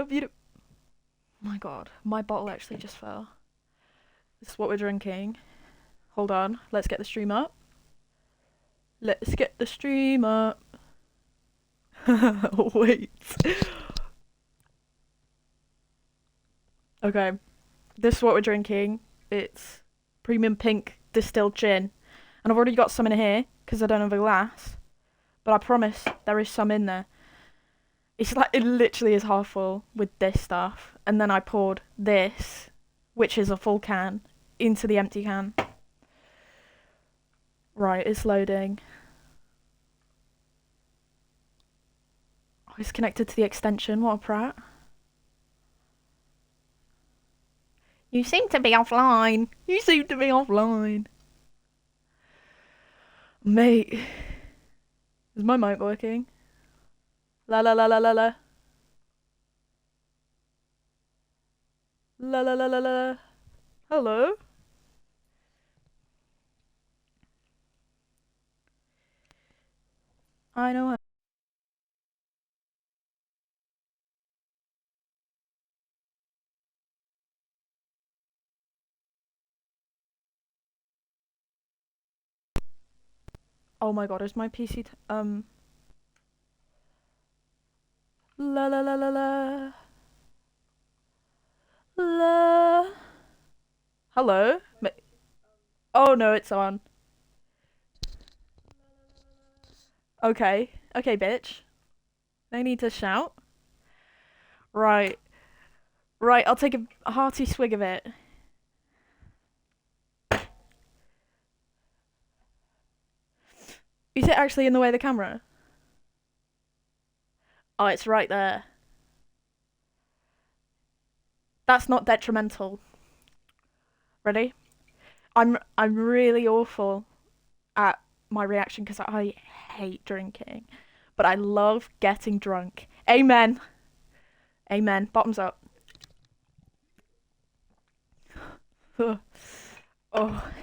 so beautiful. My god, my bottle actually just fell. This is what we're drinking. Hold on, let's get the stream up. Let's get the stream up. Wait. Okay, this is what we're drinking. It's premium pink distilled gin. And I've already got some in here, because I don't have a glass. But I promise there is some in there. It's like, it literally is half full with this stuff. And then I poured this, which is a full can, into the empty can. Right, it's loading. Oh, it's connected to the extension, what a prat. You seem to be offline. You seem to be offline. Mate. Is my mic working? La la la la la la. La la la la la. Hello? I know. Oh my god, is my PC la la la la la. La. Hello? Oh no, it's on. Okay. Okay, bitch. I need to shout. Right. Right, I'll take a hearty swig of it. Is it actually in the way of the camera? Oh, it's right there. That's not detrimental. Ready? I'm really awful at my reaction because I hate drinking. But I love getting drunk. Amen. Amen. Bottoms up. Oh,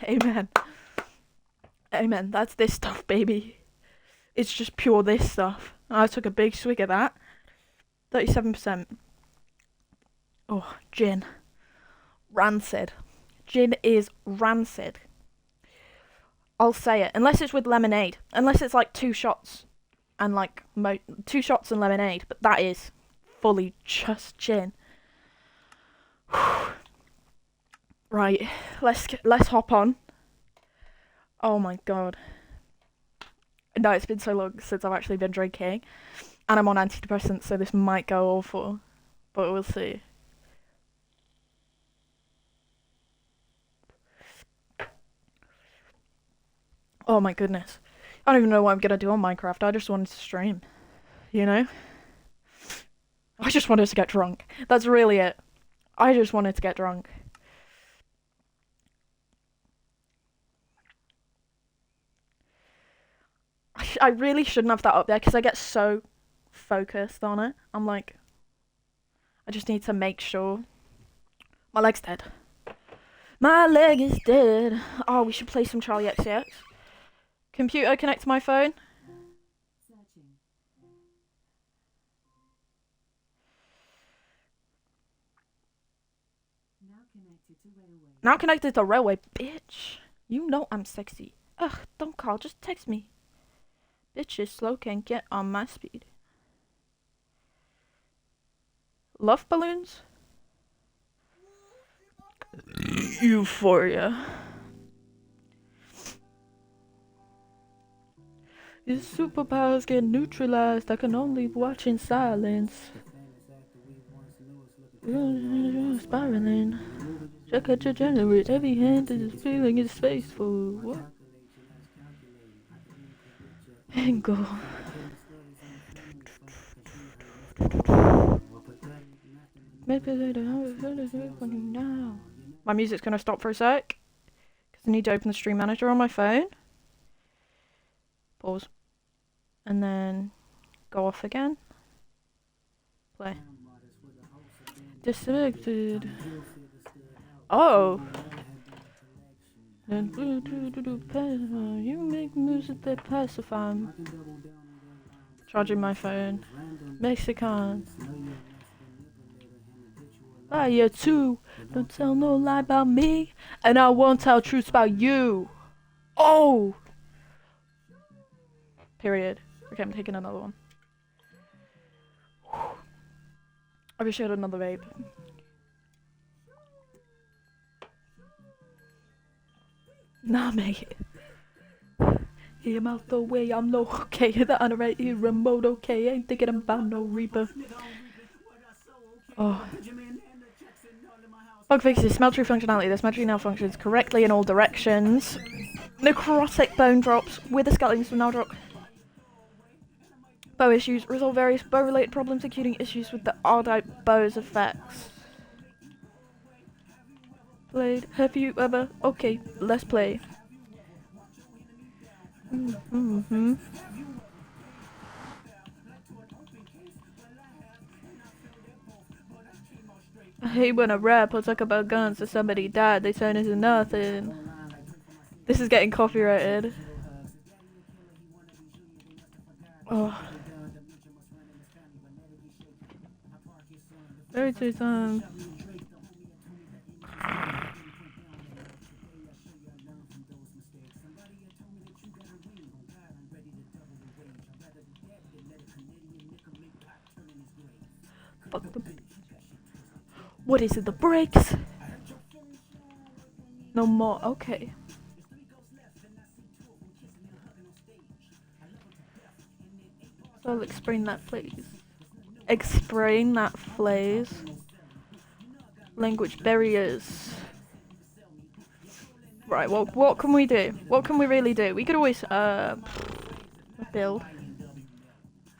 amen. Amen. That's this stuff, baby. It's just pure this stuff. I took a big swig of that. 37%. Oh, gin. Rancid. Gin is rancid. I'll say it. Unless it's with lemonade. Unless it's like 2 shots. And like 2 shots and lemonade. But that is fully just gin. Right. Let's hop on. Oh my god. No, it's been so long since I've actually been drinking. And I'm on antidepressants, so this might go awful. But we'll see. Oh my goodness. I don't even know what I'm gonna do on Minecraft. I just wanted to stream. You know? I just wanted to get drunk. That's really it. I just wanted to get drunk. I really shouldn't have that up there because I get so focused on it. I'm like, I just need to make sure. My leg's dead. My leg is dead. Oh, we should play some Charlie XCX. Computer, connect to my phone. Now connected to railway, bitch. You know I'm sexy. Ugh, don't call, just text me. Bitches slow can't get on my speed. Love balloons? Euphoria. His superpowers get neutralized. I can only watch in silence. Spiraling. Check out your generate. Every hand is feeling his face for what? Angle. Maybe later now. My music's gonna stop for a sec. Because I need to open the stream manager on my phone. Pause. And then go off again. Play. Disconnected. Oh. You make music that pacify. Charging my phone. Mexican. Liar too. Don't tell no lie about me, and I won't tell truths about you. Oh! Period. Okay, I'm taking another one. I wish I had another vape. Nah, mate. I'm out the way, I'm low, okay. The underrated remote, okay. Ain't thinking about no Reaper. Oh. Bug fixes smeltery functionality. The smeltery now functions correctly in all directions. Necrotic bone drops with a skeleton now drop. Bow issues. Resolve various bow-related problems, including issues with the Ardite bow's effects. Played. Have you ever? Okay, let's play. I hate when a rap will talk about guns that somebody died, they turn into nothing. This is getting copyrighted. Oh. Very two times. Fuck the... What is it, the brakes? No more, okay. So I'll explain that, please. Explain that, please. Language barriers. Right, well, what can we do? What can we really do? We could always, build.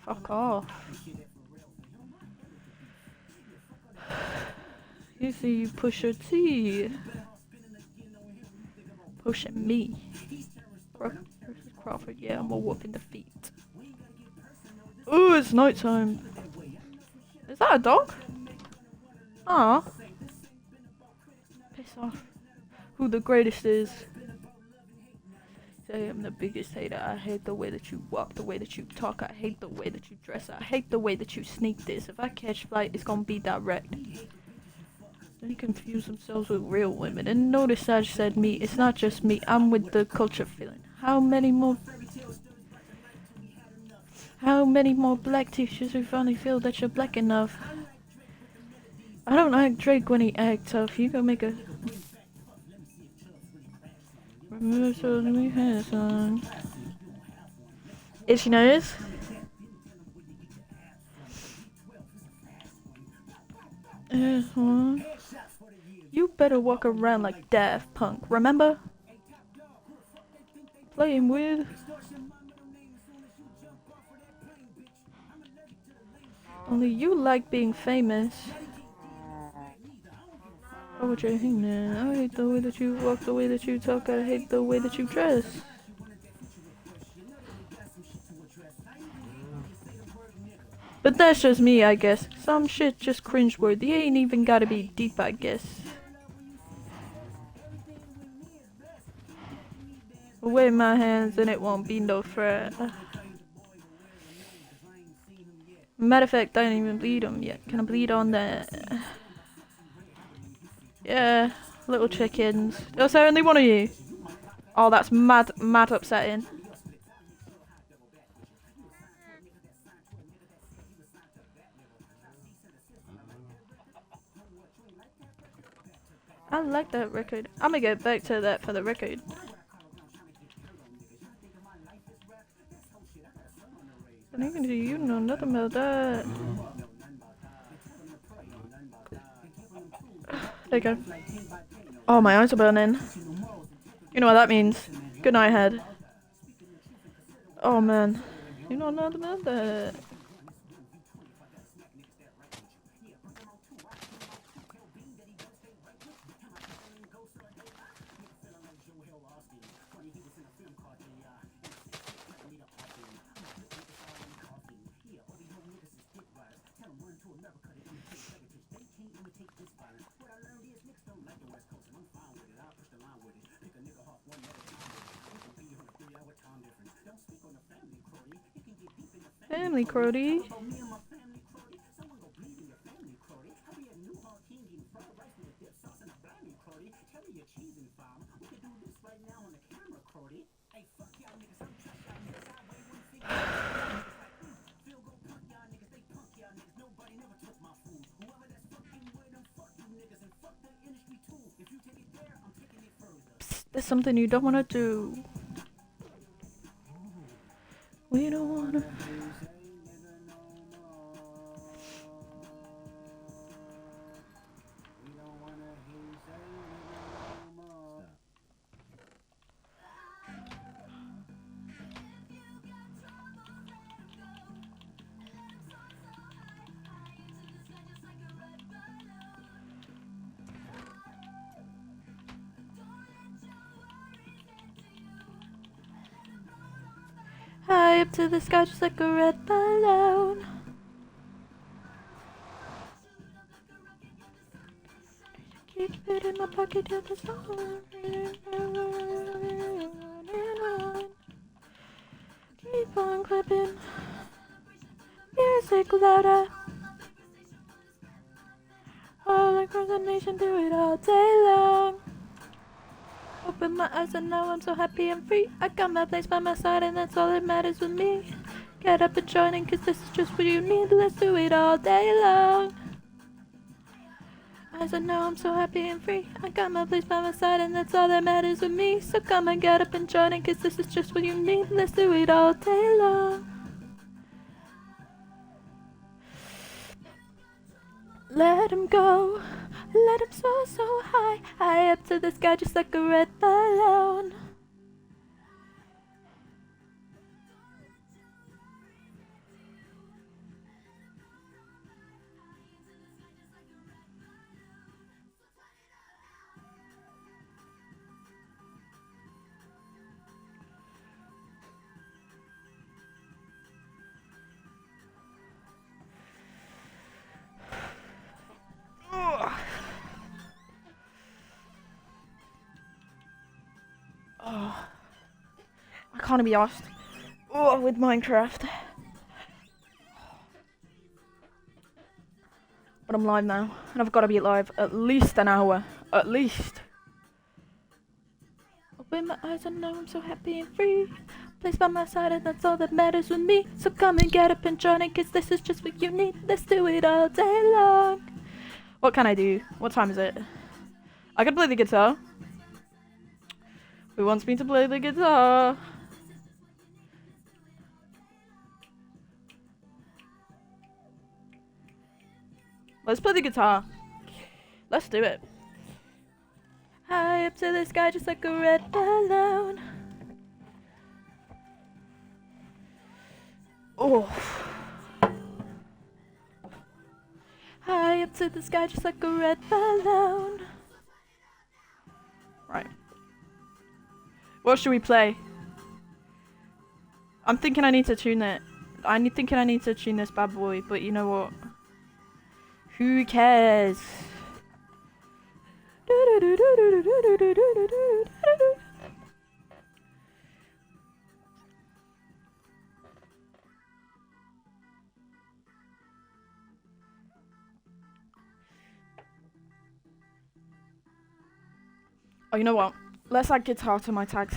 Fuck off. You see, you push a T. Pushing me. Crawford, yeah, I'm a whoop in the feet. Ooh, it's nighttime. Is that a dog? Ah. Piss off. Who the greatest is. Say I'm the biggest hater. I hate the way that you walk, the way that you talk. I hate the way that you dress. I hate the way that you sneak this. If I catch flight, it's gonna be direct. They confuse themselves with real women. And notice I said me. It's not just me. I'm with the culture feeling. How many more black t-shirts who finally feel that you're black enough? I don't like Drake when he act tough. You gonna make a... Remember so we had some... Itchy nose? You better walk around like Daft Punk, remember? Playing with... Only you like being famous. Oh, what you hate, man? I hate the way that you walk, the way that you talk. I hate the way that you dress. But that's just me, I guess. Some shit just cringeworthy. Ain't even gotta be deep, I guess. Wave my hands and it won't be no threat. Matter of fact, I didn't even bleed them yet. Can I bleed on that? Yeah, little chickens. Oh, so only one of you? Oh, that's mad upsetting. I like that record. I'm gonna get back to that for the record. You know nothing about that. There you go. Oh, my eyes are burning. You know what that means. Good night, head. Oh, man. You know nothing about that. Family Crody. There's something you don't want to do. We don't want to. High up to the sky just like a red balloon. Keep it in my pocket till the sun. Keep on clapping. Music louder. All across the nation, do it all day long. Open my eyes and now I'm so happy and free. I got my place by my side and that's all that matters with me. Get up and join in cause this is just what you need. Let's do it all day long. As I know I'm so happy and free. I got my place by my side and that's all that matters with me. So come and get up and join in cause this is just what you need. Let's do it all day long. Let him go. Let him soar so high, high up to the sky just like a red balloon. I can't be asked. With Minecraft. But I'm live now, and I've got to be live at least an hour. At least. Open my eyes and now I'm so happy and free. Place by my side and that's all that matters with me. So come and get up and join it cause this is just what you need. Let's do it all day long. What can I do? What time is it? I can play the guitar. Who wants me to play the guitar? Let's play the guitar. Let's do it. High up to the sky just like a red balloon. Oh. High up to the sky just like a red balloon. Right. What should we play? I'm thinking I need to tune it. Thinking I need to tune this bad boy, but you know what? Who cares? Oh, you know what? Let's add guitar to my tags.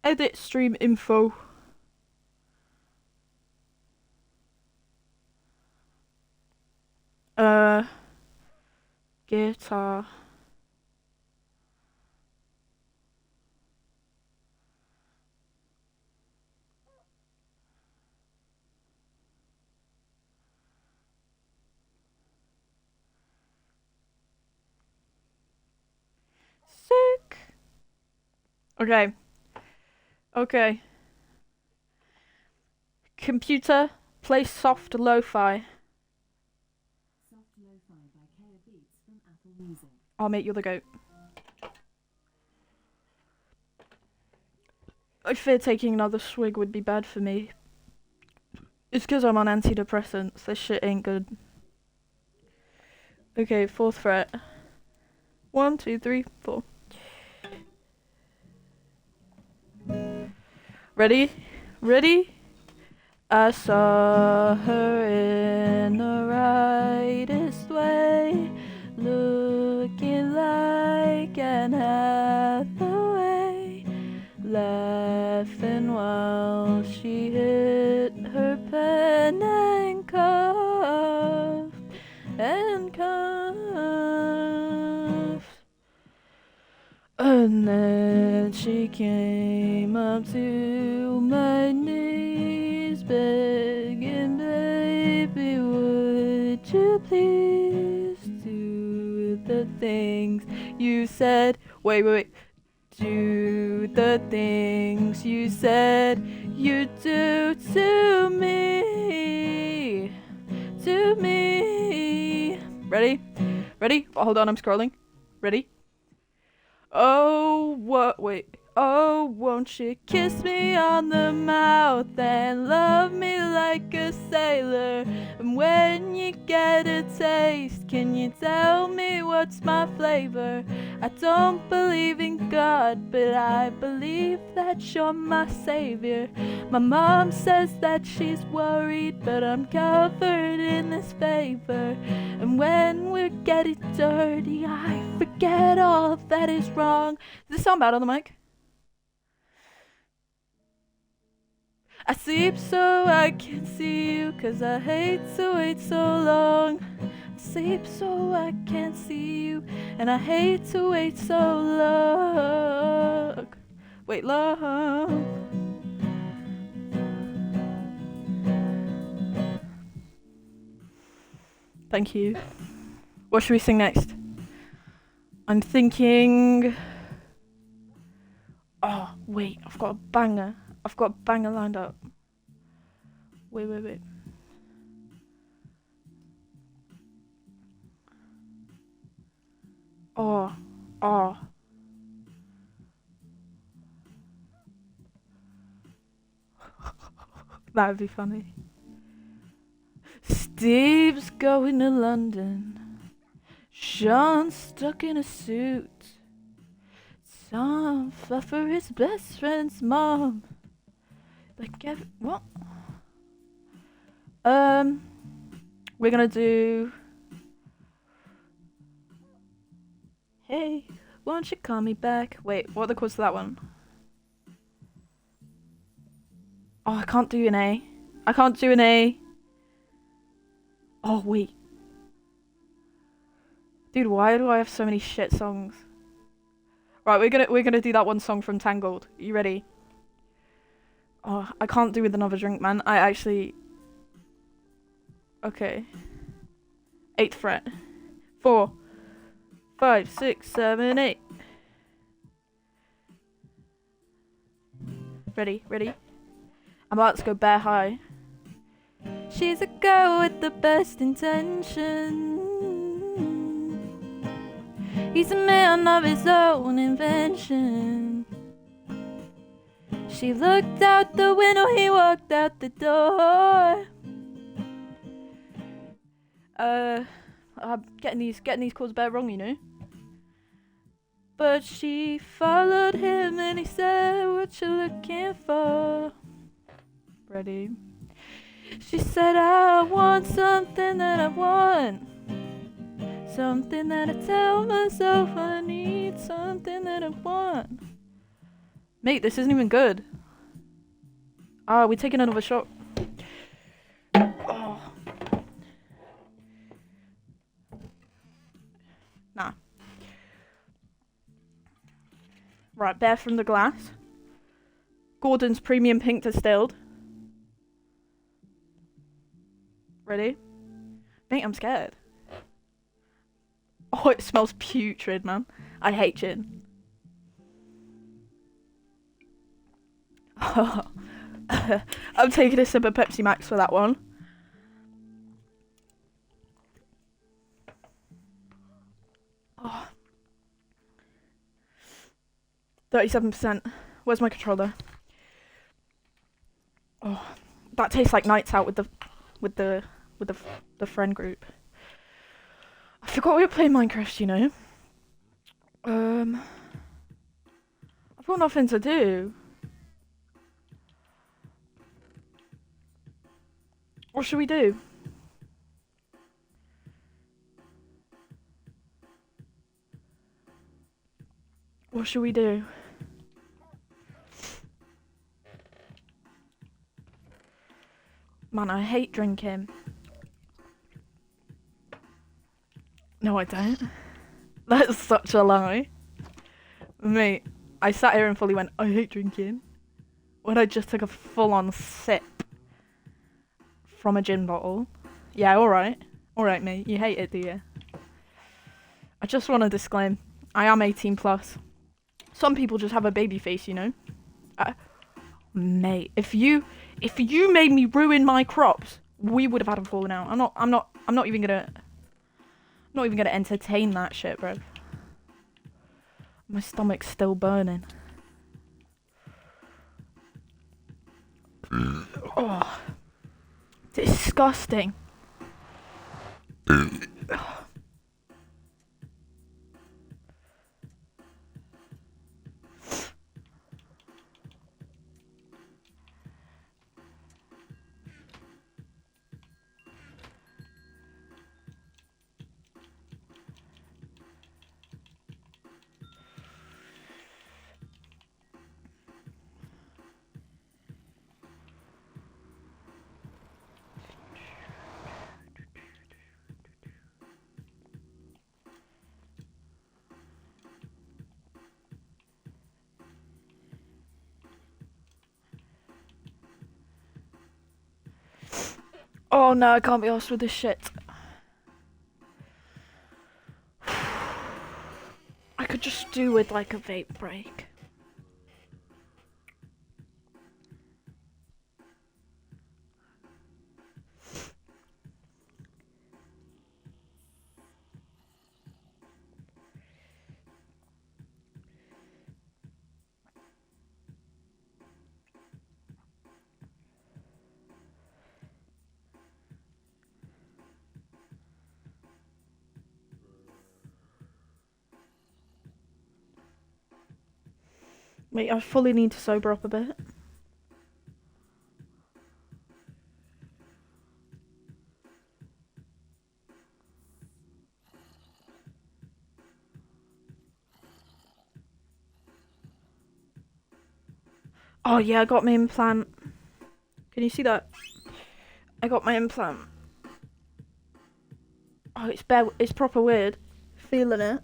Edit stream info. Guitar. Sick. Okay. Okay. Computer, play soft lo-fi. Soft Lo-Fi by Kaya Beats from Apple Music. Oh, mate, you're the goat. I fear taking another swig would be bad for me. It's because I'm on antidepressants. This shit ain't good. Okay, 4th fret. 1, 2, 3, 4. Ready? Ready? I saw her in the rightest way, looking like Anne Hathaway. handcuffs. And then she came up to my knees, begging, baby, would you please do the things you said? Wait. Do the things you said you do to me. To me. Ready? Oh, hold on, I'm scrolling. Ready? Oh, what? Wait. Oh, won't you kiss me on the mouth and love me like a sailor? And when you get a taste, can you tell me what's my flavor? I don't believe in God, but I believe that you're my savior. My mom says that she's worried, but I'm covered in this favor. And when we're getting dirty, I forget all that is wrong. Does this sound bad on the mic? I sleep so I can see you, 'cause I hate to wait so long. I sleep so I can see you, and I hate to wait so long. Wait long. Thank you. What should we sing next? I'm thinking... Oh, wait, I've got a banger. Lined up. Wait. Oh. That would be funny. Steve's going to London. Sean's stuck in a suit. Some fluff for his best friend's mom. Like what? We're gonna do. Hey, won't you call me back? Wait, what are the chords to that one? Oh, I can't do an A. Oh wait. Dude, why do I have so many shit songs? Right, we're gonna do that one song from Tangled. You ready? Oh, I can't do with another drink, man. I actually... Okay. 8th fret. 4, 5, 6, 7, 8. Ready? I'm about to go bare high. She's a girl with the best intention. He's a man of his own invention. She looked out the window, he walked out the door. I'm getting these chords bare wrong, you know. But she followed him and he said, what you looking for? Ready? She said, I want something that I want. Something that I tell myself I need. Something that I want. Mate, this isn't even good. Ah, we're taking another shot. Oh. Nah. Right, bear from the glass. Gordon's premium pink distilled. Ready? Mate, I'm scared. Oh, it smells putrid, man. I hate gin. I'm taking a sip of Pepsi Max for that one. Oh. 37%. Where's my controller? Oh, that tastes like nights out with the friend group. I forgot we were playing Minecraft, you know. I've got nothing to do. What should we do? What should we do? Man, I hate drinking. No, I don't. That's such a lie. Mate, I sat here and fully went, I hate drinking. When I just took a full-on sip from a gin bottle. Yeah, alright. Alright, mate. You hate it, do you? I just want to disclaim, I am 18 plus. Some people just have a baby face, you know? Mate, if you made me ruin my crops, we would have had a falling out. I'm not even gonna entertain that shit, bro. My stomach's still burning. Oh, disgusting. Oh no, I can't be arsed with this shit. I could just do with like a vape break. Wait, I fully need to sober up a bit. Oh yeah, I got my implant. Can you see that? I got my implant. Oh, it's proper weird. Feeling it.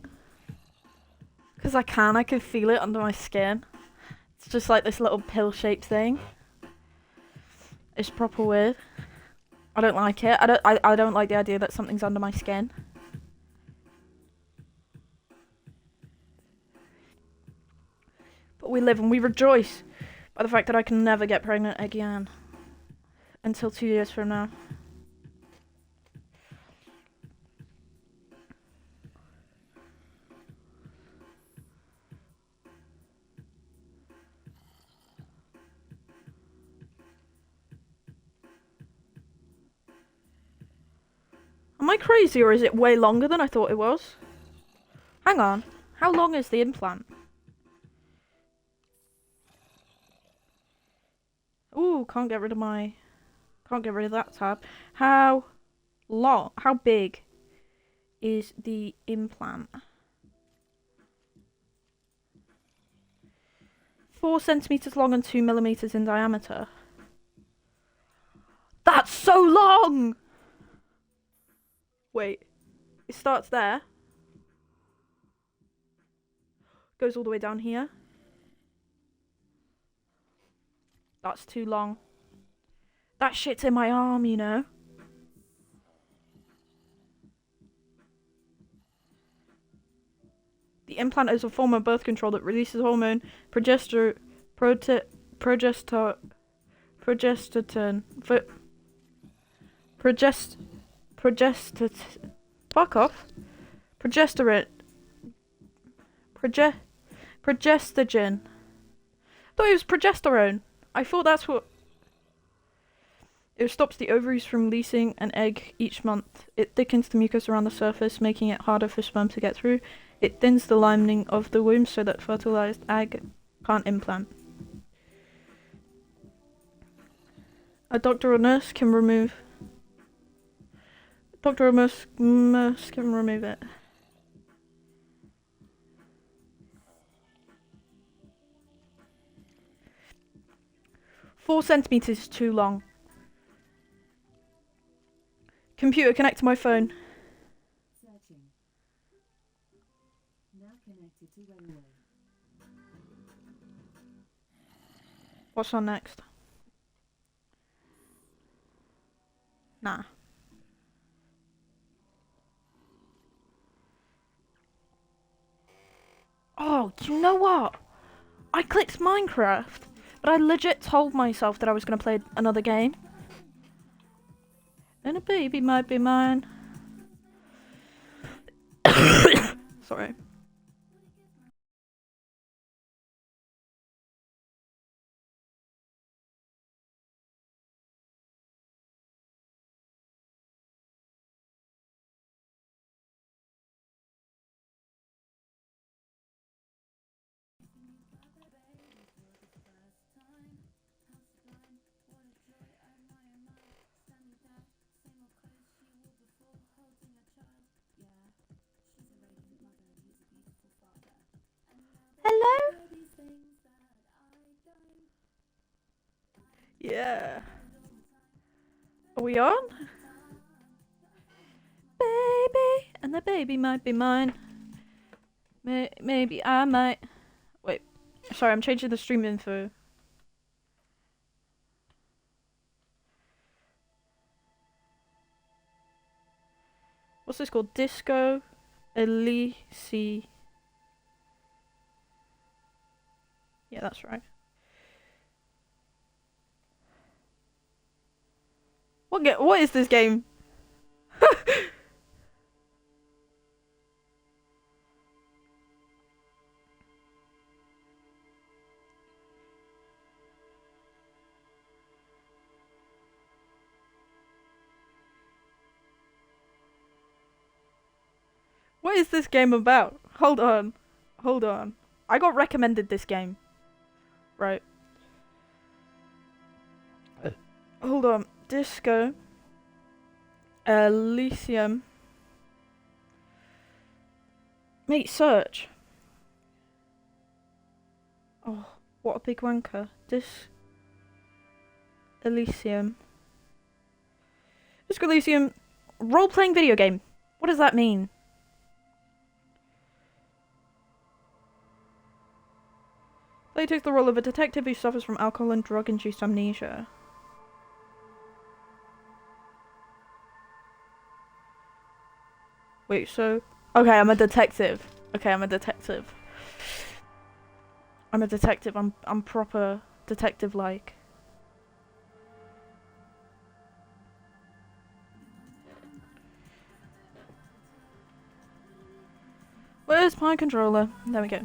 Because I can feel it under my skin. It's just like this little pill-shaped thing. It's proper weird. I don't like it. I don't like the idea that something's under my skin. But we live and we rejoice by the fact that I can never get pregnant again. Until 2 years from now. Am I crazy or is it way longer than I thought it was? Hang on. How long is the implant? Ooh, can't get rid of that tab. How big is the implant? 4 centimeters long and 2 millimeters in diameter. That's so long! Wait, it starts there. Goes all the way down here. That's too long. That shit's in my arm, you know. The implant is a form of birth control that releases hormone progesterone. Fuck off. Progesterone. Progestogen. I thought it was progesterone. I thought that's what. It stops the ovaries from releasing an egg each month. It thickens the mucus around the surface, making it harder for sperm to get through. It thins the lining of the womb so that fertilized egg can't implant. A doctor or nurse can remove. Doctor or nurse can remove it. Four centimeters is too long. Computer, connect to my phone. Searching. Now connected to railway. What's on next? Nah. Oh, do you know what? I clicked Minecraft, but I legit told myself that I was gonna play another game. And a baby might be mine. Sorry. Hello? Yeah. Are we on? Baby, and the baby might be mine. Maybe I might. Wait. Sorry, I'm changing the stream info. What's this called? Disco Elysium. Yeah, that's right. What is this game? What is this game about? Hold on. Hold on. I got recommended this game. Right. Hold on. Disco Elysium. Mate, search. Oh, what a big wanker. Elysium. Disco Elysium. Role-playing video game. What does that mean? They takes the role of a detective who suffers from alcohol and drug-induced amnesia. Wait, so... Okay, I'm a detective. Okay, I'm a detective. I'm a detective. I'm proper detective-like. Where's my controller? There we go.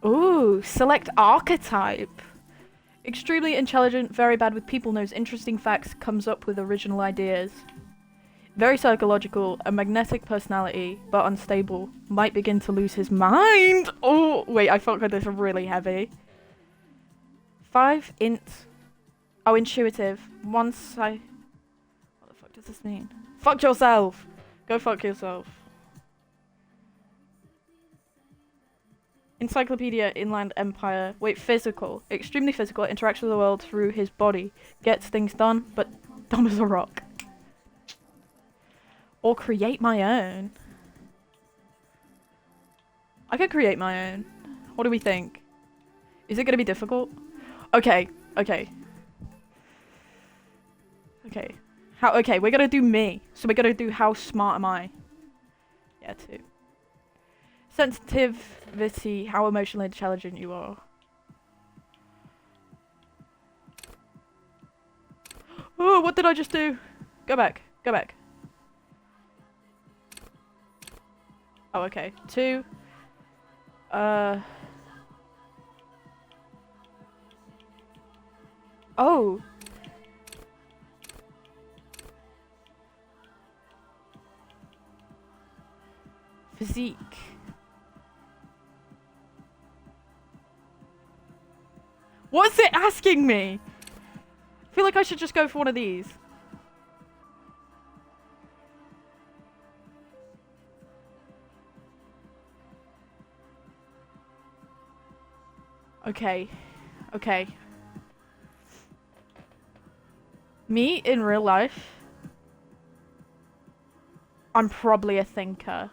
Ooh, select archetype. Extremely intelligent, very bad with people, knows interesting facts, comes up with original ideas. Very psychological, a magnetic personality, but unstable. Might begin to lose his mind. Oh, wait, I felt like this really heavy. 5 int. Oh, intuitive. What the fuck does this mean? Fuck yourself. Go fuck yourself. Encyclopedia, Inland Empire. Wait, physical. Extremely physical, interacts with the world through his body. Gets things done, but dumb as a rock. Or create my own. I could create my own. What do we think? Is it gonna be difficult? Okay, okay. Okay. Okay, we're gonna do me. So we're gonna do how smart am I? Yeah, 2. Sensitivity, how emotionally intelligent you are. Oh, what did I just do? Go back, go back. Oh, okay. 2. Oh. Physique. What's it asking me? I feel like I should just go for one of these. Okay. Okay. Me in real life. I'm probably a thinker.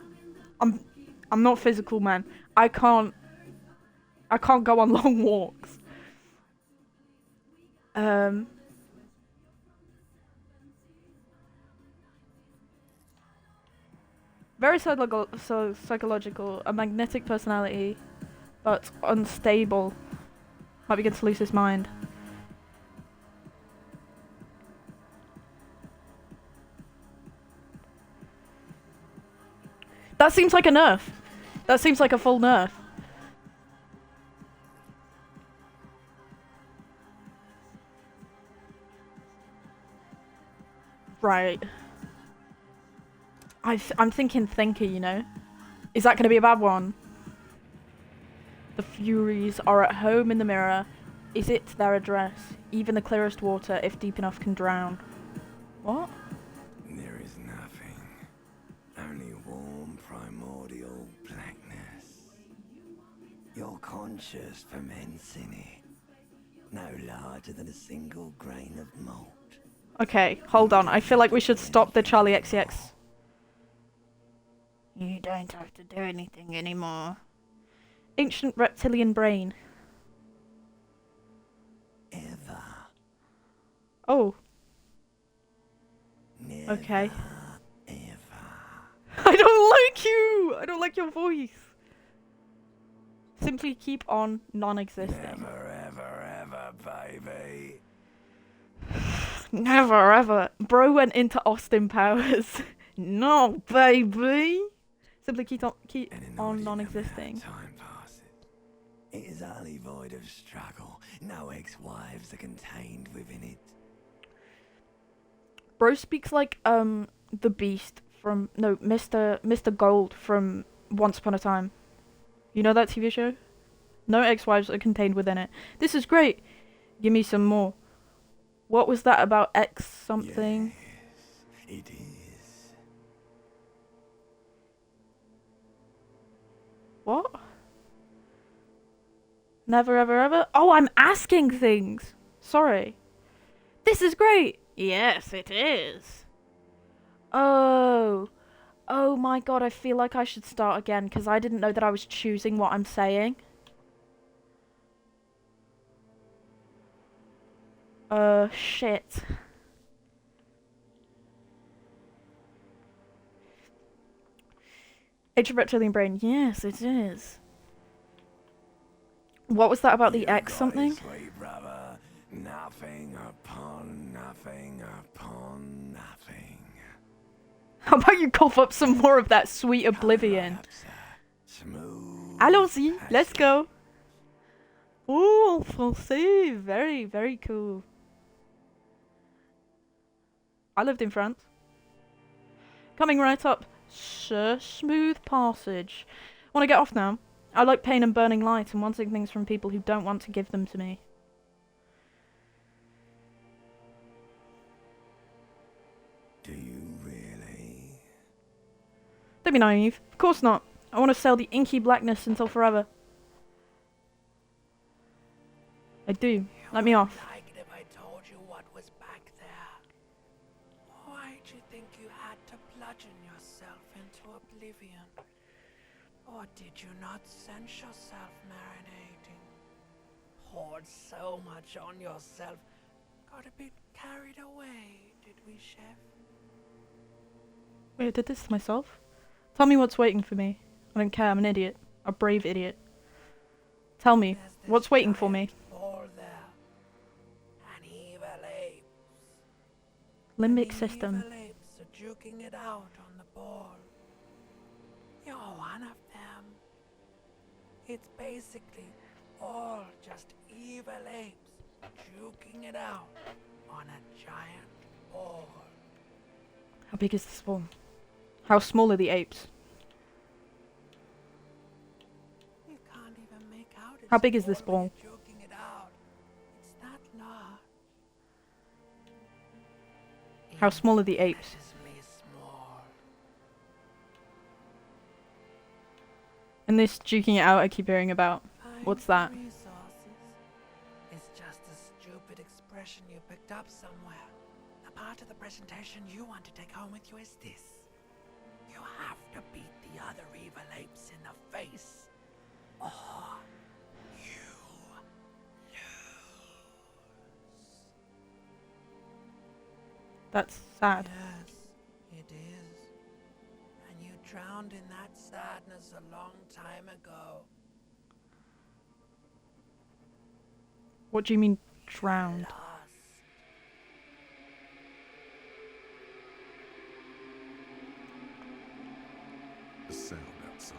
I'm not physical, man. I can't go on long walks. Very psychological, a magnetic personality, but unstable. Might begin to lose his mind. That seems like a nerf. That seems like a full nerf. Right. I'm thinking thinker, you know? Is that going to be a bad one? The Furies are at home in the mirror. Is it their address? Even the clearest water, if deep enough, can drown. What? There is nothing. Only warm primordial blackness. Your conscious ferments in it. No larger than a single grain of malt. Okay, hold on. I feel like we should stop the Charlie XCX. You don't have to do anything anymore. Ancient reptilian brain. Ever. Oh. Never, Okay. ever. I don't like you! I don't like your voice. Simply keep on non-existing. Never, ever, ever, baby. Never ever. Bro went into Austin Powers. No, baby. Simply keep on non-existing. Time passes. It is utterly void of struggle. No ex-wives are contained within it. Bro speaks like the Beast from Mr. Gold from Once Upon a Time. You know that TV show? No ex-wives are contained within it. This is great. Give me some more. What was that about X something? Yes, it is. What? Never ever ever? Oh, I'm asking things. Sorry. This is great. Yes, it is. Oh. Oh my god, I feel like I should start again because I didn't know that I was choosing what I'm saying. Shit. Ancient reptilian brain. Yes, it is. What was that about the X something? Sweet brother, nothing upon nothing upon nothing. How about you cough up some more of that sweet oblivion? Smooth. Allons-y, let's go. Ooh, français. Very, very cool. I lived in France. Coming right up. Sir, smooth passage. Want to get off now? I like pain and burning light and wanting things from people who don't want to give them to me. Do you really? Don't be naive. Of course not. I want to sail the inky blackness until forever. I do. Let me off. Like it if I told you what was back there. Why'd you think you had to bludgeon yourself into oblivion? Or did you not sense yourself marinating? Poured so much on yourself. Got a bit carried away, did we, Chef? Wait, I did this to myself? Tell me what's waiting for me. I don't care, I'm an idiot. A brave idiot. Tell me, There's this what's waiting for me? giant ball there. An evil ape. Limbic The system. evil apes are juking it out on the ball. You're one of them. It's basically all just evil apes juking it out on a giant ball. How big is this ball? How small are the apes? You can't even make out it's How big is this ball? juking it out. It's that large. How small are the apes? Infinitesimally small. And this juking it out I keep hearing about. What's that? Resources. It's just a stupid expression you picked up somewhere. A part of the presentation you want to take home with you is this. have to beat the other evil apes in the face, or you lose. That's sad. Yes, it is. And you drowned in that sadness a long time ago. What do you mean drowned? Lost. The sound outside.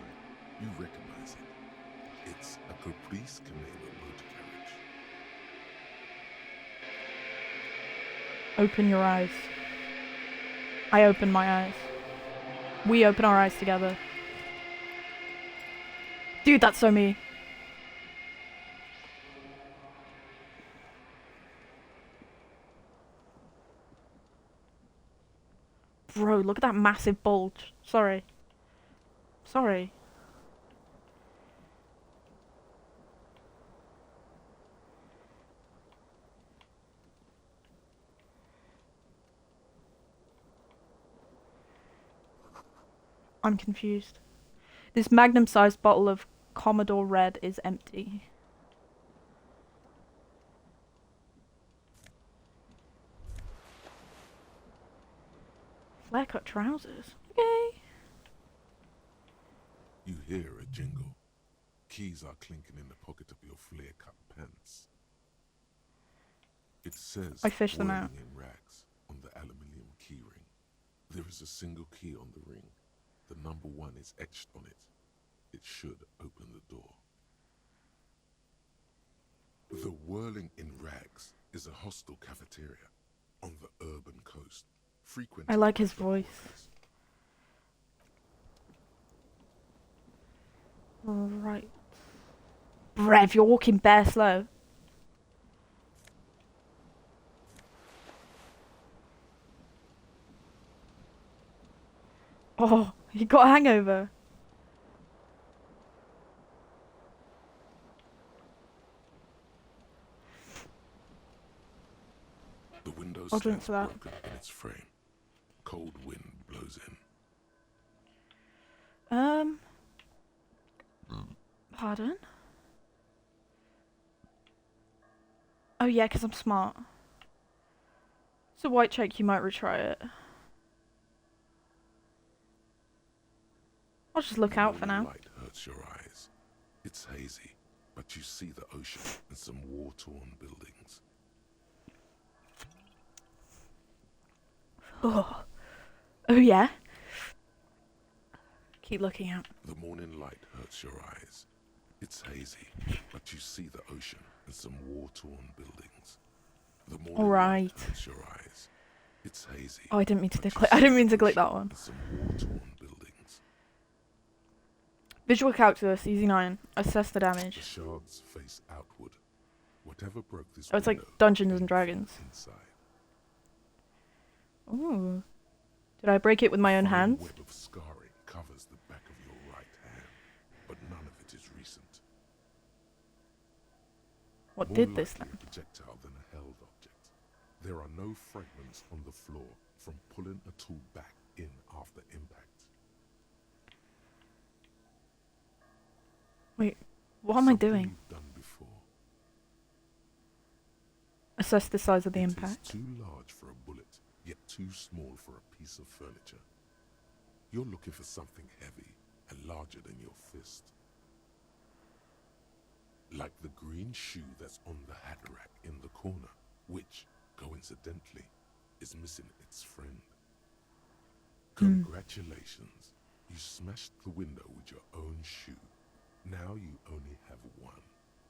You recognize it. It's a Caprice Canela motor carriage. Open your eyes. I open my eyes. We open our eyes together. Dude, that's so me. Bro, look at that massive bulge. Sorry. Sorry. I'm confused. This magnum-sized bottle of Commodore Red is empty. Flare-cut trousers. Okay. You hear a jingle. Keys are clinking in the pocket of your flare-cut pants. It says I fish them out. "Whirling in rags" on the aluminium keyring. There is a single key on the ring. The number 1 is etched on it. It should open the door. The Whirling in Rags is a hostel cafeteria on the urban coast. Frequented I like his by voice. workers. Right. Brev, you're walking bare slow. Oh, you got a hangover. The window I'll drink stands for that. broken in its frame. Cold wind blows in. Pardon? Oh yeah, 'cause I'm smart. It's a white check, you might retry it. I'll just look The out for morning now. light hurts your eyes. It's hazy, but you see the ocean and some war-torn buildings. Oh. Oh yeah? Keep looking out. The morning light hurts your eyes. It's hazy, but you see the ocean and some war-torn buildings. The morning Alright. light hurts your eyes. It's hazy. Oh, I didn't mean to but you click. I see didn't mean the to click that ocean one. and some war-torn buildings. Visual calculus, easy 9. Assess the The damage. shards face outward. Whatever broke this Oh, it's like window Dungeons came and from Dragons. inside. Ooh. Did I break it with my own Fine hands? web of scarring covers the back of your right hand, but none of it is recent. What More did this likely then? a projectile than a held object. There are no fragments on the floor from pulling a tool back in after impact. Wait, what am I Something doing? you've done before. Assess the size of the It is impact. too large for a bullet, yet too small for a piece of furniture. You're looking for something heavy and larger than your fist. Like the green shoe that's on the hat rack in the corner, which, coincidentally, is missing its friend. Congratulations, you smashed the window with your own shoe. Now you only have one.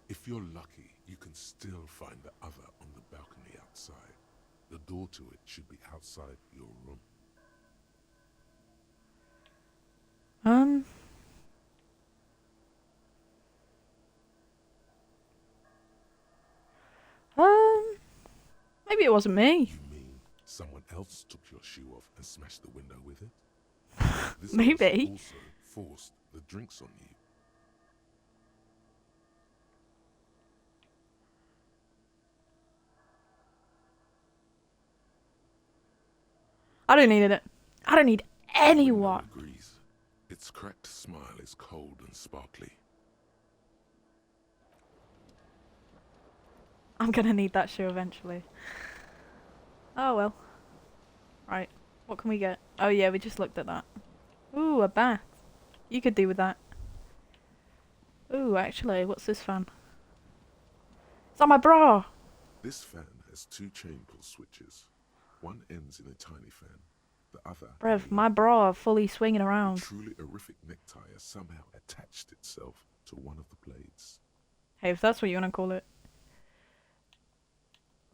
If you're lucky, you can still find the other on the balcony outside. The door to it should be outside your room. Maybe it wasn't me. You mean someone else took your shoe off and smashed the window with it? This Maybe. person also forced the drinks on you. I don't need it. I don't need The window anyone. agrees. Its cracked smile is cold and sparkly. I'm gonna need that shoe eventually. Oh well. Right. What can we get? Oh yeah, we just looked at that. Ooh, a bath. You could do with that. Ooh, actually, what's this fan? It's on my bra! This fan has 2 chain pull switches. One ends in a tiny fan, the other... Brev, my bra fully swinging A around. truly horrific necktie has somehow attached itself to one of the blades. Hey, if that's what you wanna call it.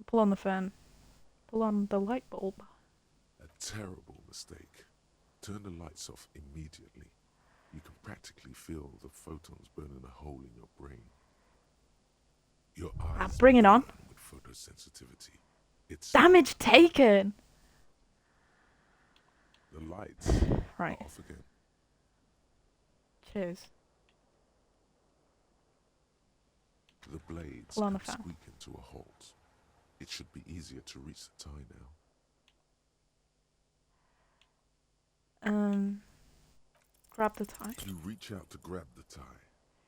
Pull on the fan. Pull on the light bulb. A terrible mistake. Turn the lights off immediately. You can practically feel the photons burning a hole in your brain. Your eyes bring it on. burn with photosensitivity. It's Damage taken! the lights Right. are off again. Cheers. The blades Pull on the have fan. squeak into a halt. It should be easier to reach the tie now. Grab the tie. You reach out to grab the tie,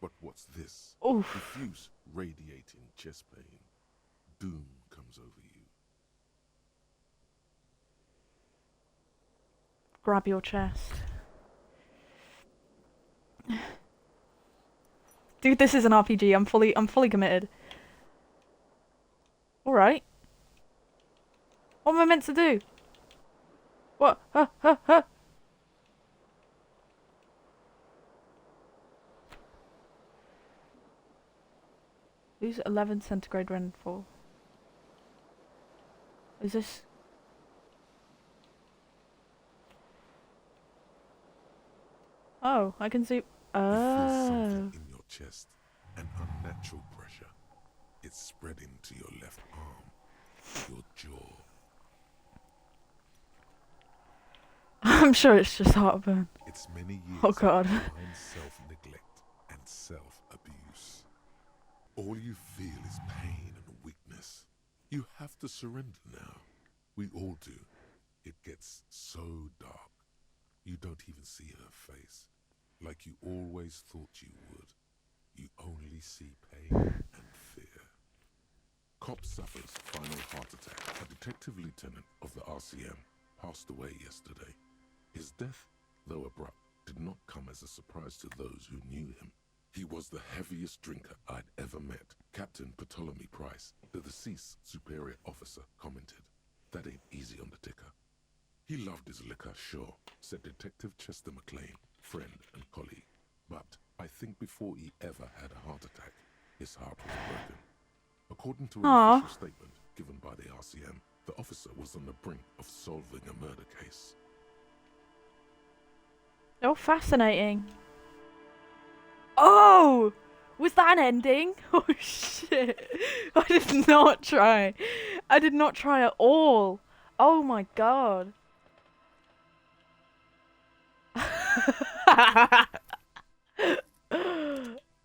but what's this? Oof. Diffuse, radiating chest pain. Doom comes over you. Grab your chest. Dude, this is an RPG. I'm fully committed. Alright. What am I meant to do? What? Lose 11 centigrade rainfall. Is this... Oh, I can see... You feel Oh. something in your chest, an unnatural pressure. It's spreading to your left arm, your jaw. I'm sure it's just heartburn. It's many years Oh, God. of blind self-neglect and self-abuse. All you feel is pain and weakness. You have to surrender now. We all do. It gets so dark. You don't even see her face. Like you always thought you would. You only see pain and fear. Cop suffers final heart attack. A detective lieutenant of the RCM passed away yesterday. His death, though abrupt, did not come as a surprise to those who knew him. He was the heaviest drinker I'd ever met. Captain Ptolemy Price, the deceased superior officer, commented. That ain't easy on the ticker. He loved his liquor, sure, said Detective Chester McLean, friend and colleague. But I think before he ever had a heart attack, his heart was broken. According to an Aw. official statement given by the RCM, the officer was on the brink of solving a murder case. Oh, fascinating. Oh! Was that an ending? Oh, shit. I did not try. I did not try at all. Oh, my God.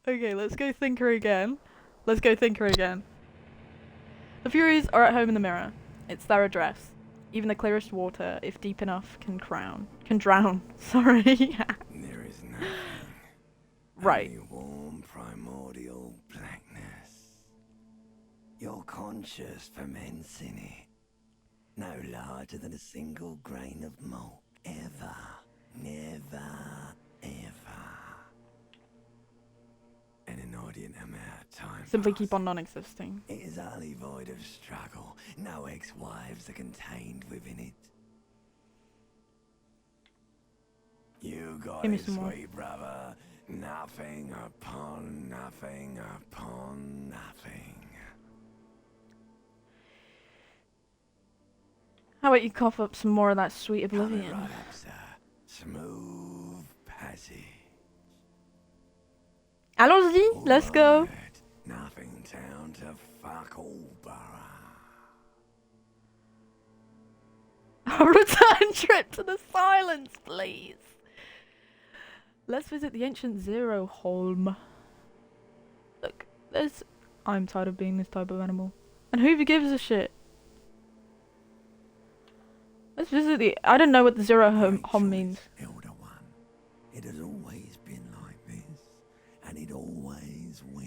Okay, let's go Thinker again. Let's go Thinker again. The Furies are at home in the mirror. It's their address. Even the clearest water, if deep enough, can drown. Sorry. There is nothing. Right. Only warm primordial blackness. Your conscious ferments in it. No larger than a single grain of malt. Ever. Never. Ever. An inordinate amount of time. Simply keep passes. on non-existing. It is utterly void of struggle. No ex-wives are contained within it. You got Give me it, some more. sweet brother. Nothing upon nothing upon nothing. How about you cough up some more of that sweet Coming oblivion? right up, sir. Smooth passage. Allons-y, let's go. Alright. Nothing town to fuck all borough. A return trip to the silence, please. Let's visit the ancient Zero Holm. Look, there's... I'm tired of being this type of animal. And who gives a shit? Let's visit the... I don't know what the Zero Holm means. Elder one. It has always been like this, and it always will.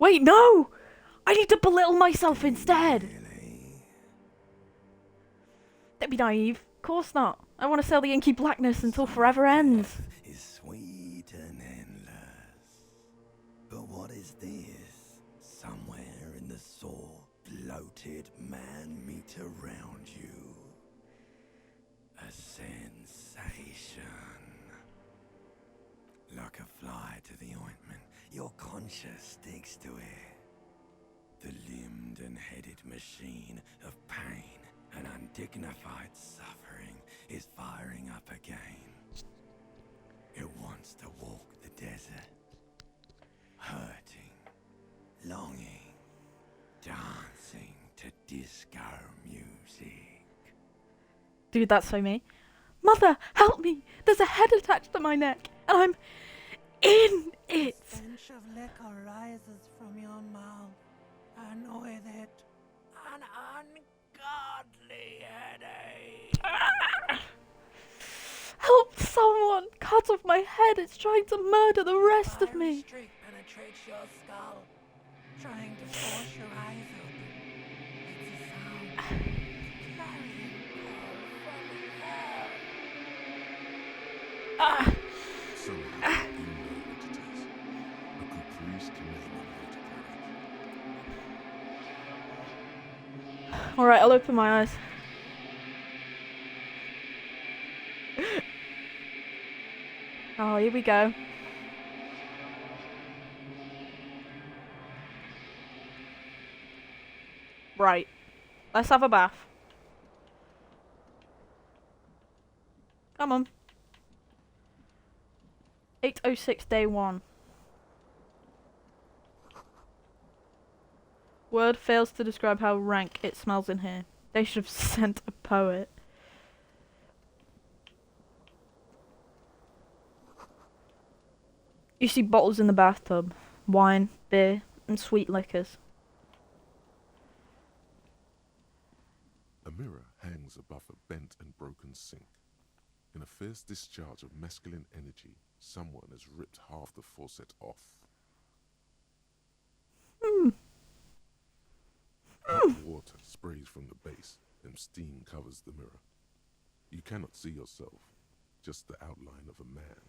Wait, no! I need to belittle myself instead. Really? Don't be naive. Of course not. I want to sail the inky blackness until forever ends. Death is sweet and endless. But what is this? Somewhere in the sore, bloated man-meat around you. A sensation. Like a fly to the ointment, your conscience sticks to it. The limbed and headed machine of pain and undignified suffering is firing up again. It wants to walk the desert, hurting, longing, dancing to disco music. Dude, that's so me. Mother, help me! There's a head attached to my neck, and I'm in it! The stench of liquor rises from your mouth, and with it, an ungodly headache. Help someone! Cut off my head, it's trying to murder the rest of Fiery me! streak penetrates your skull, trying to force your eyes open. It's a sound. Clarion call from hell. Ah! So you know what it is. A good priest can name it. Alright, I'll open my eyes. Oh, here we go. Right. Let's have a bath. Come on. 8:06 day 1. Word fails to describe how rank it smells in here. They should have sent a poet. You see bottles in the bathtub. Wine, beer, and sweet liquors. A mirror hangs above a bent and broken sink. In a fierce discharge of masculine energy, someone has ripped half the faucet off. Hot water sprays from the base, and steam covers the mirror. You cannot see yourself, just the outline of a man.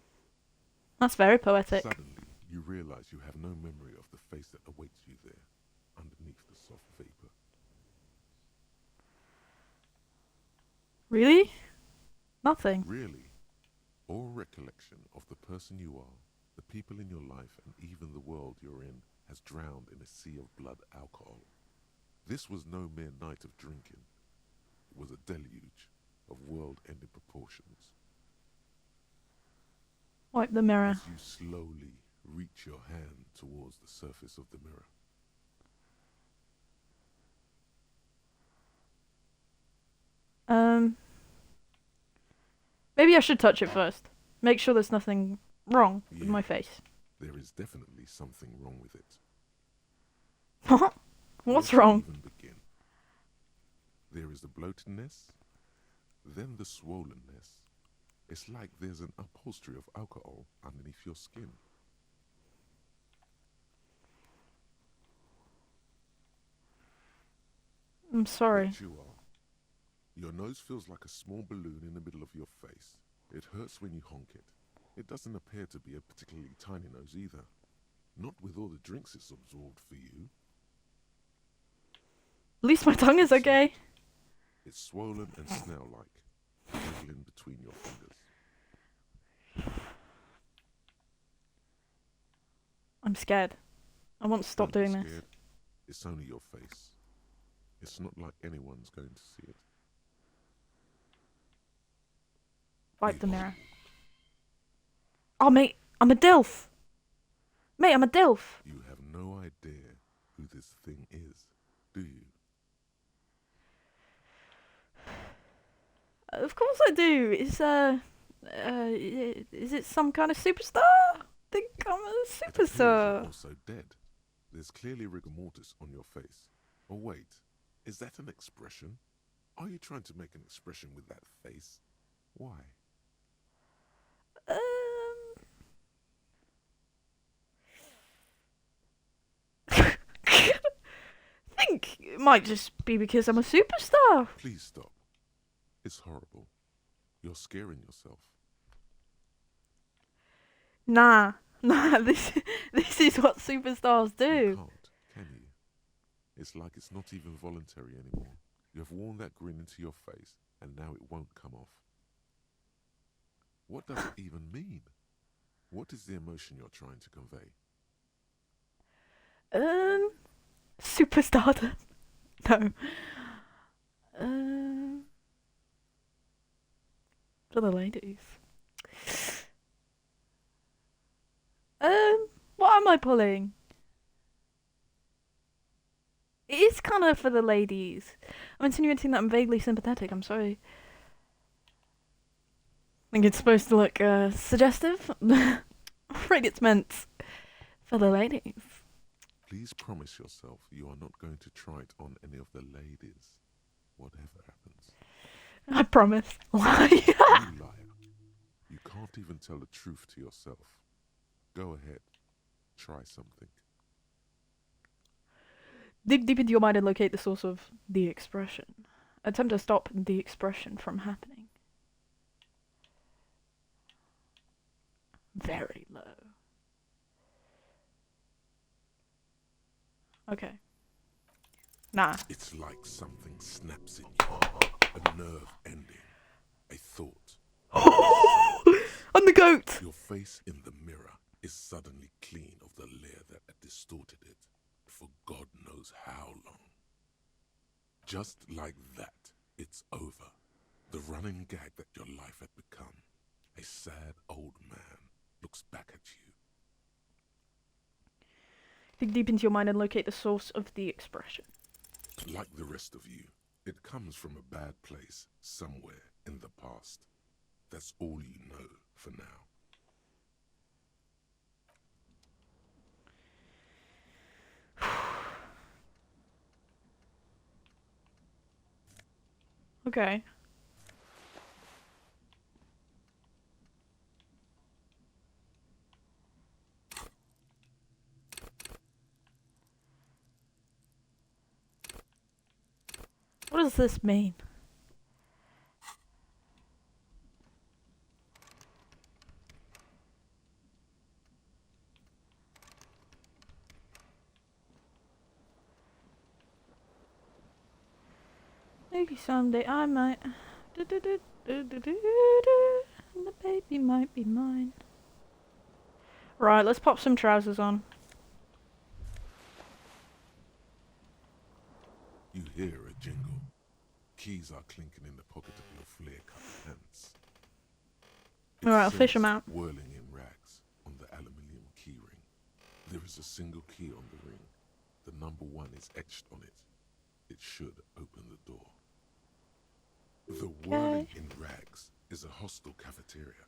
That's very poetic. Suddenly, you realize you have no memory of the face that awaits you there, underneath the soft vapor. Really? Nothing. Really, all recollection of the person you are, the people in your life, and even the world you're in has drowned in a sea of blood alcohol. This was no mere night of drinking. It was a deluge of world-ending proportions. Wipe the mirror. As you slowly reach your hand towards the surface of the mirror, Maybe I should touch it first. Make sure there's nothing wrong with Yeah. my face. there is definitely something wrong with it. What? What's Where to wrong? even begin? There is the bloatedness, then the swollenness. It's like there's an upholstery of alcohol underneath your skin. I'm sorry. But you are. Your nose feels like a small balloon in the middle of your face. It hurts when you honk it. It doesn't appear to be a particularly tiny nose either. Not with all the drinks it's absorbed for you. At least my tongue is okay. It's swollen and snail-like, wriggling between your fingers. I'm scared. I want to stop Don't be doing this. scared. It's only your face. It's not like anyone's going to see it. Wipe the mirror. Oh, mate, I'm a DILF. Mate, I'm a DILF. You have no idea who this thing is, do you? Of course I do. It's, is it some kind of superstar? I think I'm a It appears you're superstar. also dead. There's clearly rigor mortis on your face. Oh wait, is that an expression? Are you trying to make an expression with that face? Why? think it might just be because I'm a superstar. Please stop. It's horrible. You're scaring yourself. Nah, this is what superstars You do. can't, can you? It's like it's not even voluntary anymore. You have worn that grin into your face, and now it won't come off. What does it even mean? What is the emotion you're trying to convey? Superstardom. No. For the ladies. What am I pulling? It is kind of for the ladies. I'm insinuating that I'm vaguely sympathetic. I'm sorry. I think it's supposed to look suggestive. I'm afraid it's meant for the ladies. Please promise yourself you are not going to try it on any of the ladies, whatever happens. I promise. Lie. You liar. You can't even tell the truth to yourself. Go ahead. Try something. Dig deep into your mind and locate the source of the expression. Attempt to stop the expression from happening. Very low. Okay. Nah. It's like something snaps in you. A nerve ending. A thought. On the goat! Your face in the mirror is suddenly clean of the layer that had distorted it for God knows how long. Just like that, it's over. The running gag that your life had become. A sad old man looks back at you. Dig deep into your mind and locate the source of the expression. Like the rest of you, it comes from a bad place somewhere in the past. That's all you know for now. Okay. What does this mean? Maybe someday I might. The baby might be mine. Right, let's pop some trousers on. You hear a jingle. Keys are clinking in the pocket of your flare-cut pants. It Alright, I'll fish says 'em out. whirling in rags on the aluminium keyring. There is a single key on the ring. The number 1 is etched on it. It should open the door. The whirling in rags is a hostel cafeteria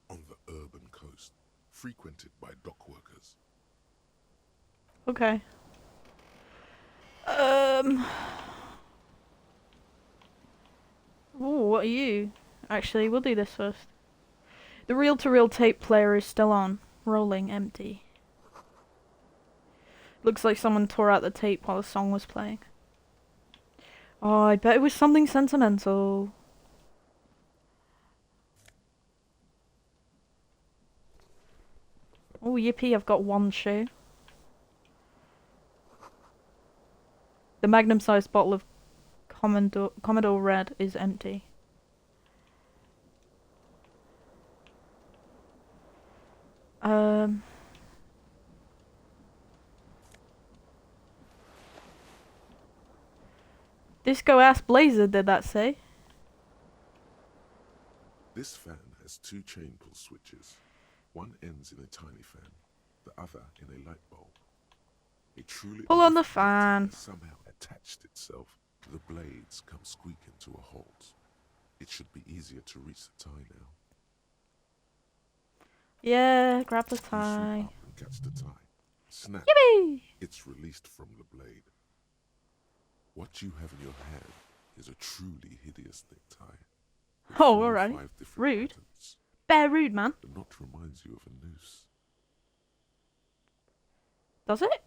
on the urban coast, frequented by dock workers. Okay. Ooh, what are you? Actually, we'll do this first. The reel-to-reel tape player is still on. Rolling empty. Looks like someone tore out the tape while the song was playing. Oh, I bet it was something sentimental. Oh, yippee, I've got one shoe. The magnum-sized bottle of Commodore Red is empty. Disco ass blazer, did that say? This fan has 2 chain pull switches. One ends in a tiny fan, the other in a light bulb. A truly Pull on the uplifting item fan. has somehow attached itself. The blades come squeaking to a halt. It should be easier to reach the tie now. Yeah, grab the You shoot tie. up and catch the tie. Snap. Yippee! It's released from the blade. What you have in your hand is a truly hideous necktie. with Oh, 4 or alright. 5 different Rude. patterns. Bare rude, man. The knot reminds you of a noose. Does it?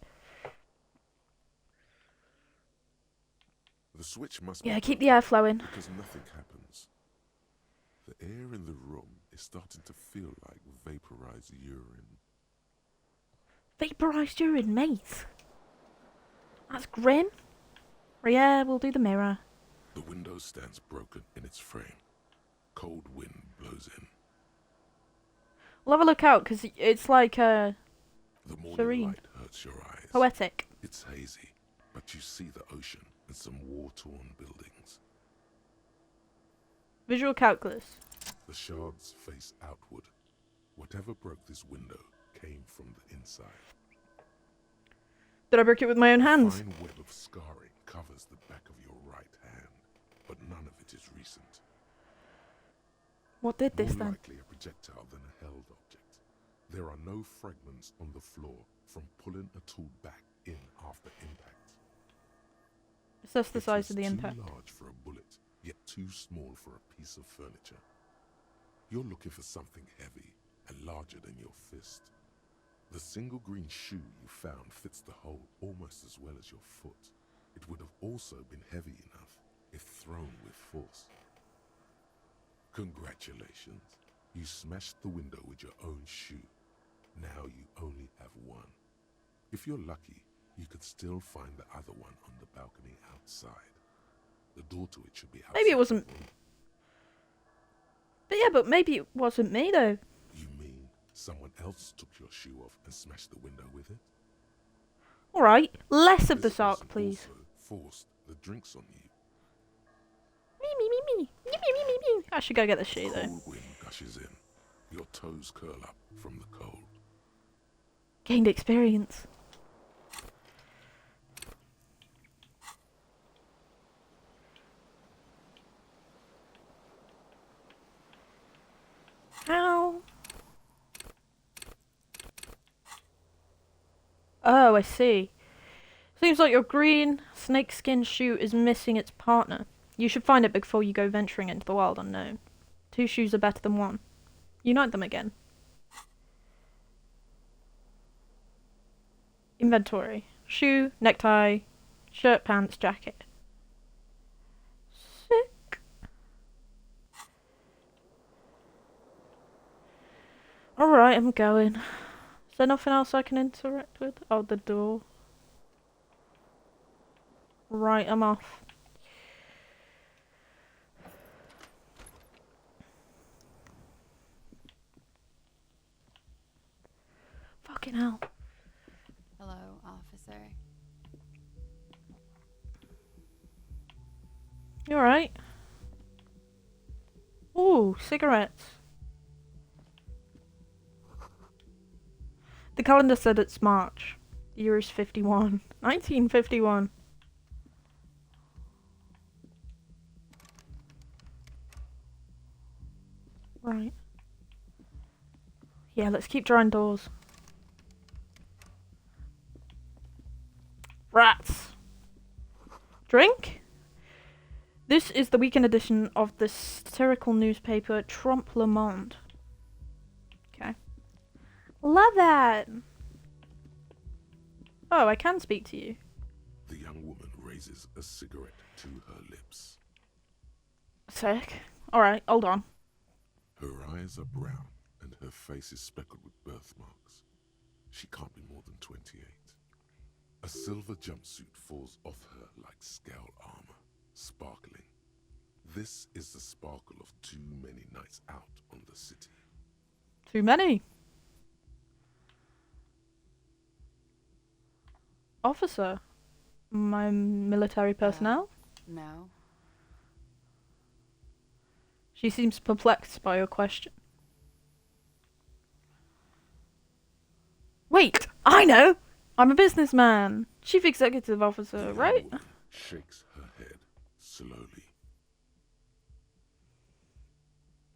The switch must Yeah, be keep the broken air flowing. because nothing happens. The air in the room is starting to feel like vaporized urine. Vaporized urine, mate. That's grim. Yeah, we'll do the mirror. The window stands broken in its frame. Cold wind blows in. We'll have a look out, because it's like, The morning serene. light hurts your eyes. poetic. It's hazy, but you see the ocean and some war-torn buildings. Visual calculus. The shards face outward. Whatever broke this window came from the inside. Did I break it with my own hands? A fine web of scarring covers the back of your right hand, but none of it is recent. What did this More then? likely a projectile than a held object. There are no fragments on the floor from pulling a tool back in after impact. Assess the It size was of the impact. too large for a bullet, yet too small for a piece of furniture. You're looking for something heavy and larger than your fist. The single green shoe you found fits the hole almost as well as your foot. It would have also been heavy enough if thrown with force. Congratulations. You smashed the window with your own shoe. Now you only have one. If you're lucky, you could still find the other one on the balcony outside. The door to it should be outside. Maybe it wasn't. the room. But yeah, but maybe it wasn't me though. You mean someone else took your shoe off and smashed the window with it? Alright, less of the This sock, person please. also forced the drinks on you. Me, me, me, me. Me, me, me, me, me. I should go get the shoe though. Cold wind gushes in. Your toes curl up from the cold. Gained experience. Ow. Oh, I see. Seems like your green snakeskin shoe is missing its partner. You should find it before you go venturing into the wild unknown. 2 shoes are better than 1. Unite them again. Inventory. Shoe, necktie, shirt, pants, jacket. Sick. Alright, I'm going. Is there nothing else I can interact with? Oh, the door. Right, I'm off. Fucking hell. Hello, officer. You alright? Ooh, cigarettes. The calendar said it's March. The year is 51. 1951. Right. Yeah, let's keep drawing doors. Rats. Drink? This is the weekend edition of the satirical newspaper Trompe le Monde. Okay. Love that! Oh, I can speak to you. The young woman raises a cigarette to her lips. Sick. Alright, hold on. Her eyes are brown and her face is speckled with birthmarks. She can't be more than 28. A silver jumpsuit falls off her like scale armor, sparkling. This is the sparkle of too many nights out on the city. Too many. Officer. My military personnel? No. She seems perplexed by your question. Wait! I know! I'm a businessman! Chief Executive The Officer, young right? woman shakes her head slowly.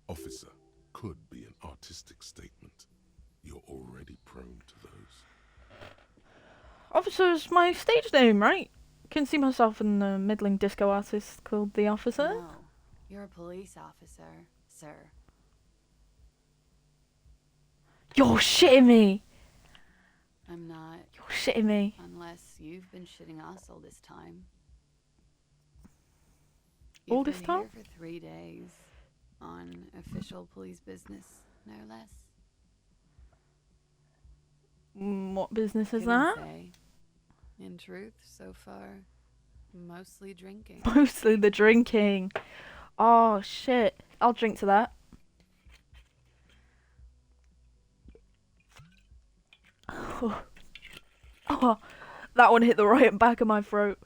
Officer could be an artistic statement. You're already prone to those. Officer's my stage name, right? Can see myself in a middling disco artist called The Officer. No. You're a police officer, sir. You're shitting me! I'm not, You're shitting me. unless you've been shitting us all this time. All You've this been time? here for 3 days. On official police business, no less. What business is Couldn't that? say. In truth, so far, mostly drinking. Mostly the drinking. Oh shit. I'll drink to that. Oh, that one hit the right back of my throat.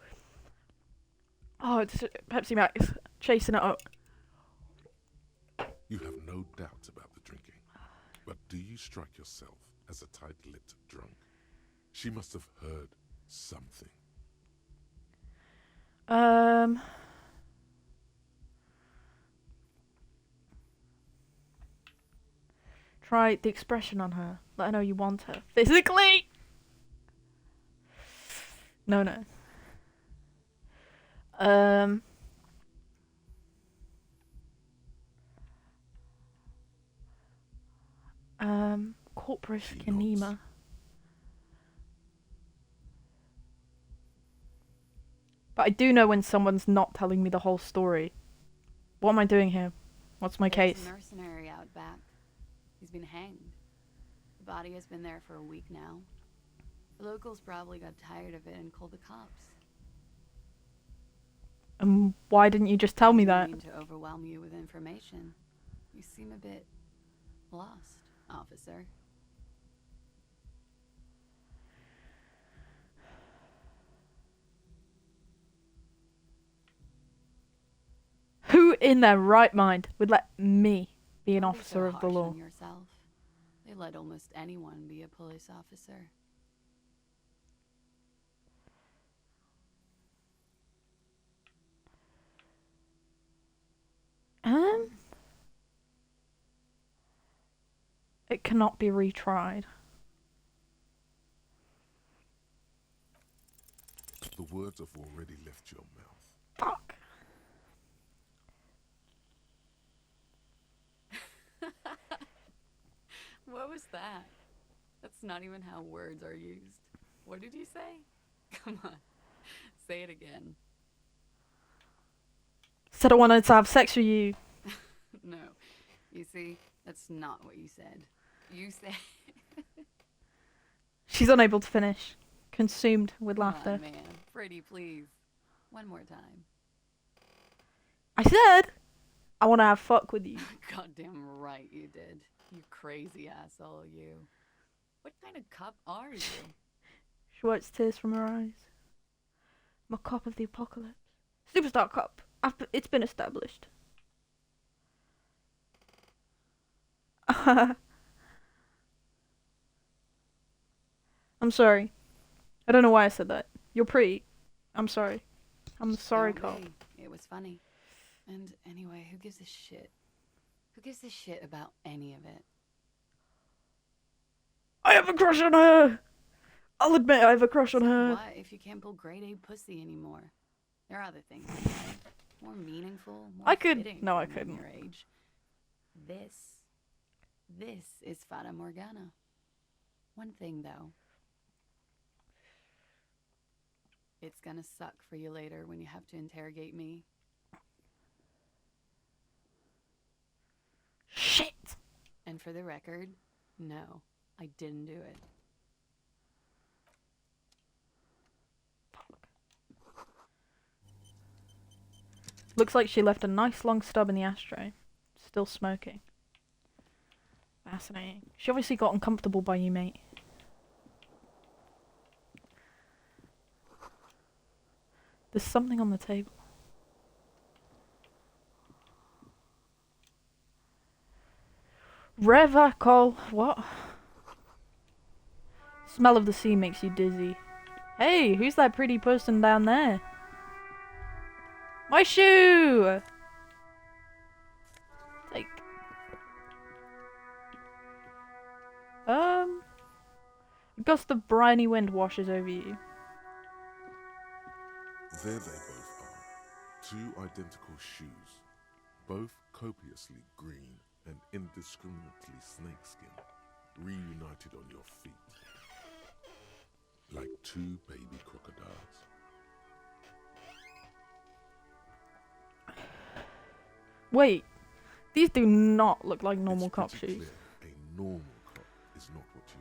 Oh, it's Pepsi Max. Chasing it up. You have no doubts about the drinking. But do you strike yourself as a tight-lipped drunk? She must have heard something. Try the expression on her. Let her know you want her. Physically! No, no. Corpus She Canema. nods. But I do know when someone's not telling me the whole story. What am I doing here? What's my There's case? a mercenary out back. He's been hanged. The body has been there for a week now. The locals probably got tired of it and called the cops. Why didn't you just tell me I that? didn't mean to overwhelm you with information. You seem a bit lost, officer. Who in their right mind would let me be an Don't be officer so of the harsh law? on yourself. They let almost anyone be a police officer. It cannot be retried. The words have already left your mouth. Fuck. What was that? That's not even how words are used. What did you say? Come on, say it again. Said I wanted to have sex with you. No, you see, that's not what you said. You said. She's unable to finish. Consumed with Come laughter. on, man, pretty please. One more time. I said I want to have fuck with you. Goddamn right you did. You crazy asshole, you. What kind of cop are you? She wipes tears from her eyes. I'm a cop of the apocalypse. Superstar cop. It's been established. I'm sorry. I don't know why I said that. You're pretty. I'm sorry. I'm a sorry Don't cop. be. It was funny. And anyway, who gives a shit? Who gives a shit about any of it? I have a crush on her! I'll admit I have a crush on So her. what if you can't pull grade A pussy anymore? There are other things in life. More meaningful, more I could- fitting no, for I a man couldn't. your age. This is Fata Morgana. One thing though. It's gonna suck for you later when you have to interrogate me. Shit! And for the record, no, I didn't do it. Looks like she left a nice long stub in the ashtray. Still smoking. Fascinating. She obviously got uncomfortable by you, mate. There's something on the table. Revacol. What? Smell of the sea makes you dizzy. Hey, who's that pretty person down there? My shoe! Take. A gust of briny wind washes over you. There they both are. Two identical shoes. Both copiously green and indiscriminately snakeskin. Reunited on your feet. Like two baby crocodiles. Wait, these do not look like normal It's cop pretty shoes. clear a normal cop is not what you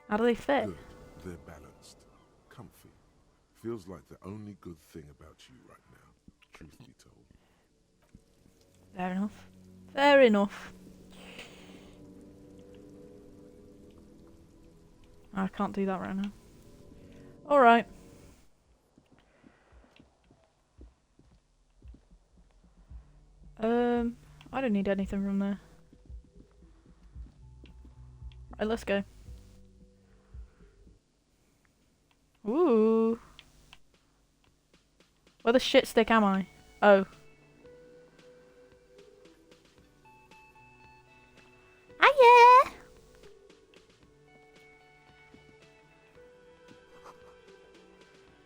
How do they fit? are. Good. They're balanced. Comfy. Feels like the only good thing about you right now, truth be told. Fair enough. Fair enough. I can't do that right now. Alright. I don't need anything from there. Right, let's go. Ooh. Where the shit stick am I? Oh. Ah yeah!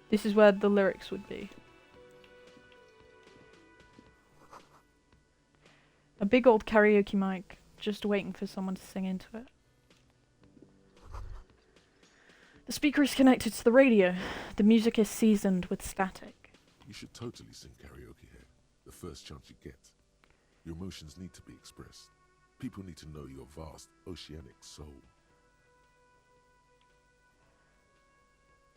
This is where the lyrics would be. A big old karaoke mic, just waiting for someone to sing into it. The speaker is connected to the radio. The music is seasoned with static. You should totally sing karaoke here, the first chance you get. Your emotions need to be expressed. People need to know your vast, oceanic soul.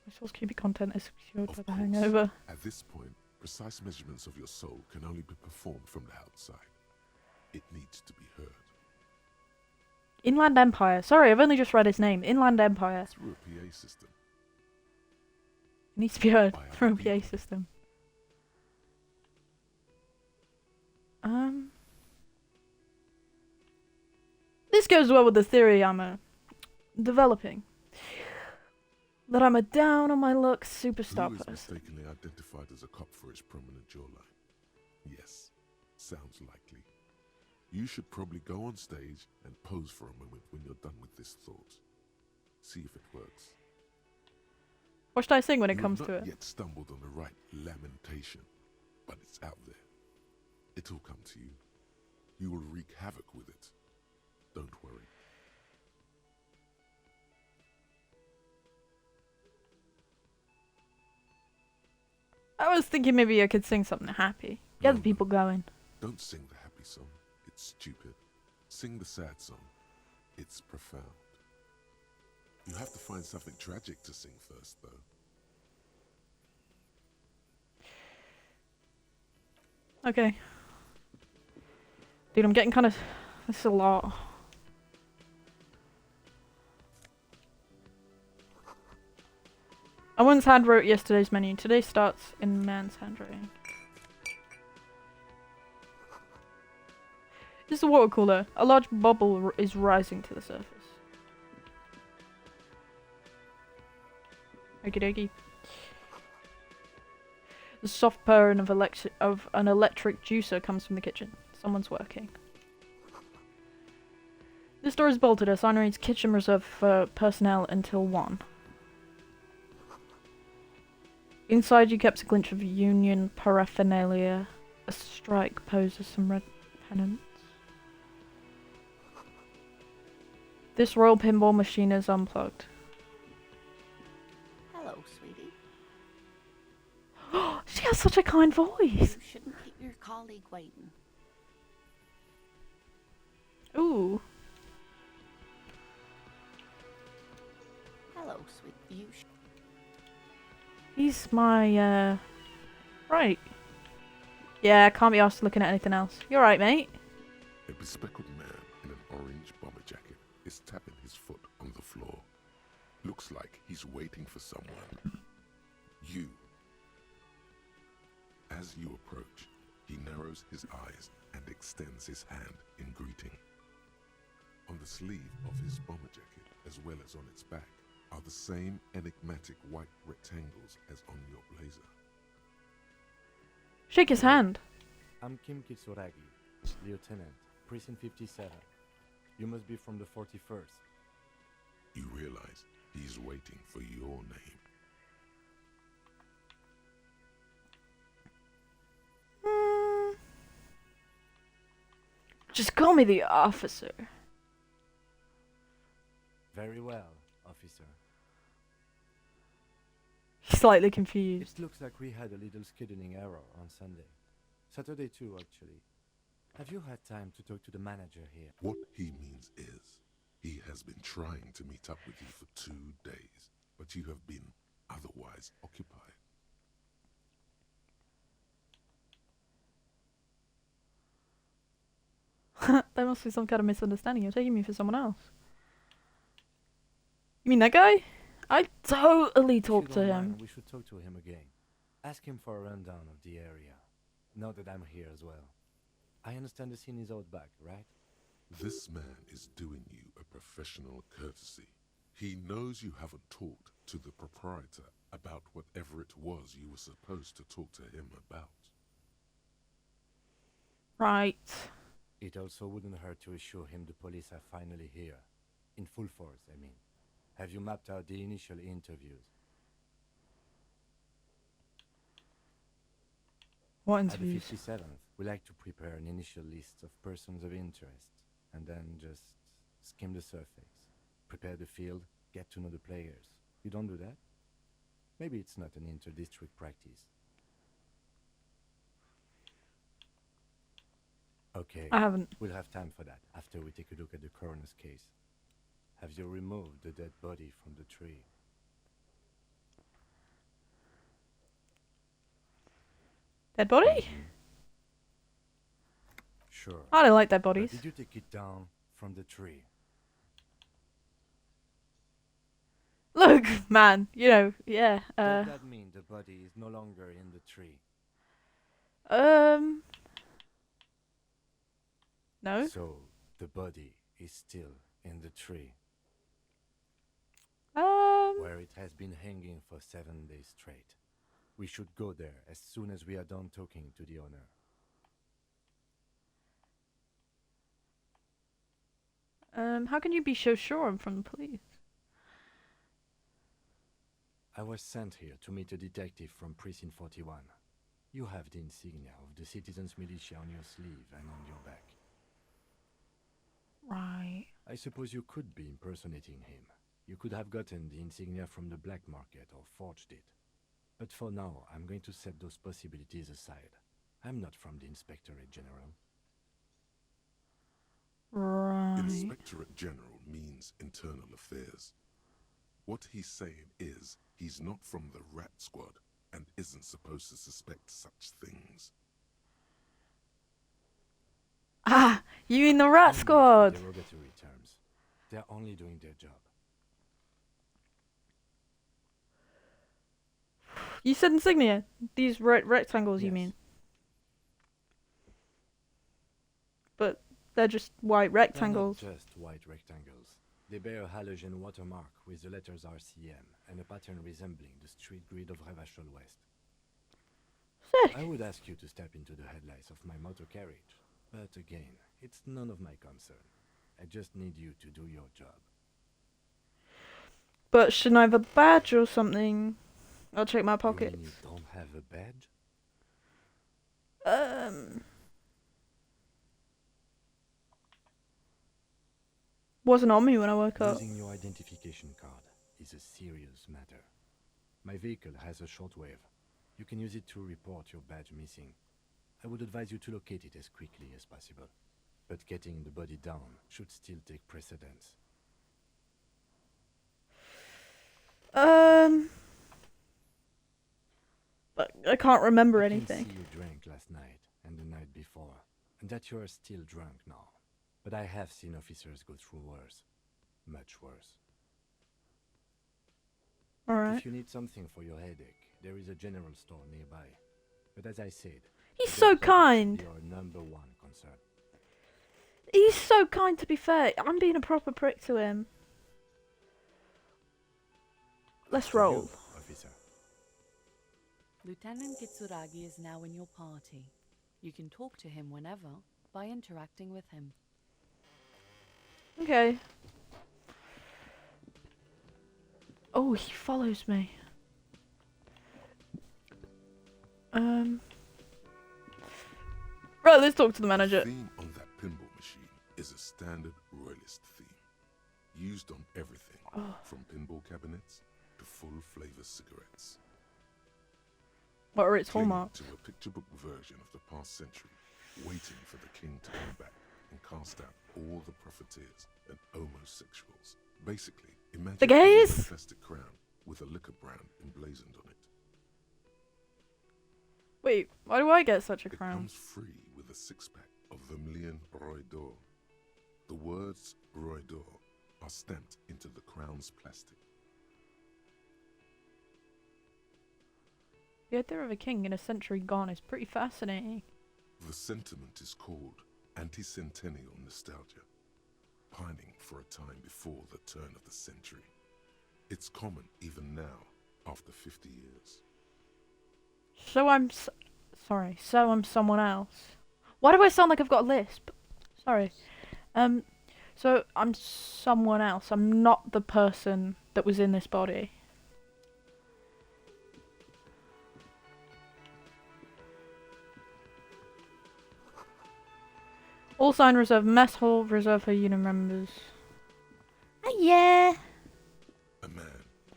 My soul's cubic content is secured Of by the course. hangover. At this point, precise measurements of your soul can only be performed from the outside. It needs to be heard. Inland Empire. Sorry, I've only just read his name. Inland Empire. Through a PA system. It needs to be heard By other from a PA people. system. This goes well with the theory I'm developing. That I'm a down on my luck superstar Lou is person. mistakenly identified as a cop for his prominent jawline. Yes, sounds likely. You should probably go on stage and pose for a moment when you're done with this thought. See if it works. What should I sing when it You comes have to not it? yet stumbled on the right lamentation, but it's out there. It'll come to you. You will wreak havoc with it. Don't worry. I was thinking maybe I could sing something happy. Get No, the no. people going. Don't sing the happy song. It's stupid. Sing the sad song. It's profound. You have to find something tragic to sing first, though. Okay. Dude, I'm getting kind of... This is a lot. I once hand wrote yesterday's menu. Today starts in man's handwriting. This is a water cooler. A large bubble is rising to the surface. Okie dokie. The soft purring of an electric juicer comes from the kitchen. Someone's working. This door is bolted. A sign reads kitchen reserved for personnel until 1. Inside you kept a glimpse of union paraphernalia. A strike poses some red pennants. This royal pinball machine is unplugged. Hello, sweetie. She has such a kind voice. You shouldn't keep your colleague waiting. Ooh. Hello, sweet. He's my, right. Yeah, I can't be asked looking at anything else. You're right, mate. A bespectacled man in an orange bomber jacket is tapping his foot on the floor. Looks like he's waiting for someone. You. As you approach, he narrows his eyes and extends his hand in greeting. On the sleeve of his bomber jacket, as well as on its back, are the same enigmatic white rectangles as on your blazer. Shake his hand. I'm Kim Kitsuragi, Lieutenant, Precinct 57. You must be from the 41st. You realize he's waiting for your name. Just call me the officer. Very well, officer. He's slightly confused. It looks like we had a little scheduling error on Sunday. Saturday too, actually. Have you had time to talk to the manager here? What he means is, he has been trying to meet up with you for 2 days, but you have been otherwise occupied. There must be some kind of misunderstanding. You're taking me for someone else. You mean that guy? I totally If you talked to don't him. mind, we should talk to him again. Ask him for a rundown of the area. Now that I'm here as well. I understand the scene is out back, right? This man is doing you a professional courtesy. He knows you haven't talked to the proprietor about whatever it was you were supposed to talk to him about. Right. It also wouldn't hurt to assure him the police are finally here. In full force, I mean. Have you mapped out the initial interviews? What At the interviews? 57th, we like to prepare an initial list of persons of interest, and then just skim the surface. Prepare the field, get to know the players. You don't do that? Maybe it's not an inter-district practice. Okay, I haven't. we'll have time for that after we take a look at the coroner's case. Have you removed the dead body from the tree? Dead body? Sure. I don't like dead But bodies. did you take it down from the tree? Look, man, you know, yeah. Does that mean the body is no longer in the tree? No. So, the body is still in the tree, where it has been hanging for 7 days straight. We should go there as soon as we are done talking to the owner. How can you be so sure I'm from the police? I was sent here to meet a detective from Precinct 41. You have the insignia of the Citizens Militia on your sleeve and on your back. Right. I suppose you could be impersonating him. You could have gotten the insignia from the black market or forged it. But for now, I'm going to set those possibilities aside. I'm not from the Inspectorate General. Right. Inspectorate General means internal affairs. What he's saying is, he's not from the rat squad and isn't supposed to suspect such things. Ah, you mean the rat No need for squad? derogatory terms. They're only doing their job. You said insignia. These rectangles, you Yes. mean? But they're just white They're not rectangles. just white rectangles. They bear a halogen watermark with the letters RCM and a pattern resembling the street grid of Revachol West. Sick. I would ask you to step into the headlights of my motor carriage, but again, it's none of my concern. I just need you to do your job. But shouldn't I have a badge or something? I'll check my You pockets. mean you don't have a badge? Wasn't on me when I woke up. Losing your identification card is a serious matter. My vehicle has a shortwave. You can use it to report your badge missing. I would advise you to locate it as quickly as possible. But getting the body down should still take precedence. But I can't remember I can anything. see you drank last night and the night before, and that you are still drunk now. But I have seen officers go through worse. Much worse. Alright. If you need something for your headache, there is a general store nearby. But as I said, He's the so dead body kind. should be our number one concern. He's so kind, to be fair. I'm being a proper prick to him. Let's roll. You, officer. Lieutenant Kitsuragi is now in your party. You can talk to him whenever by interacting with him. Okay. Oh, he follows me. Right, let's talk to the manager. The theme on that pinball machine is a standard royalist theme, used on everything from pinball cabinets to full flavor cigarettes. What are its clinging hallmarks? to a picture book version of the past century, waiting for the king to come back and cast out all the profiteers and homosexuals. Basically, imagine The a yellow gays? plastic crown with a liquor brand emblazoned on it. Wait, why do I get such a It crown? comes free with a six-pack of Vermilion Roy d'Or. The words Roy d'Or are stamped into the crown's plastic. The idea of a king in a century gone is pretty fascinating. The sentiment is called anti-centennial nostalgia, pining for a time before the turn of the century. It's common even now, after 50 years. So I'm sorry, so I'm someone else. Why do I sound like I've got a lisp? Sorry. So I'm someone else. I'm not the person that was in this body. All sign reserved. Mess hall reserved for union members. Yeah. A man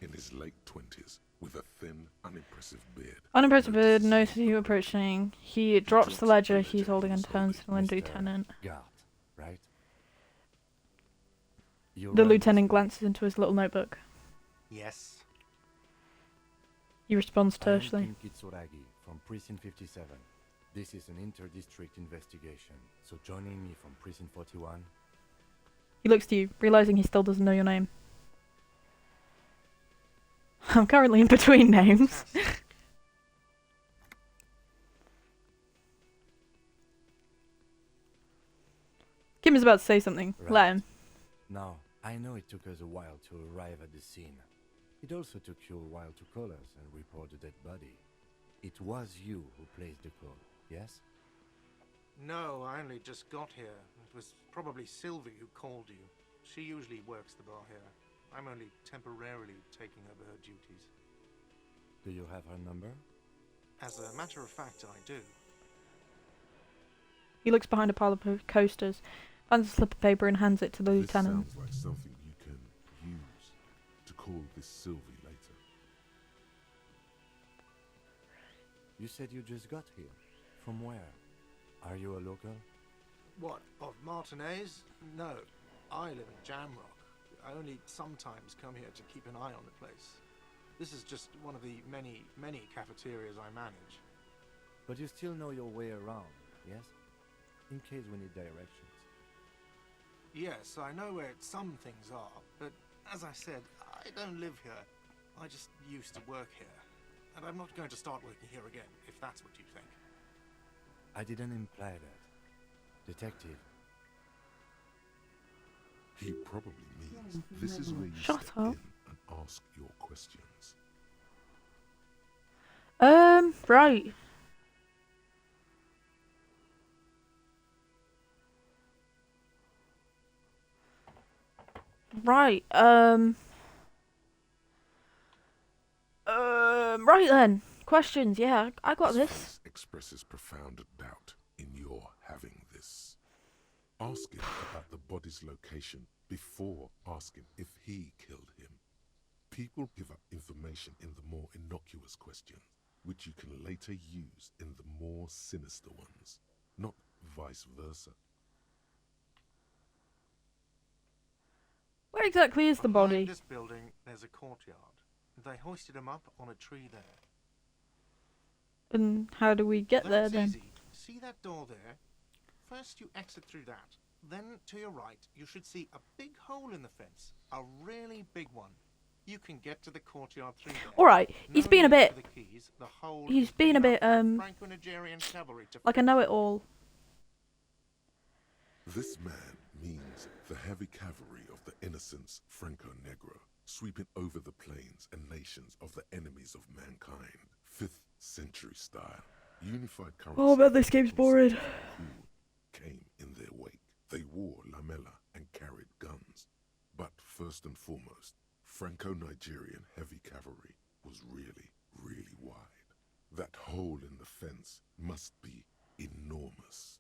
in his late 20s with a thin, unimpressive beard. Unimpressive bird notices notices you approaching. He drops the ledger he's holding and turns to the Mr. lieutenant. Guard, right? You The run lieutenant this glances into his little notebook. Yes. He responds I am tersely. King Kitsuragi from Precinct 57. This is an inter-district investigation, so joining me from Precinct 41. He looks to you, realizing he still doesn't know your name. I'm currently in between names. Kim is about to say something. Let Right. him. Now, I know it took us a while to arrive at the scene. It also took you a while to call us and report the dead body. It was you who placed the call, yes? No, I only just got here. It was probably Sylvie who called you. She usually works the bar here. I'm only temporarily taking over her duties. Do you have her number? As a matter of fact, I do. He looks behind a pile of coasters, finds a slip of paper and hands it to the This lieutenant. sounds like something you can use to call this Sylvie later. You said you just got here. From where? Are you a local? What, of Martinez? No, I live in Jamrock. I only sometimes come here to keep an eye on the place. This is just one of the many, many cafeterias I manage. But you still know your way around, yes? In case we need directions. Yes, I know where some things are, but as I said, I don't live here. I just used to work here. And I'm not going to start working here again, if that's what you think. I didn't imply that. Detective, He probably means this is where you Shut step up. in and ask your questions. Right. Right, right then. Questions, yeah, I got His this. face expresses profound doubt in your having this. Ask him about the body's location before asking if he killed him. People give up information in the more innocuous questions, which you can later use in the more sinister ones, not vice versa. Where exactly is the Behind body? this building, there's a courtyard. They hoisted him up on a tree there. And how do we get there That's then? easy. See that door there? First you exit through that. Then to your right, you should see a big hole in the fence. A really big one. You can get to the courtyard through there. Alright, he's No being a need bit, for the keys. The hole he's is being big a bit, enough for Franco-Nigerian cavalry to like I know it all. This man means the heavy cavalry of the innocents Franco Negro, sweeping over the plains and nations of the enemies of mankind, 5th century style. Unified currency. Oh, man, this game's boring. Came in their wake. They wore lamella and carried guns. But first and foremost, Franco-Nigerian heavy cavalry was really, really wide. That hole in the fence must be enormous.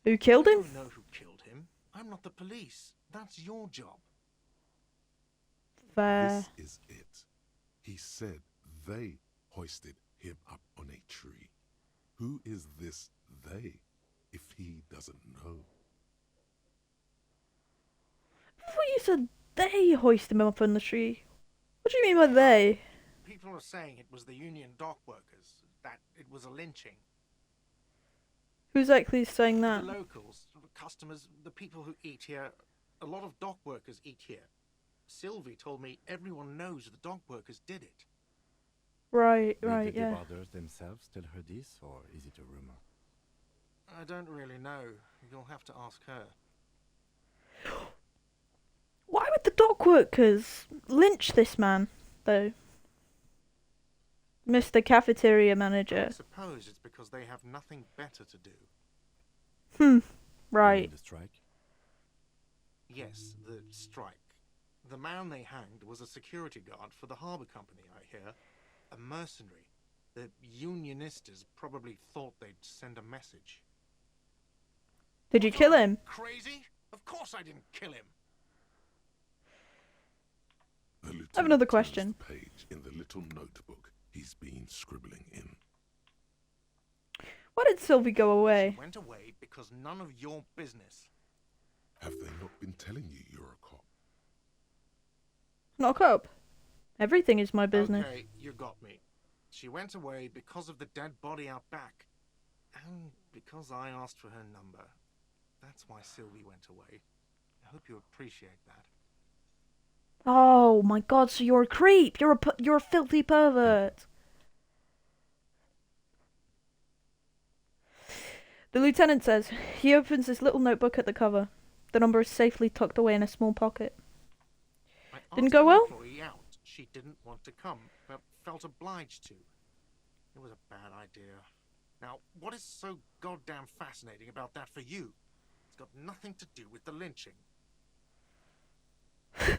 Who killed I him? don't know who killed him. I'm not the police. That's your job. There. This is it. He said they hoisted him up on a tree. Who is this they, if he doesn't know? I thought you said they hoisted him up on the tree. What do you mean by they? People are saying it was the union dock workers, that it was a lynching. Who's actually saying The that? locals, the customers, the people who eat here, a lot of dock workers eat here. Sylvie told me everyone knows the dock workers did it. Right, Did right, the yeah. debarders themselves tell her this, or is it a rumor? I don't really know. You'll have to ask her. Why would the dock workers lynch this man, though? Mr. Cafeteria I Manager. suppose it's because they have nothing better to do. Hmm, You mean right. the strike? Yes, the strike. The man they hanged was a security guard for the harbour company, I hear. A mercenary. The unionistas probably thought they'd send a message. Did you kill him? Crazy? Of course I didn't kill him. The lieutenant I have another turns question. the page in the little notebook he's been scribbling in. Why did Sylvie go She away? went away because none of your business. Have they not been telling you you're a cop? Knock up. Everything is my business. Okay, you got me. She went away because of the dead body out back. And because I asked for her number. That's why Sylvie went away. I hope you appreciate that. Oh my god, so you're a creep. You're a filthy pervert. The lieutenant says he opens his little notebook at the cover. The number is safely tucked away in a small pocket. I Didn't asked go an well? employee out. She didn't want to come, but felt obliged to. It was a bad idea. Now, what is so goddamn fascinating about that for you? It's got nothing to do with the lynching.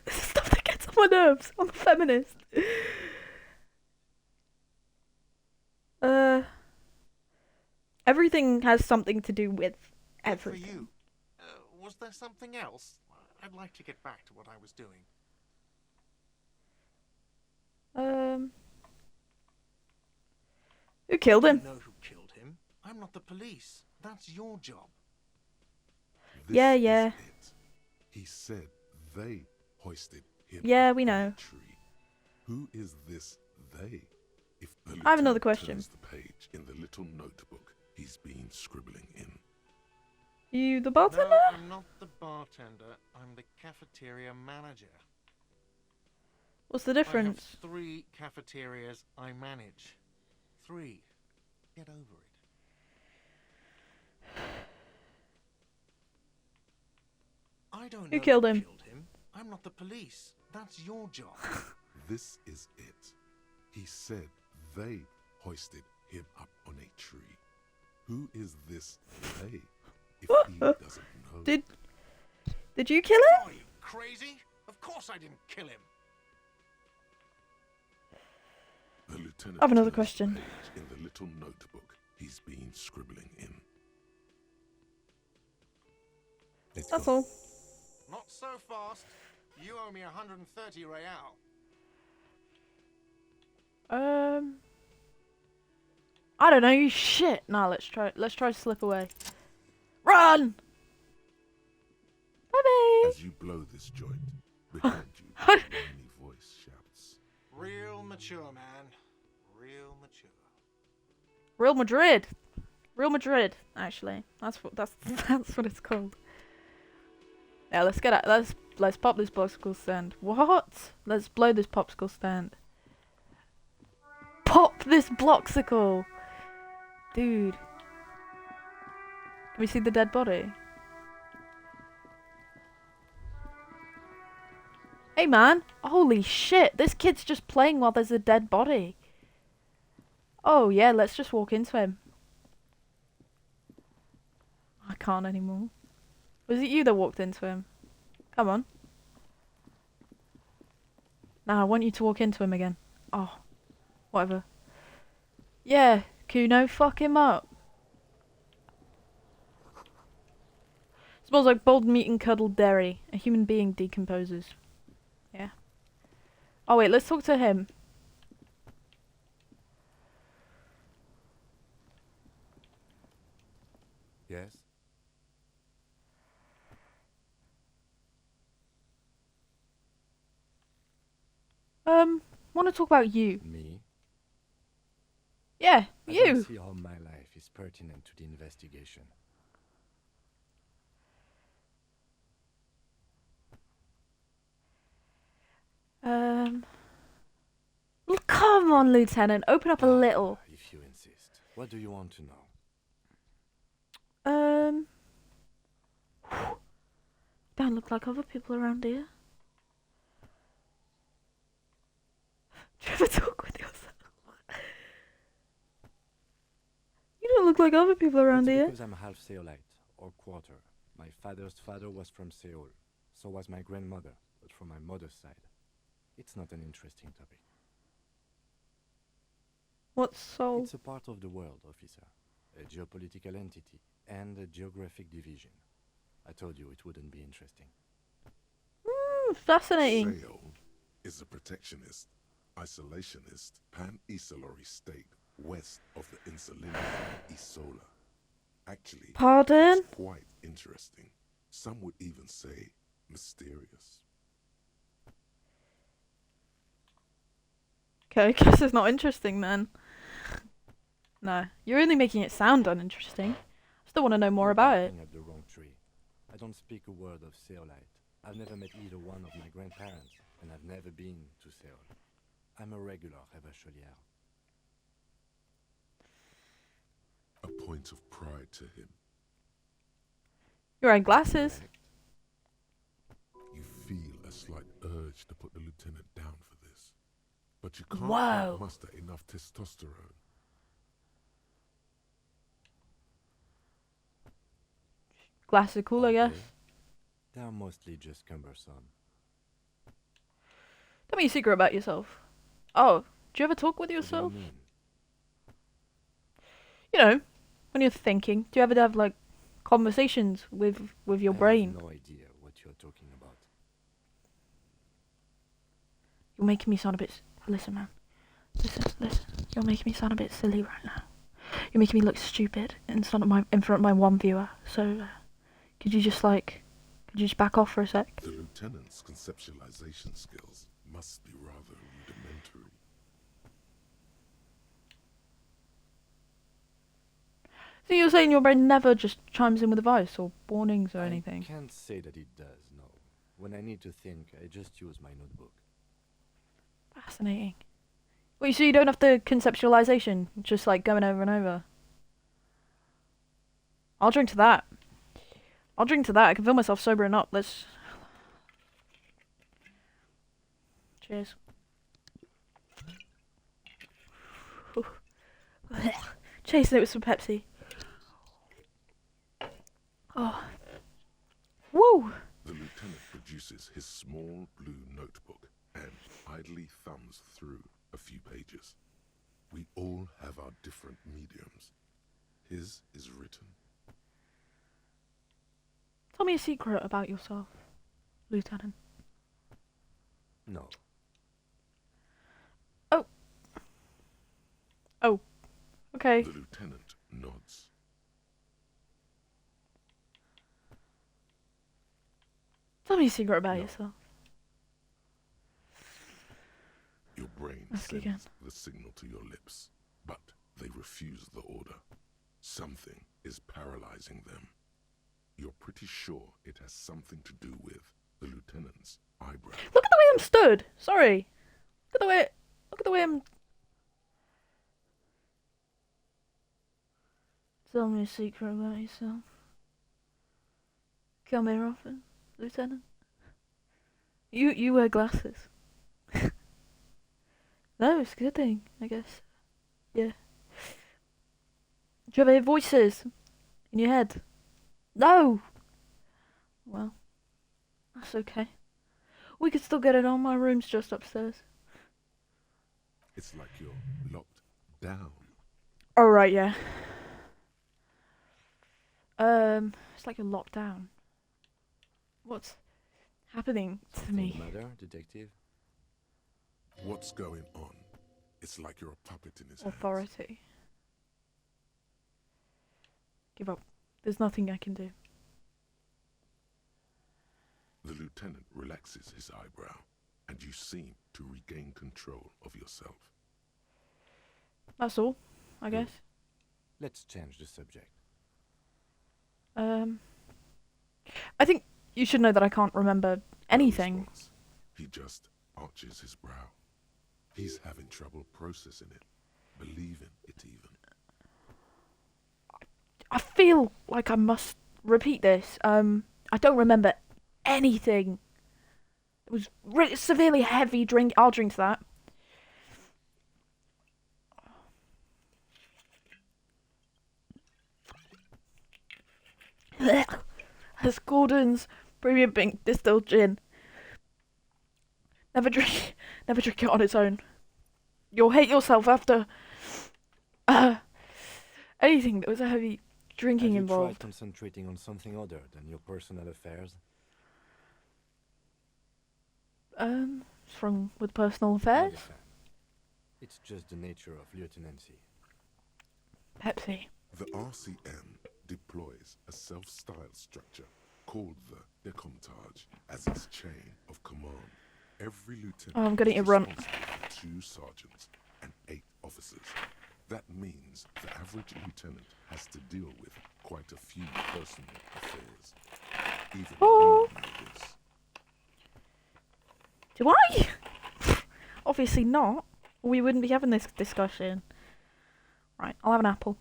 This is stuff that gets on my nerves. I'm a feminist. Everything has something to do with Good for everything. you. Was there something else? I'd like to get back to what I was doing. Who killed I him? don't know who killed him. I'm not the police. That's your job. This Yeah, is yeah. it. He said they hoisted him Yeah, up we on know. a tree. Who is this they? If the I have another lieutenant question. turns the page in the little notebook he's been scribbling in. You the No, bartender? I'm not the bartender. I'm the cafeteria manager. What's the I have difference? 3 cafeterias I manage. 3. Get over it. I don't know Who killed him? I'm not the police. That's your job. This is it. He said they hoisted him up on a tree. Who is this they? If he doesn't know. Did you kill him? Are you crazy? Of course I didn't kill him. The lieutenant I have another turns the question. page in the little notebook he's been scribbling in. Let's That's go. all. Not so fast. You owe me 130 real. I don't know. You shit. Nah, let's try to slip away. Run! Bye bye. As you blow this joint, behind you, a whiny voice shouts. Real mature, man. Real mature. Real Madrid. Real Madrid. Actually, that's what it's called. Yeah, let's get out. Let's pop this popsicle stand. What? Let's blow this popsicle stand. Pop this bloxicle, dude. Can we see the dead body? Hey man, holy shit, this kid's just playing while there's a dead body. Oh yeah, let's just walk into him. I can't anymore. Was it you that walked into him? Come on. Nah, I want you to walk into him again. Oh, whatever. Yeah, Kuno, fuck him up. Smells like boiled meat and cuddled dairy. A human being decomposes. Yeah. Oh wait, let's talk to him. Yes? Want to talk about you? Me? Yeah, I don't you. see how my life is pertinent to the investigation. Well, come on, Lieutenant. Open up a little. If you insist. What do you want to know? Don't look like other people around here. Do you ever talk with yourself? You don't look like other people around It's here. because I'm half Seolite, or quarter. My father's father was from Seoul. So was my grandmother, but from my mother's side. It's not an interesting topic. What's so? It's a part of the world, officer. A geopolitical entity and a geographic division. I told you it wouldn't be interesting. Fascinating. Seoul is a protectionist, isolationist, pan-Isolari state west of the insular Isola. Actually, Pardon? it's quite interesting. Some would even say mysterious. Okay, I guess it's not interesting then. No, you're only making it sound uninteresting. I still want to know more You're about it. barking at the wrong tree. I don't speak a word of Seolite. I've never met either one of my grandparents, and I've never been to Seoul. I'm a regular Revacholière. A point of pride to him. You're wearing glasses. Correct. You feel a slight urge to put the lieutenant down for this. But you can't Whoa. quite muster enough testosterone. Glasses are cool, I guess. Okay. They're mostly just cumbersome. Tell me a secret about yourself. Oh, do you ever talk with What yourself? do you mean? You know, when you're thinking, do you ever have like conversations with your I brain? have no idea what you're talking about. You're making me sound a bit. Listen, man. Listen. You're making me sound a bit silly right now. You're making me look stupid in front of my one viewer. So, could you just back off for a sec? The lieutenant's conceptualization skills must be rather rudimentary. So you're saying your brain never just chimes in with advice or warnings or anything? I can't say that it does, no. When I need to think, I just use my notebook. Fascinating. Well, so you don't have the conceptualization, just like going over and over. I'll drink to that. I can feel myself sobering up. Let's. Cheers. Chasing it with some Pepsi. Oh. Woo! The lieutenant produces his small blue notebook and idly thumbs through a few pages. We all have our different mediums. His is written. Tell me a secret about yourself, Lieutenant. No. Okay. The lieutenant nods. Tell me a secret about No. yourself. Your brain Ask sends again. the signal to your lips, but they refuse the order. Something is paralyzing them. You're pretty sure it has something to do with the lieutenant's eyebrow. Look at the way I'm stood. Sorry. Look at the way I'm. Tell me a secret about yourself. Come here often, Lieutenant. You wear glasses. No, it's a good thing, I guess. Yeah. Do you ever hear voices in your head? No! Well, that's okay. We could still get it on. My room's just upstairs. It's like you're locked down. Alright, yeah. It's like you're locked down. What's happening to Something me? the matter, detective? What's going on? It's like you're a puppet in his hands. Authority. Give up. There's nothing I can do. The lieutenant relaxes his eyebrow, and you seem to regain control of yourself. That's all, I guess. Let's change the subject. I think you should know that I can't remember No anything. response. He just arches his brow. He's having trouble processing it, believing it even. I feel like I must repeat this. I don't remember anything. It was severely heavy drink. I'll drink that. That's Gordon's premium pink distilled gin. Never drink it on its own. You'll hate yourself after anything that was a heavy drinking Have you involved. tried concentrating on something other than your personal affairs? What's wrong with personal I affairs? understand. It's just the nature of lieutenancy. Pepsi. The RCM deploys a self-styled structure called the Decomptage as its chain of command. Every lieutenant Oh, I'm getting is it run. responsible for 2 sergeants and 8 officers. That means the average lieutenant has to deal with quite a few personal affairs. Even Oh. you know this. Do I? Obviously not. We wouldn't be having this discussion. Right, I'll have an apple.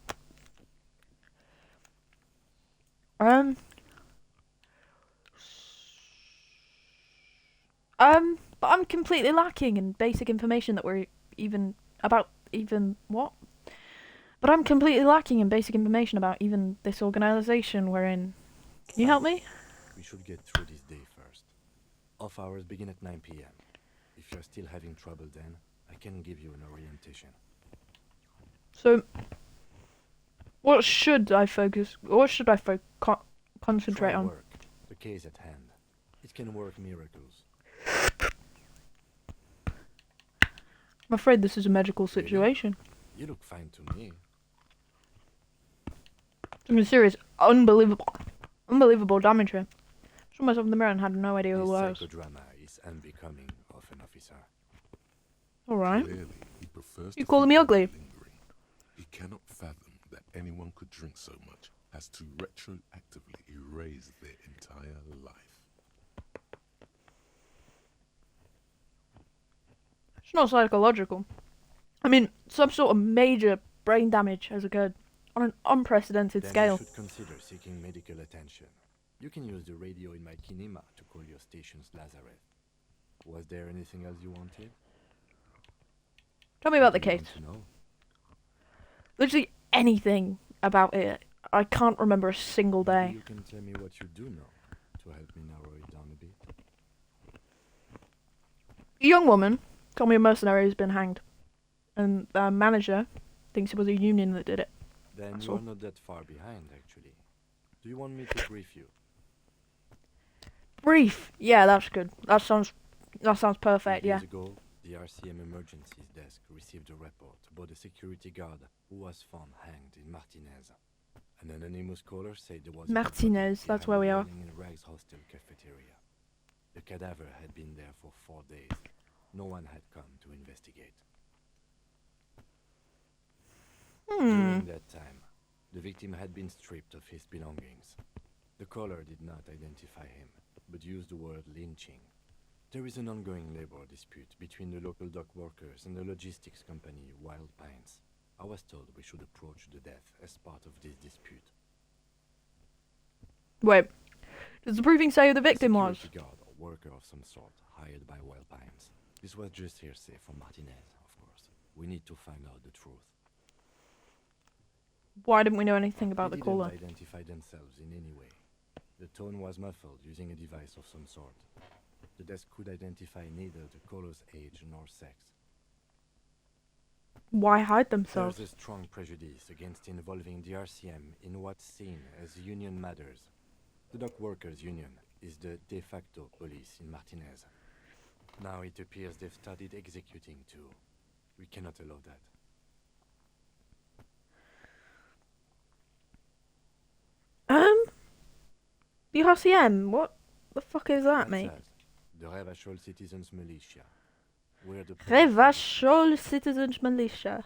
But I'm completely lacking in basic information that we're even what? But I'm completely lacking in basic information about even this organization we're in. Can you help me? We should get through this day first. Off hours begin at 9 p.m. If you're still having trouble then, I can give you an orientation. So, what should I focus? What should I concentrate Try on? work. The case at hand. It can work miracles. I'm afraid this is a medical Really? situation. You look fine to me. Something serious, unbelievable damage here. Saw myself in the mirror and had no idea who This I was. psychodrama is unbecoming of an officer. Alright. Clearly, he prefers You to calling think me of the ugly? lingering. He cannot fathom that anyone could drink so much as to retroactively erase their entire life. It's not psychological. I mean, some sort of major brain damage has occurred on an unprecedented Then scale. you should consider seeking medical attention. You can use the radio in my kinema to call your station's Lazareth. Was there anything else you wanted? Tell me about the What do you case. want to know? Literally anything about it. I can't remember a single Maybe day. you can tell me what you do know to help me narrow it down a bit. A young woman told me a mercenary has been hanged. And the manager thinks it was a union that did it. Then That's you're all. not that far behind, actually. Do you want me to brief you? Brief. Yeah, that's good. That sounds perfect, 3 yeah. days ago, the RCM emergencies desk received a report about a security guard who was found hanged in Martinez. An anonymous caller said there was a dead body Martinez, that's behind where the we are. railing in Rags Hostel cafeteria. The cadaver had been there for 4 days. No one had come to investigate. During that time, the victim had been stripped of his belongings. The caller did not identify him, but used the word lynching. There is an ongoing labor dispute between the local dock workers and the logistics company Wild Pines. I was told we should approach the death as part of this dispute. Wait. Does the briefing say who the victim was? Security guard or worker of some sort hired by Wild Pines. This was just hearsay from Martinez, of course. We need to find out the truth. Why didn't we know anything about They the caller? didn't identify themselves in any way. The tone was muffled using a device of some sort. The desk could identify neither the caller's age nor sex. Why hide There themselves? is a strong prejudice against involving the RCM in what's seen as union matters. The dock workers union is the de facto police in Martinez. Now it appears they've started executing too. We cannot allow that. The RCM? What the fuck is that, What's mate? that? The Revachol Citizens Militia. We're the Revachol Citizens Militia.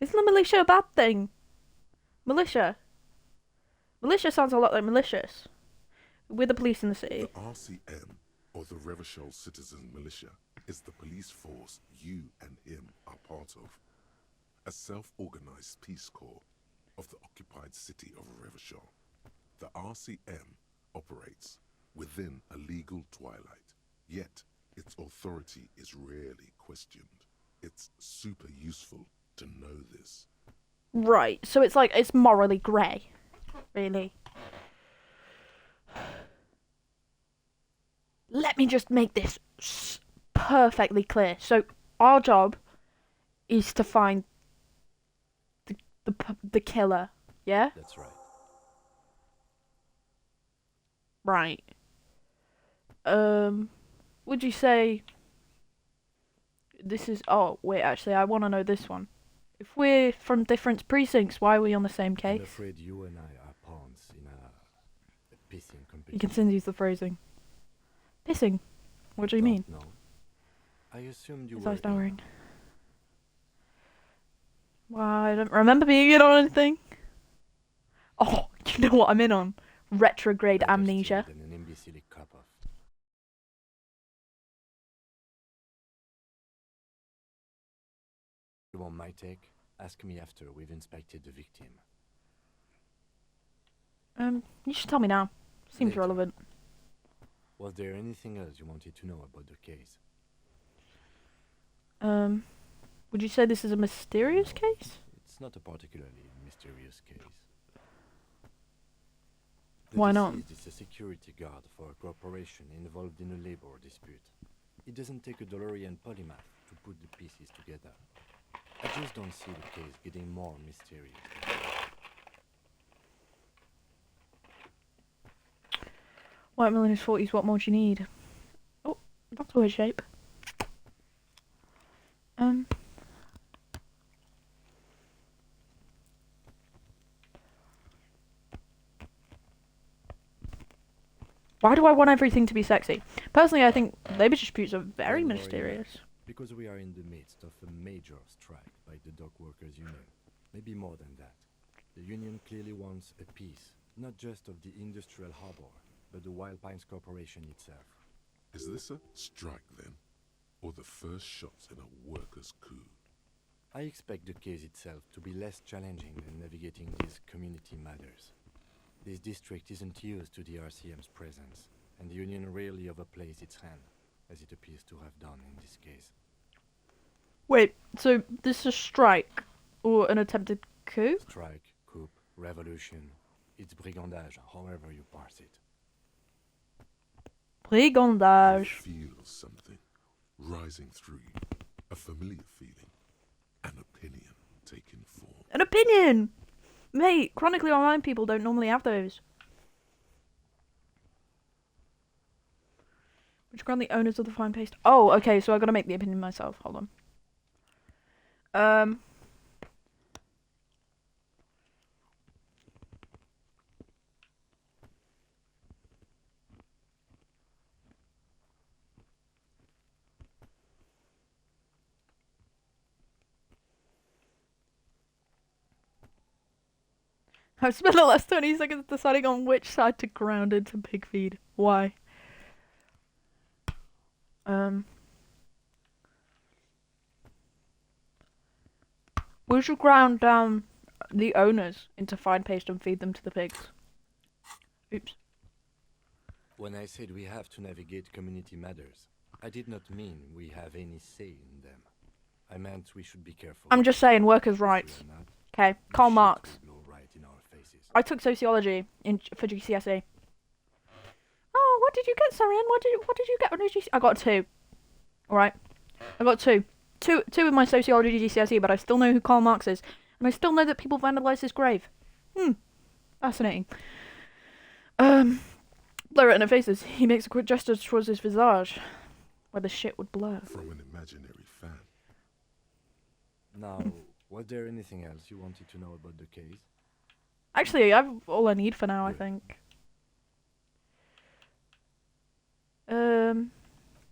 Isn't the militia a bad thing? Militia. Militia sounds a lot like malicious. We're the police in the city. The RCM, or the Revachol Citizen Militia, is the police force you and him are part of. A self-organized peace corps of the occupied city of Revachol. The RCM operates within a legal twilight, yet its authority is rarely questioned. It's super useful to know this. Right, so it's like, it's morally grey. Really. Let me just make this perfectly clear. So, our job is to find the killer, yeah? That's right. Right. Would you say this is... Oh, wait, actually, I want to know this one. If we're from different precincts, why are we on the same I'm case? afraid you and I are pawns in a pissing competition. You can still use the phrasing. Pissing? What do you mean? No. I assumed you His were. eyes lowering. Well, I don't remember being in on anything. Oh, you know what I'm in on? Retrograde Better amnesia. still than an imbecile cop-off. You want my take? Ask me after we've inspected the victim. You should tell me now. Seems Later. relevant. Was there anything else you wanted to know about the case? Would you say this is a mysterious No, case? It's not a particularly mysterious case. Why not? The deceased is a security guard for a corporation involved in a labor dispute. It doesn't take a DeLorean polymath to put the pieces together. I just don't see the case getting more mysterious. White mill in his 40s, what more do you need? Oh, that's a weird shape. Why do I want everything to be sexy? Personally, I think labor disputes are very Don't worry, mysterious. Because we are in the midst of a major strike by the dock workers union. Maybe more than that. The union clearly wants a piece, not just of the industrial harbor, but the Wild Pines Corporation itself. Is this a strike then? Or the first shots in a workers' coup? I expect the case itself to be less challenging than navigating these community matters. This district isn't used to the RCM's presence, and the union rarely overplays its hand, as it appears to have done in this case. Wait, so this is a strike or an attempted coup? Strike, coup, revolution, it's brigandage, however you parse it. You Brigandage. feel something rising through you, a familiar feeling, an opinion taking form. An opinion! Mate, chronically online people don't normally have those. Which grant the owners of the fine paste. Oh, okay, so I gotta make the opinion myself. Hold on. I've spent the last 20 seconds deciding on which side to ground into pig feed. Why? We should ground down the owners into fine paste and feed them to the pigs. Oops. When I said we have to navigate community matters, I did not mean we have any say in them. I meant we should be careful. I'm just saying workers' If we rights. are not, Okay, the Karl shit Marx. will blow right in our faces. I took sociology for GCSE. Oh, what did you get, Sarian? What did you get on GCSE? I got 2. Alright. I got 2. Two in my sociology GCSE, but I still know who Karl Marx is. And I still know that people vandalised his grave. Fascinating. Blur it in their faces. He makes a quick gesture towards his visage. where the shit would blow. From an imaginary fan. Now, was there anything else you wanted to know about the case? Actually, I've all I need for now, I Good. think.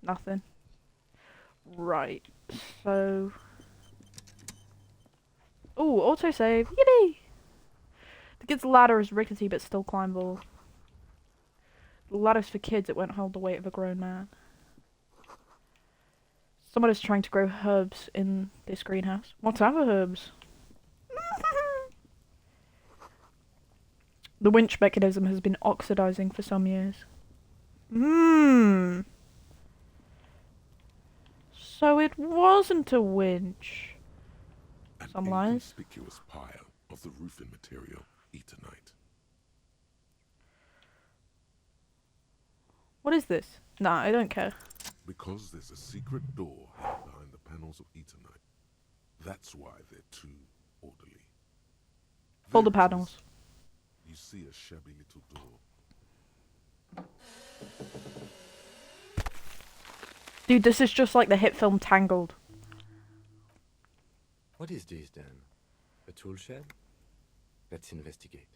Nothing. Right, so... Ooh, autosave. Yippee! The kid's ladder is rickety but still climbable. The ladder's for kids, it won't hold the weight of a grown man. Someone is trying to grow herbs in this greenhouse. What type of herbs? The winch mechanism has been oxidizing for some years. So it wasn't a winch. An Some lies. inconspicuous pile of the roofing material, Eternite. What is this? Nah, I don't care. Because there's a secret door hidden behind the panels of Eternite. That's why they're too orderly. Pull the There it panels. is. You see a shabby little door. Dude, this is just like the hit film Tangled. What is this then? A tool shed? Let's investigate.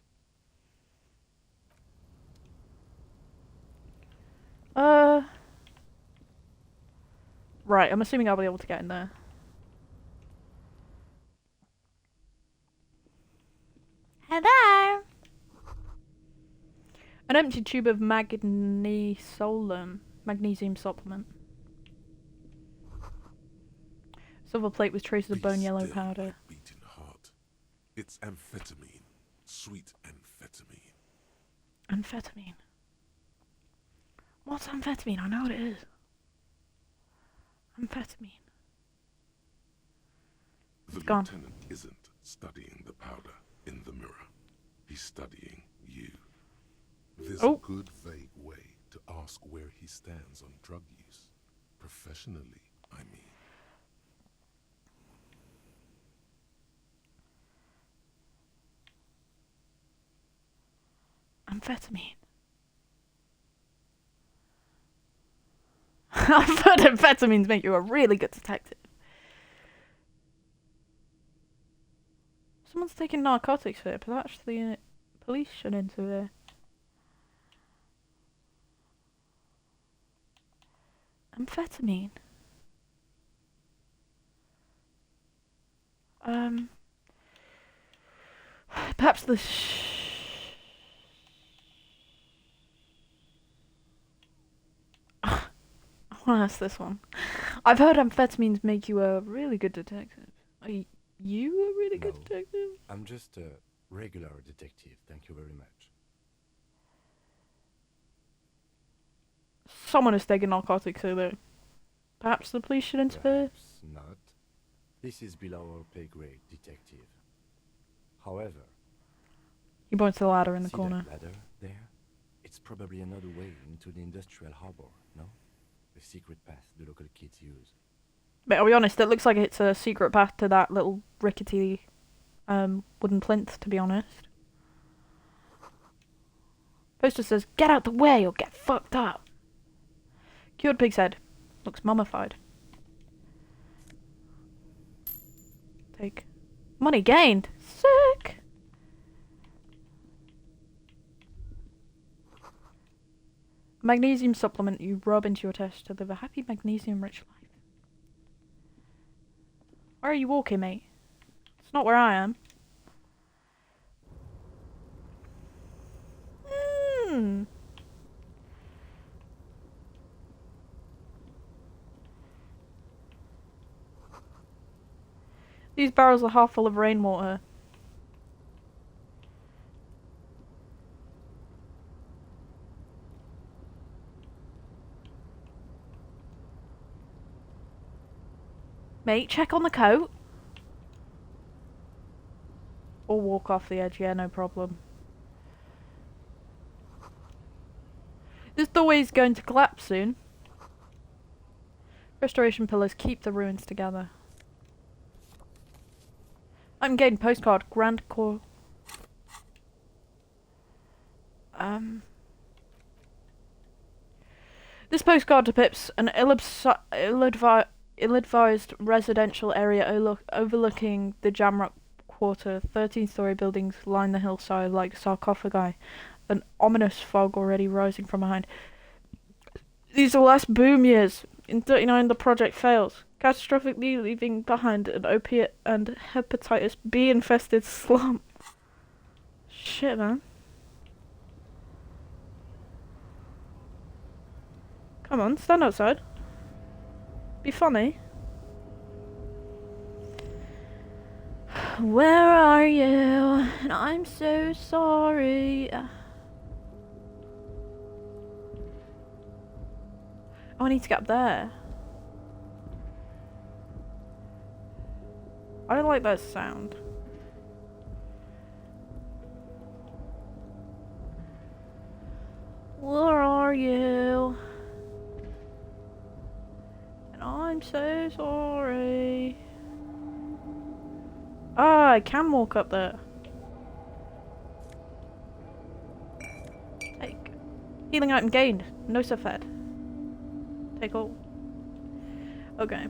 Right, I'm assuming I'll be able to get in there. Hello! An empty tube of magnesium supplement. Silver plate with traces of Be bone yellow still, powder. my beating heart. It's amphetamine. Sweet amphetamine. Amphetamine. What's amphetamine? I know what it is. Amphetamine. The gone. lieutenant isn't studying the powder in the mirror. He's studying you. There's Oh. a good vague way to ask where he stands on drug use. Professionally, I mean. Amphetamine. I've heard amphetamines make you a really good detective. Someone's taking narcotics here. Perhaps the police should intervene. Amphetamine. Perhaps the I want to ask this one. I've heard amphetamines make you a really good detective. Are you a really good No. detective? I'm just a regular detective, thank you very much. Someone is taking narcotics here, though. Perhaps the police should interfere? Perhaps not. This is below our pay grade, detective. However, He points to the ladder in the see corner. that ladder there? It's probably another way into the industrial harbor, no? A secret path the local kids use. But I'll be honest, it looks like it's a secret path to that little rickety wooden plinth, to be honest. Poster says, "Get out the way or get fucked up." Cured pig's head. Looks mummified. Take. Money gained. Sick. Magnesium supplement you rub into your test to live a happy magnesium-rich life. Where are you walking, mate? It's not where I am. Hmm. These barrels are half full of rainwater. Mate, check on the coat. Or walk off the edge, yeah, no problem. This doorway's going to collapse soon. Restoration pillars keep the ruins together. I'm getting postcard. Grand Core. This postcard depicts an ill-advised residential area overlooking the Jamrock Quarter. 13-story buildings line the hillside like sarcophagi, an ominous fog already rising from behind. These are the last boom years. In 39, the project fails, catastrophically leaving behind an opiate and hepatitis B-infested slum. Shit, man. Come on, stand outside. Be funny. Where are you? And I'm so sorry. Oh, I need to get up there. I don't like that sound. Where are you? And I'm so sorry. Ah, I can walk up there. Take. Healing item gained. No fed. Take all. Okay.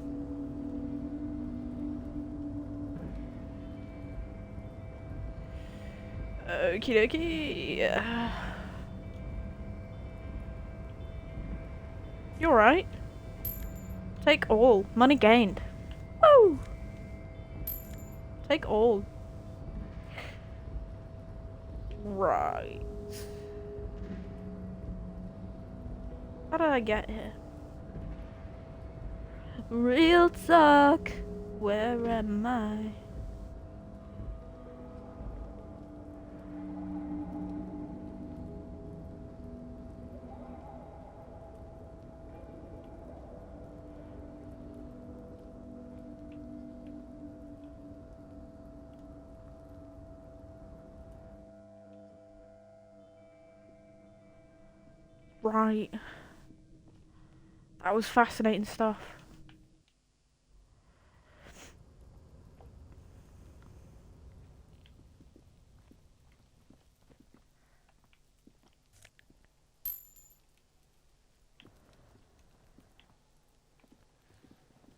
Okie dokie. You alright? Take all. Money gained. Woo! Take all. Right. How did I get here? Real talk. Where am I? Right. That was fascinating stuff.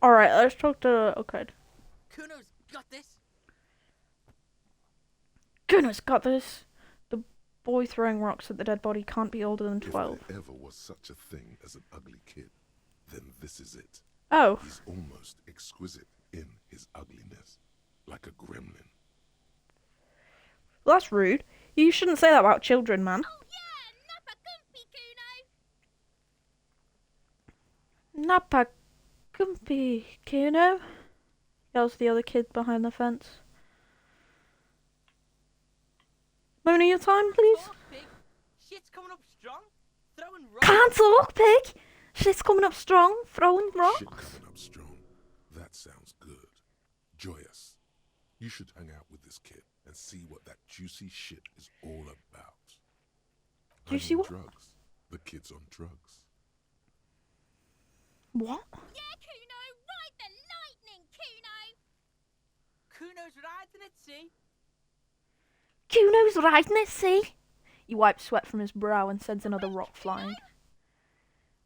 Alright, let's talk to... Okay. Kuno's got this. Goodness, got this. The boy throwing rocks at the dead body can't be older than 12. If there ever was such a thing as an ugly kid, then this is it. Oh. He's almost exquisite in his ugliness, like a gremlin. Well, that's rude. You shouldn't say that about children, man. Oh yeah, Nappa Gumpy Nappa Kuno. Kuno? Yells the other kid behind the fence. Mona, your time, please? Talk, pig. Shit's coming up strong. Throwing rocks. Can't talk, pig! Shit's coming up strong, throwing Shit rocks. coming up strong. That sounds good. Joyous. You should hang out with this kid and see what that juicy shit is all about. Juicy I mean what? drugs. The kid's on drugs. What? Yeah, Kuno, ride the lightning, Kuno. Kuno's riding it, see? Kuno's riding it, see? He wipes sweat from his brow and sends another rock flying.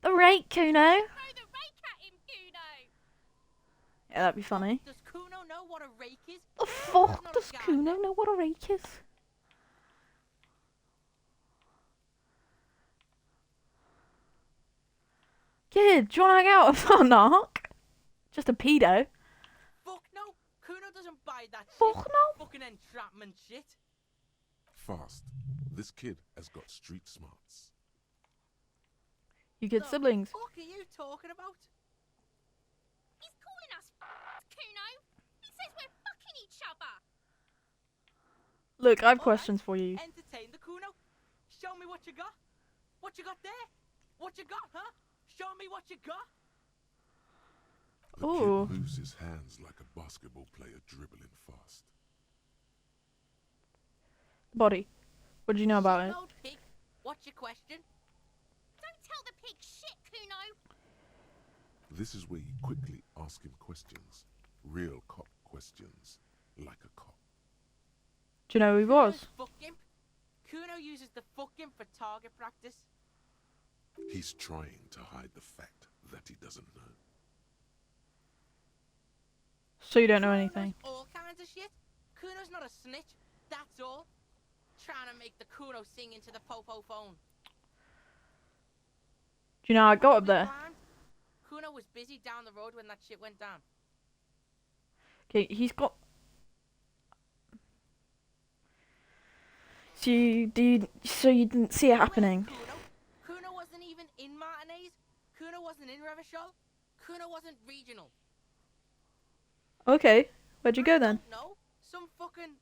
The rake, Kuno! Throw the rake at him, Kuno. Yeah, that'd be funny. Does Kuno know what a rake is? The Kuno's fuck not a does gardener. Kuno know what a rake is? Kid, do you wanna hang out with our knock? Just a pedo. Fuck no. Kuno doesn't buy that Fuck shit. no. Fucking entrapment shit. Fast. This kid has got street smarts. You kid The siblings. fuck are you talking about? He's calling us Kuno. He says we're fucking each other. Look, I have Alright, questions for you. Entertain the Kuno. Show me what you got. What you got there? What you got, huh? Show me what you got. The Ooh. kid moves his hands like a basketball player dribbling fast. Body. What do you know about it? Shitload pig. What's your question? Don't tell the pig shit, Kuno. This is where you quickly ask him questions. Real cop questions. Like a cop. Do you know who he was? Kuno's fuck imp. Kuno uses the fuck imp for target practice. He's trying to hide the fact that he doesn't know. So you don't know Kuno anything. knows all kinds of shit. Kuno's not a snitch, that's all. Trying to make the Kuno sing into the popo phone. Do you know how I got up We there? climbed. Kuno was busy down the road when that shit went down. Okay, he's got. So you didn't see it happening. Kuno wasn't even in Martinez. Kuno wasn't in Revachol. Kuno wasn't regional. Okay, where'd you go then? No, some fucking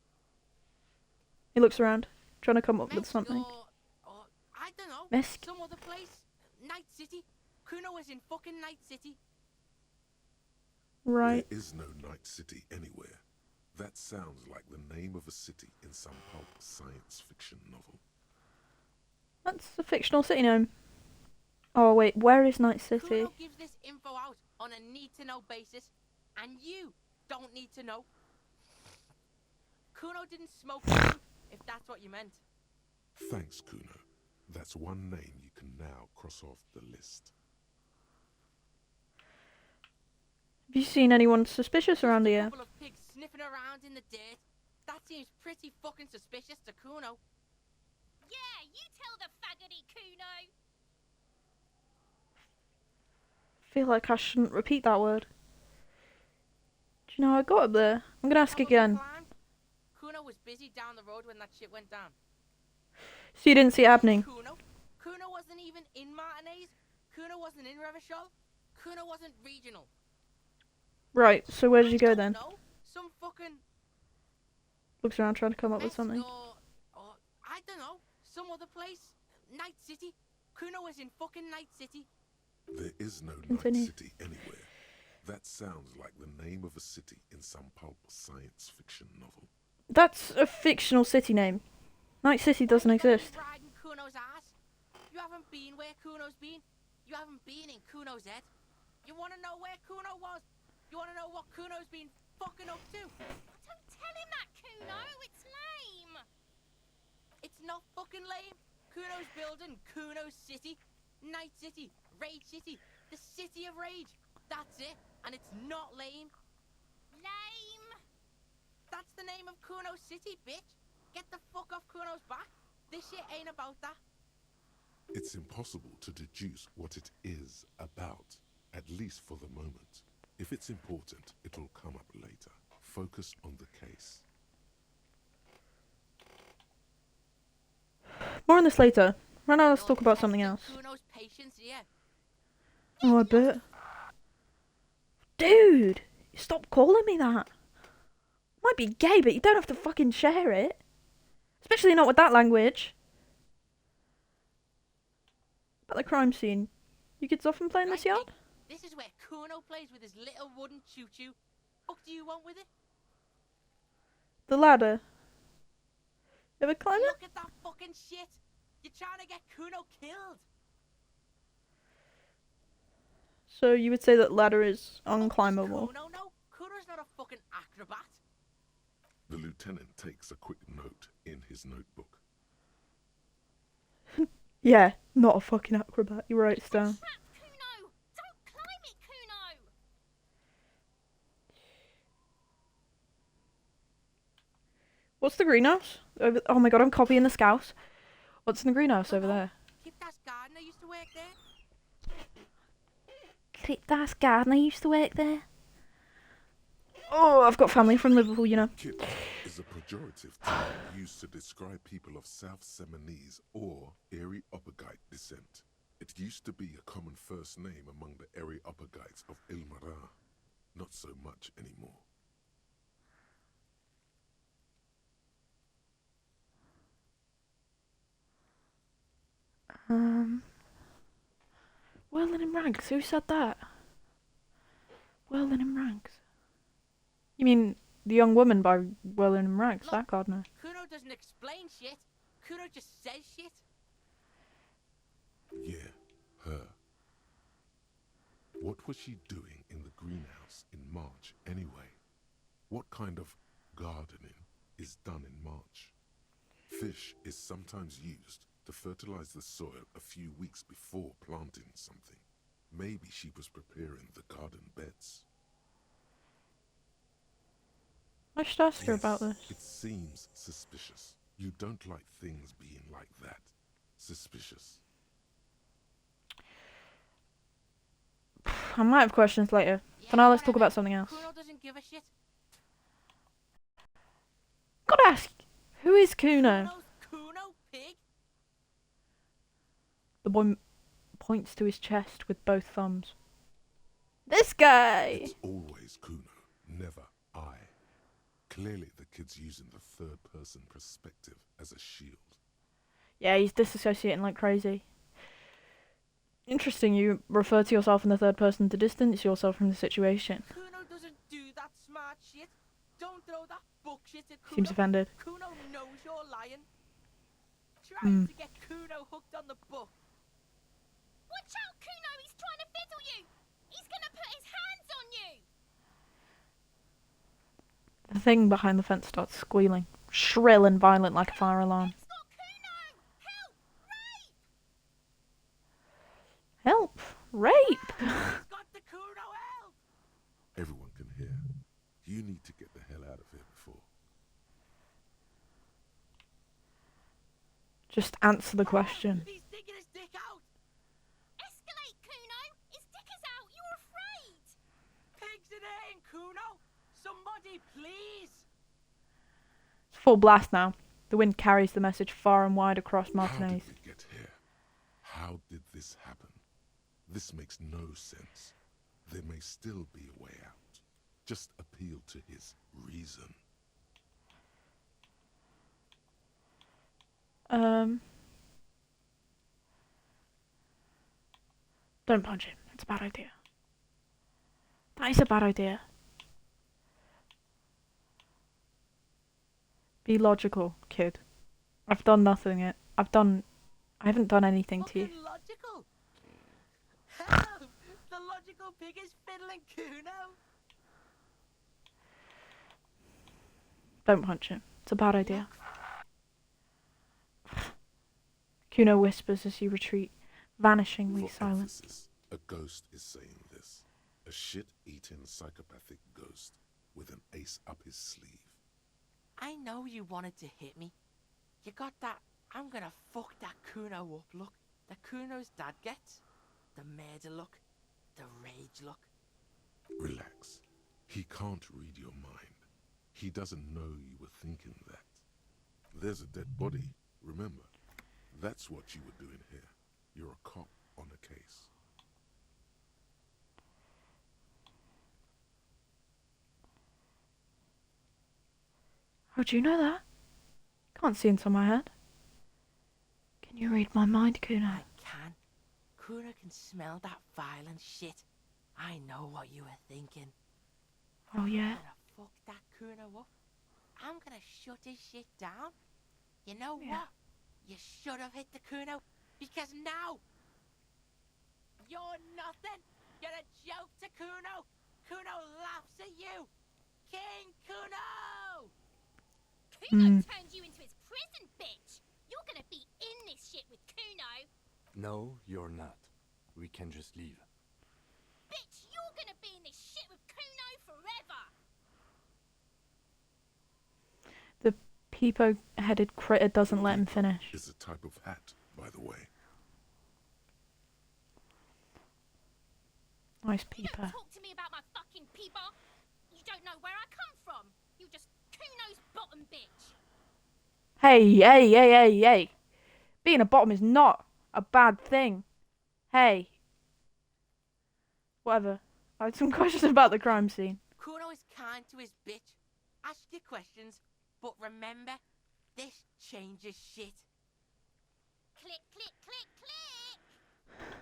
He looks around, trying to come up with Mesk something. or I don't know. Mesk? Some other place. Night City. Kuno was in fucking Night City. Right. There is no Night City anywhere. That sounds like the name of a city in some pulp science fiction novel. That's a fictional city name. Oh wait, where is Night City? Kuno gives this info out on a need-to-know basis, and you don't need to know. Kuno didn't smoke weed, if that's what you meant. Thanks, Kuno. That's one name you can now cross off the list. Have you seen anyone suspicious around A here? couple of pigs sniffing around in the dirt. That seems pretty fucking suspicious to Kuno. Yeah, you tell the faggoty Kuno. Feel like I shouldn't repeat that word. Do you know how I got up there? I'm gonna ask Probably again. climbed. Kuno was busy down the road when that shit went down. So you didn't see it happening? Kuno wasn't even in Martinez. Kuno wasn't in Revachol. Kuno wasn't regional. Right, so where did you go I then? don't know. Some fucking Looks around trying to come up with Mesk something. or I don't know. Some other place. Night City. Kuno was in fucking Night City. There is no Continue. Night City anywhere. That sounds like the name of a city in some pulp science fiction novel. That's a fictional city name. Night City doesn't Why you exist. riding Kuno's ass? You haven't been where Kuno's been. You haven't been in Kuno's head. You want to know where Kuno was? You want to know what Kuno's been fucking up to? Don't tell him that, Kuno. It's lame. It's not fucking lame. Kuno's building Kuno's City. Night City. Rage City. The City of Rage. That's it. And it's not lame. Lame. That's the name of Kuno's City, bitch. Get the fuck off Kuno's back. This shit ain't about that. It's impossible to deduce what it is about, at least for the moment. If it's important, it'll come up later. Focus on the case. More on this later. Right now, let's talk about something else. Kuno's patience, yeah. Oh, I bet. Dude, stop calling me that. Might be gay, but you don't have to fucking share it. Especially not with that language. About the crime scene. You kids often play in this yard? This is where Kuno plays with his little wooden choo-choo. What do you want with it? The ladder. You ever climb it? Look at that fucking shit. You're trying to get Kuno killed. So you would say that ladder is unclimbable. Kuno, no. Kuno's not a fucking acrobat. The lieutenant takes a quick note in his notebook. Yeah, not a fucking acrobat. You write it down. Crap, Kuno. Don't climb it, Kuno. What's the greenhouse? Oh my god, I'm copying the scout. What's in the greenhouse over there? Kiptas Gardner used to work there. That's Gardner used to work there. Oh, I've got family from Liverpool, you know. Kip is a pejorative term used to describe people of South Seminese or Areopagite descent. It used to be a common first name among the Areopagites of Ilmara. Not so much anymore. Whirling in ranks. Who said that? Whirling in ranks. You mean the young woman by Whirling in ranks? That Gardner. Kuno doesn't explain shit. Kuno just says shit. Yeah, her. What was she doing in the greenhouse in March anyway? What kind of gardening is done in March? Fish is sometimes used to fertilize the soil a few weeks before planting something. Maybe she was preparing the garden beds. I should ask her about Yes, this. it seems suspicious. You don't like things being like that. Suspicious. I might have questions later. For now, let's talk about something else. Kuno doesn't give a shit. Gotta ask, who is Kuno? Kuno, pig. The boy points to his chest with both thumbs. This guy! It's always Kuno, never I. Clearly the kid's using the third-person perspective as a shield. Yeah, he's disassociating like crazy. Interesting, you refer to yourself in the third person to distance yourself from the situation. Kuno doesn't do that smart shit. Don't throw that bullshit at Kuno. Seems offended. Kuno knows you're lying. Trying to get Kuno hooked on the book. Watch out, Kuno! He's trying to fiddle you! He's gonna put his hands on you! The thing behind the fence starts squealing, shrill and violent like a fire alarm. It's got Kuno! Help! Rape! Help! Rape! He's got the Kuno help! Everyone can hear. You need to get the hell out of here before. Just answer the question. He's sticking his dick out! Escalate, Kuno! His dick is out! You're afraid! Pigs in here, Kuno! Somebody, please! It's full blast now. The wind carries the message far and wide across How Martinez. did we get here? How did this happen? This makes no sense. There may still be a way out. Just appeal to his reason. Don't punch him. It's a bad idea. That is a bad idea. Be logical, kid. I've done nothing yet. I haven't done anything to you. Fucking logical! Help! The logical pig is fiddling Kuno! Don't punch him. It's a bad idea. Kuno whispers as you retreat, vanishingly For silent. emphasis, a ghost is saying this. A shit-eating psychopathic ghost with an ace up his sleeve. I know you wanted to hit me. You got that I'm gonna fuck that Kuno up look that Kuno's dad gets. The murder look. The rage look. Relax. He can't read your mind. He doesn't know you were thinking that. There's a dead body, remember? That's what you were doing here. You're a cop on a case. How'd you know that? Can't see inside my head. Can you read my mind, Kuno? I can. Kuno can smell that violent shit. I know what you were thinking. Oh yeah? I'm gonna fuck that Kuno up. I'm gonna shut his shit down. You know Yeah. what? You should have hit the Kuno, because now you're nothing. You're a joke to Kuno. Kuno laughs at you. King Kuno! Kuno turned you into his prison, bitch! You're gonna be in this shit with Kuno! No, you're not. We can just leave. Bitch, you're gonna be in this shit with Kuno forever! The peepo-headed critter doesn't let him finish. It's a type of hat, by the way. Nice You don't peeper. talk to me about my fucking peeper! You don't know where I come from! You just Kuno's bottom bitch! Hey. Being a bottom is not a bad thing. Hey. Whatever. I had some questions about the crime scene. Kuno is kind to his bitch. Ask your questions, but remember, this changes shit. Click, click, click, click!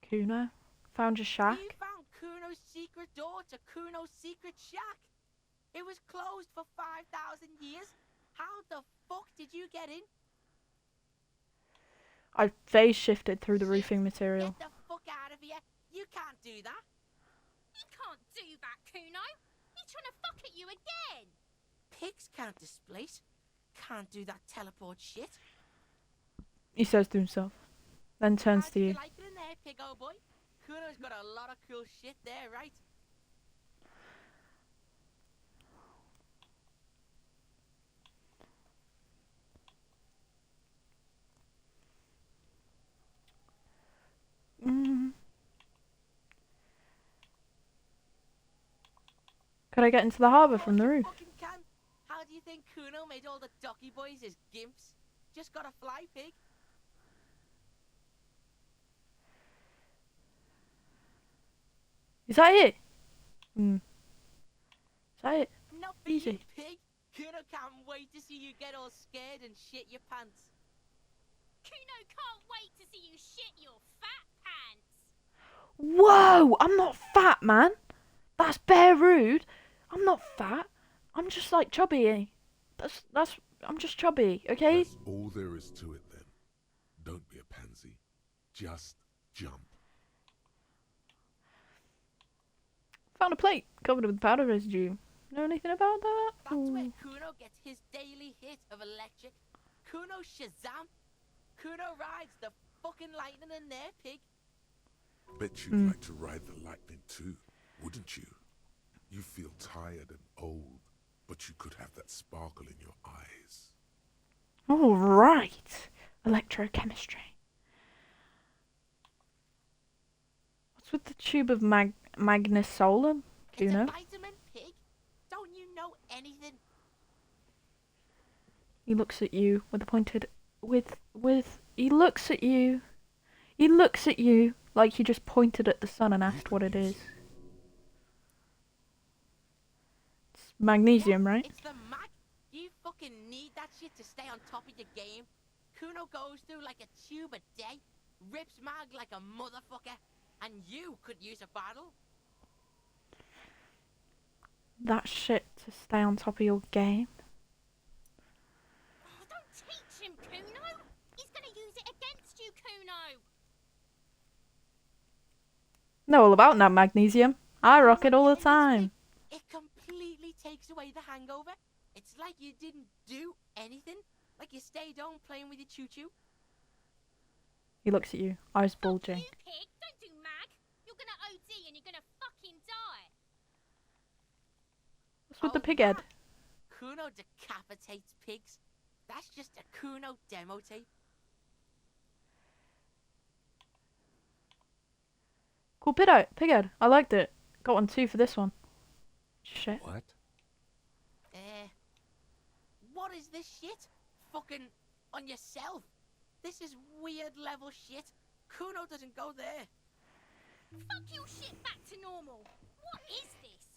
Kuno? Found your shack? You found Kuno's secret door to Kuno's secret shack. It was closed for 5,000 years. How the fuck did you get in? I phase shifted through the roofing material. Get the fuck out of here. You can't do that. He can't do that, Kuno. He's trying to fuck at you again. Pigs can't displace. Can't do that teleport shit. He says to himself, then turns How'd to you you. like it in there, pig old boy? Kuno's got a lot of cool shit there, right? Could I get into the harbour from the You roof? fucking can. How do you think Kuno made all the docky boys his gimps? Just got a fly pig. Is that it? Is that it? Not for you, Easy. pig. Kuno can't wait to see you get all scared and shit your pants. Kuno can't wait to see you shit your fat pants. Whoa! I'm not fat, man. That's bare rude. I'm not fat. I'm just like chubby. I'm just chubby, okay? That's all there is to it then. Don't be a pansy. Just jump. Found a plate covered with powder residue. Know anything about that? That's where Ooh. Kuno gets his daily hit of electric. Kuno Shazam. Kuno rides the fucking lightning in there, pig. Bet you'd like to ride the lightning too, wouldn't you? You feel tired and old, but you could have that sparkle in your eyes. All right. Electrochemistry. What's with the tube of Magnus Solar, It's a Kuno? vitamin, pig. Don't you know anything? He looks at you with a pointed he looks at you. He looks at you like he just pointed at the sun and asked what it is. It's magnesium, What? right? It's the mag. You fucking need that shit to stay on top of your game. Kuno goes through like a tube a day, rips mag like a motherfucker, and you could use a bottle. That shit to stay on top of your game. Oh, don't teach him, Kuno. He's gonna use it against you, Kuno. Know all about that magnesium. I rock it all the Getting this time. thing, it completely takes away the hangover. It's like you didn't do anything. Like you stayed home playing with your choo-choo. He looks at you, eyes Fuck bulging. you, pig. Don't do mag. You're gonna OD and you're gonna fucking die. What's with the Oh, pig head? that? Kuno decapitates pigs. That's just a Kuno demo tape. Cool pig head. I liked it. Got one too for this one. Shit. What? What is this shit? Fucking on yourself. This is weird level shit. Kuno doesn't go there. Fuck your shit back to normal. What is this?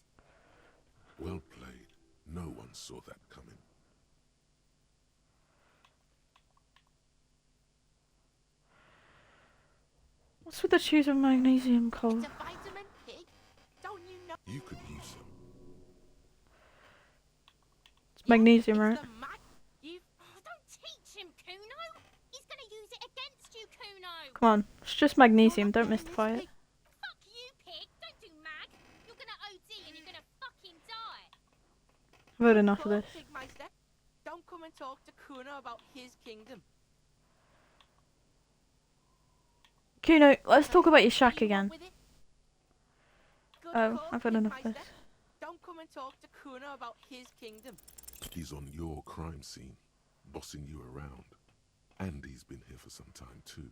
Well played. No one saw that coming. What's with the tubes of magnesium coal? It's a vitamin, pig. Don't you know? You could use some. It's magnesium, It's right? the mag. You Oh, don't teach him, Kuno. He's gonna use it against you, Kuno. Come on, it's just magnesium. You're Don't not getting mystify this, it. pig. Fuck you, pig. Don't do mag. You're gonna OD and you're gonna fucking die. I've heard enough of Cool, this. Pigmeister. Don't come and talk to Kuno about his kingdom. Kuno, let's talk about your What shack do you want again. with it? Good Oh, call, I've had enough of Pigmeister. this. Don't come and talk to Kuno about his kingdom. He's on your crime scene, bossing you around. And he's been here for some time too.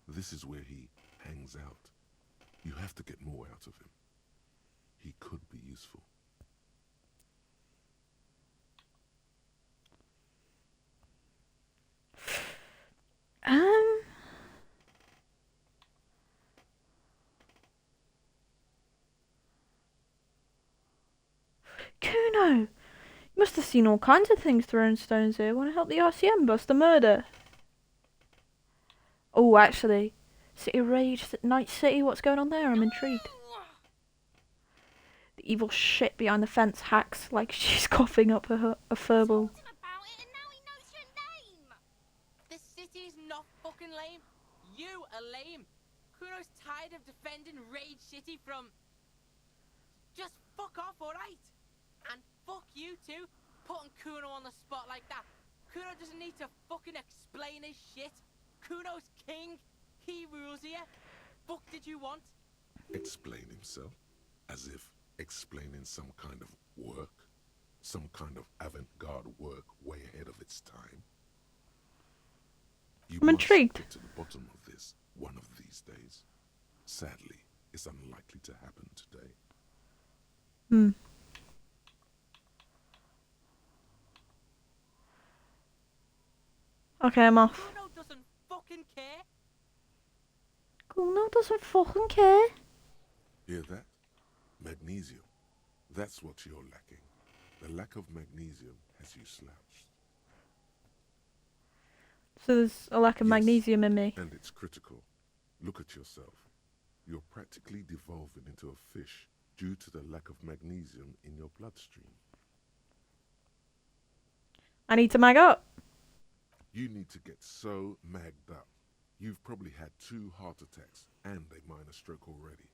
This is where he hangs out. You have to get more out of him. He could be useful. Um. Kuno! You must have seen all kinds of things throwing stones here. Want to help the RCM bust a murder? Oh, actually. City Rage, Night City, what's going on there? I'm intrigued. The evil shit behind the fence hacks like she's coughing up a furball. Told him about it and now he knows your name. This city's not fucking lame. You are lame. Kuno's tired of defending Rage City from... Just fuck off, alright? And fuck you too, putting Kuno on the spot like that. Kuno doesn't need to fucking explain his shit. Kuno's king. He rules here. Fuck did you want? Explain himself? As if explaining some kind of work? Some kind of avant-garde work way ahead of its time? You I'm must intrigued. get to the bottom of this one of these days. Sadly, it's unlikely to happen today. Hmm. Okay, I'm off. Kuno doesn't fucking care. Kuno doesn't fucking care. Hear that? Magnesium. That's what you're lacking. The lack of magnesium has you slouched. So there's a lack of Yes, magnesium in me. And it's critical. Look at yourself. You're practically devolving into a fish due to the lack of magnesium in your bloodstream. I need to mag up. You need to get so magged up. You've probably had 2 heart attacks and a minor stroke already.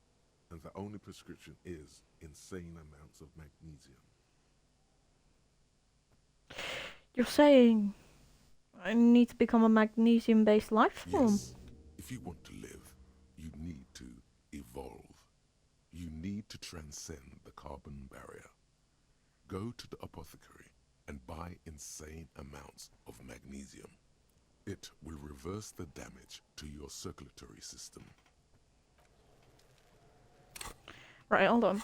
And the only prescription is insane amounts of magnesium. You're saying I need to become a magnesium-based life form? Yes. If you want to live, you need to evolve. You need to transcend the carbon barrier. Go to the apothecary and buy insane amounts of magnesium. It will reverse the damage to your circulatory system. Right, hold on.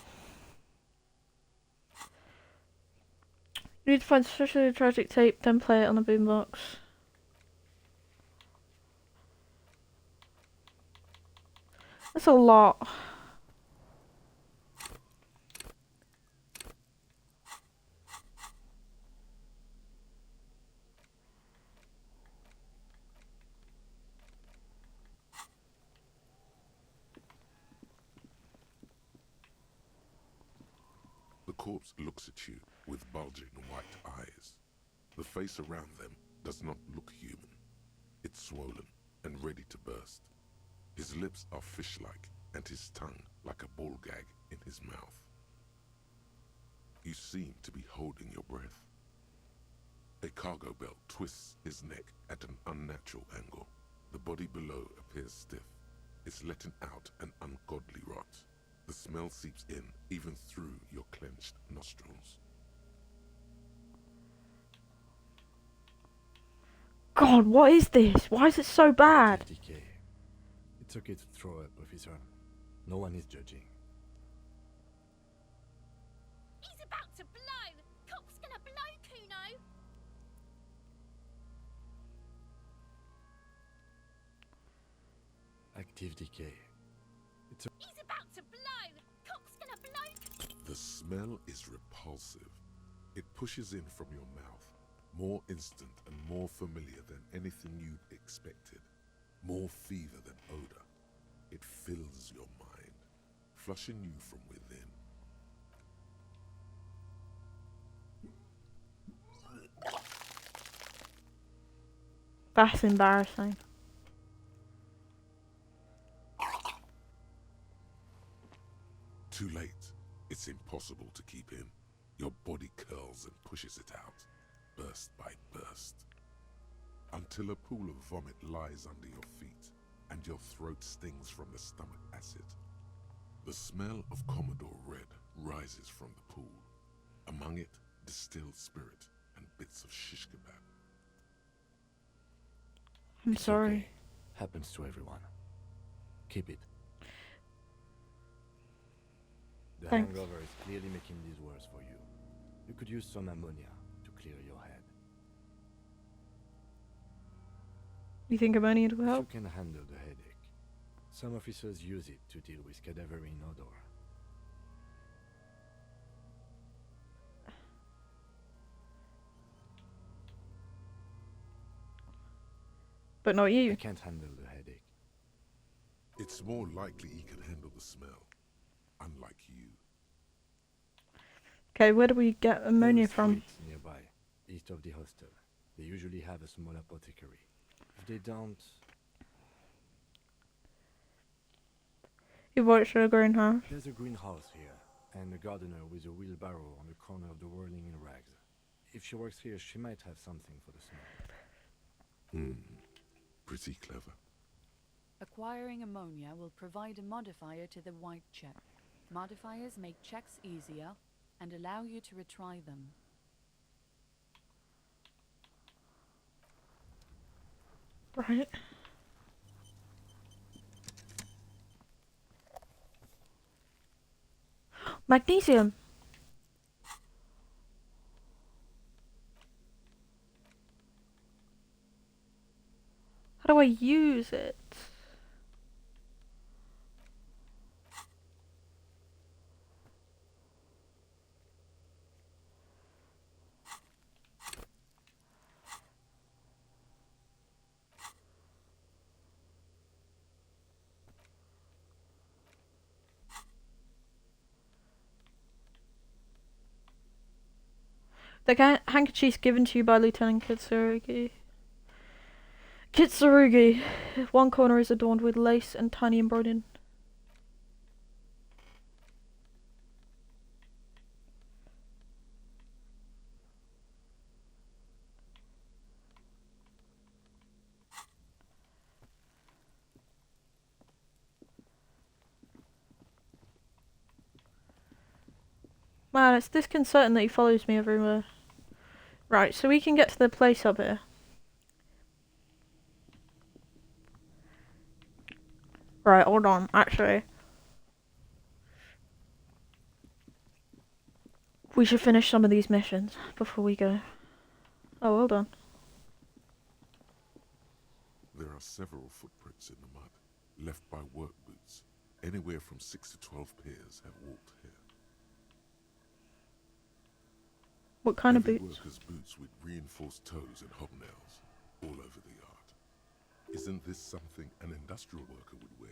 You need to find especially tragic tape, then play it on a boombox. That's a lot. The corpse looks at you with bulging white eyes. The face around them does not look human. It's swollen and ready to burst. His lips are fish-like and his tongue like a ball gag in his mouth. You seem to be holding your breath. A cargo belt twists his neck at an unnatural angle. The body below appears stiff. It's letting out an ungodly rot. The smell seeps in even through your clenched nostrils. God, what is this? Why is it so bad? Decay. It's okay to throw up, officer. No one is judging. He's about to blow. Cop's gonna blow, Kuno. Active decay. He's about to blow. Cop's gonna blow. The smell is repulsive. It pushes in from your mouth, more instant and more familiar than anything you'd expected. More fever than odor. It fills your mind, flushing you from within. That's embarrassing. Too late. It's impossible to keep in. Your body curls and pushes it out, burst by burst, until a pool of vomit lies under your feet and your throat stings from the stomach acid. The smell of Commodore Red rises from the pool. Among it, distilled spirit and bits of shish kebab. I'm It's sorry. okay. Happens to everyone. Keep it. The Thanks. hangover is clearly making this worse for you. You could use some ammonia to clear your head. You think ammonia will If help? you can handle the headache. Some officers use it to deal with cadaverine odor. But not I you. can't handle the headache. It's more likely he can handle the smell, unlike you. Okay, where do we get ammonia There are from? streets nearby, east of the hostel. They usually have a small apothecary. If they don't, He works at a greenhouse. There's a greenhouse here, and a gardener with a wheelbarrow on the corner of the whirling in rags. If she works here, she might have something for the smell. Pretty clever. Acquiring ammonia will provide a modifier to the white check. Modifiers make checks easier and allow you to retry them. Right. Magnesium. How do I use it? The handkerchief's given to you by Lieutenant Kitsurugi. Kitsurugi. One corner is adorned with lace and tiny embroidered. Man, it's disconcerting that he follows me everywhere. Right, so we can get to the place up here. Right, hold on, actually. We should finish some of these missions before we go. Oh, hold on. There are several footprints in the mud, left by work boots. Anywhere from 6 to 12 pairs have walked here. What kind of Heavy boots? workers' boots with reinforced toes and hobnails all over the yard. Isn't this something an industrial worker would wear?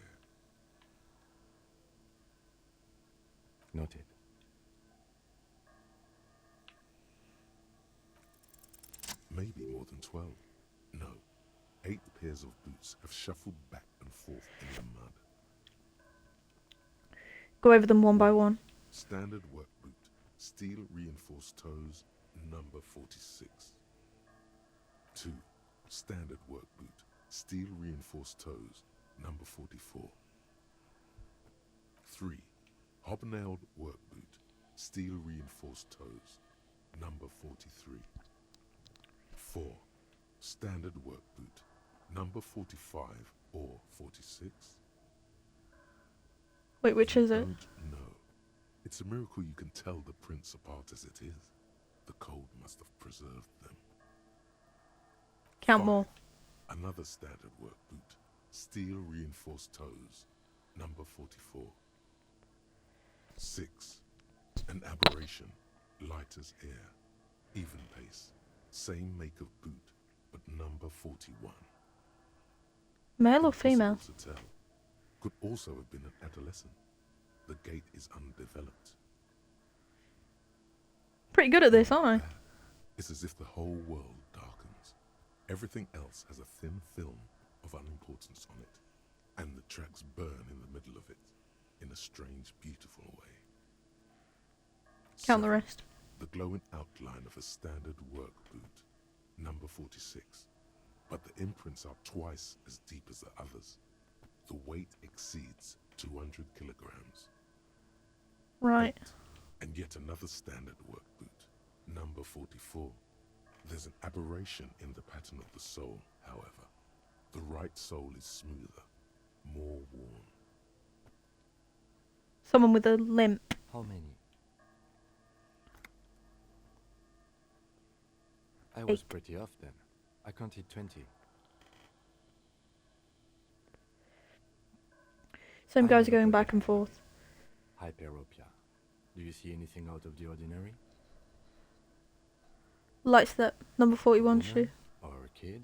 Noted. Maybe more than 12. No. 8 pairs of boots have shuffled back and forth in the mud. Go over them one by one. Standard work boot, steel reinforced toes, number 46. 2. Standard work boot, steel reinforced toes, number 44. 3. Hobnailed work boot, steel reinforced toes, number 43. 4. Standard work boot, number 45 or 46. Wait, which is it? Don't know. It's a miracle you can tell the prints apart as it is. The cold must have preserved them. Count 5. more. Another standard work boot, steel reinforced toes, number 44. 6. An aberration, light as air, even pace, same make of boot, but number 41. Male or female? Impossible to tell. Could also have been an adolescent. The gait is undeveloped. Pretty good at this, aren't I? It's as if the whole world darkens. Everything else has a thin film of unimportance on it, and the tracks burn in the middle of it, in a strange, beautiful way. Count the 7. rest. The glowing outline of a standard work boot, number 46. But the imprints are twice as deep as the others. The weight exceeds 200 kilograms. Right. 8. And yet another standard work boot, number 44. There's an aberration in the pattern of the sole, however. The right sole is smoother, more worn. Someone with a limp. How many? I was 8. pretty off then. I counted 20. Some I guys are never going got back and forth. Hyperopia. Do you see anything out of the ordinary? Light step, number 41 Woman shoe. Or a kid?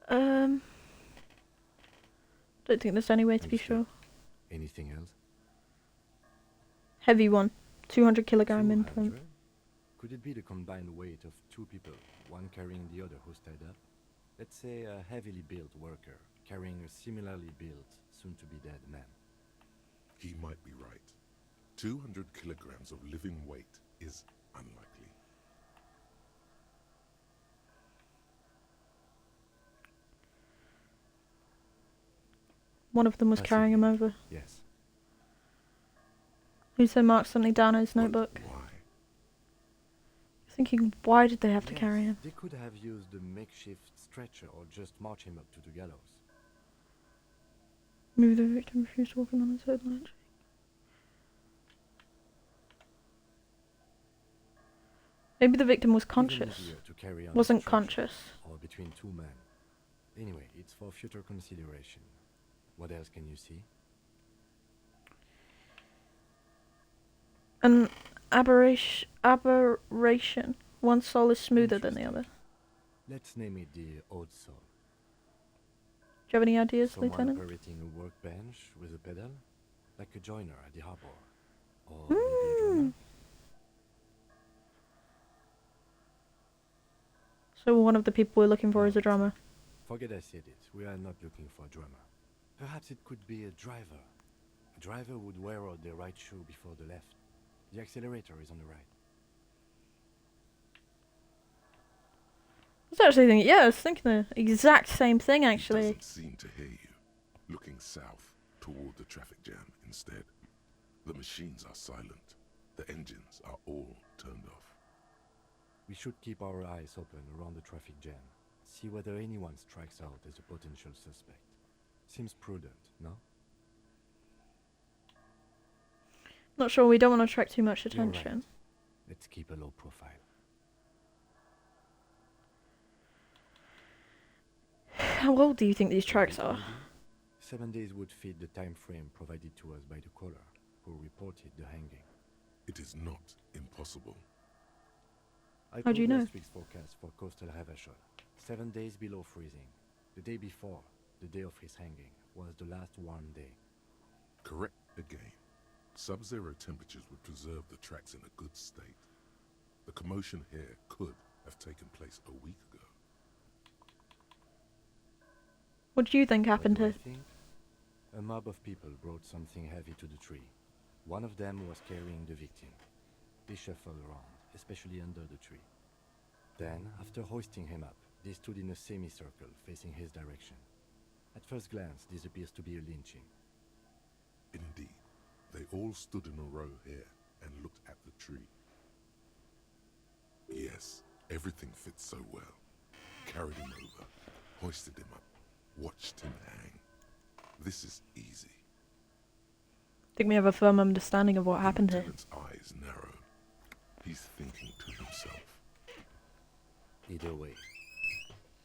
Don't think there's any way to be Understood. sure. Anything else? Heavy one, 200 kilogram imprint. 200? Could it be the combined weight of two people, one carrying the other who's tied up? Let's say a heavily built worker carrying a similarly built, soon-to-be-dead man. He might be right. 200 kilograms of living weight is unlikely. One of them was Possibly. carrying him over. Yes. Who said mark something down in his But notebook? why? Thinking, why did they have to Yes, carry him? they could have used a makeshift stretcher or just march him up to the gallows. Maybe the victim refused walking on his own ledge. Maybe the victim was Even conscious. easier to carry on a Wasn't stretcher, conscious. Or between two men. Anyway, it's for future consideration. What else can you see? An aberration. One soul is smoother than the other. Let's name it the odd soul. Do you have any ideas, Someone Lieutenant? operating a workbench with a pedal, like a joiner at the harbor, or maybe a drummer. So one of the people we're looking for is a drummer. Forget I said it. We are not looking for a drummer. Perhaps it could be a driver. A driver would wear out the right shoe before the left. The accelerator is on the right. I was actually thinking, yeah, I was thinking the exact same thing, He actually. doesn't seem to hear you. Looking south toward the traffic jam instead. The machines are silent. The engines are all turned off. We should keep our eyes open around the traffic jam. See whether anyone strikes out as a potential suspect. Seems prudent, no? Not sure, we don't want to attract too much You're attention. right. Let's keep a low profile. How old do you think these tracks Bit are? greedy? 7 days would fit the time frame provided to us by the caller, who reported the hanging. It is not impossible. I How do you know? last week's forecast for coastal Havashol. 7 days below freezing. The day before, the day of his hanging, was the last warm day. Correct again. Sub-zero temperatures would preserve the tracks in a good state. The commotion here could have taken place a week ago. What do you think happened What do here? I think? A mob of people brought something heavy to the tree. One of them was carrying the victim. They shuffled around, especially under the tree. Then, after hoisting him up, they stood in a semicircle facing his direction. At first glance, this appears to be a lynching. Indeed, they all stood in a row here and looked at the tree. Yes, everything fits so well. Carried him over, hoisted him up, watched him hang. This is easy. I think we have a firm understanding of what happened here. Lieutenant's eyes narrow. He's thinking to himself. Either way.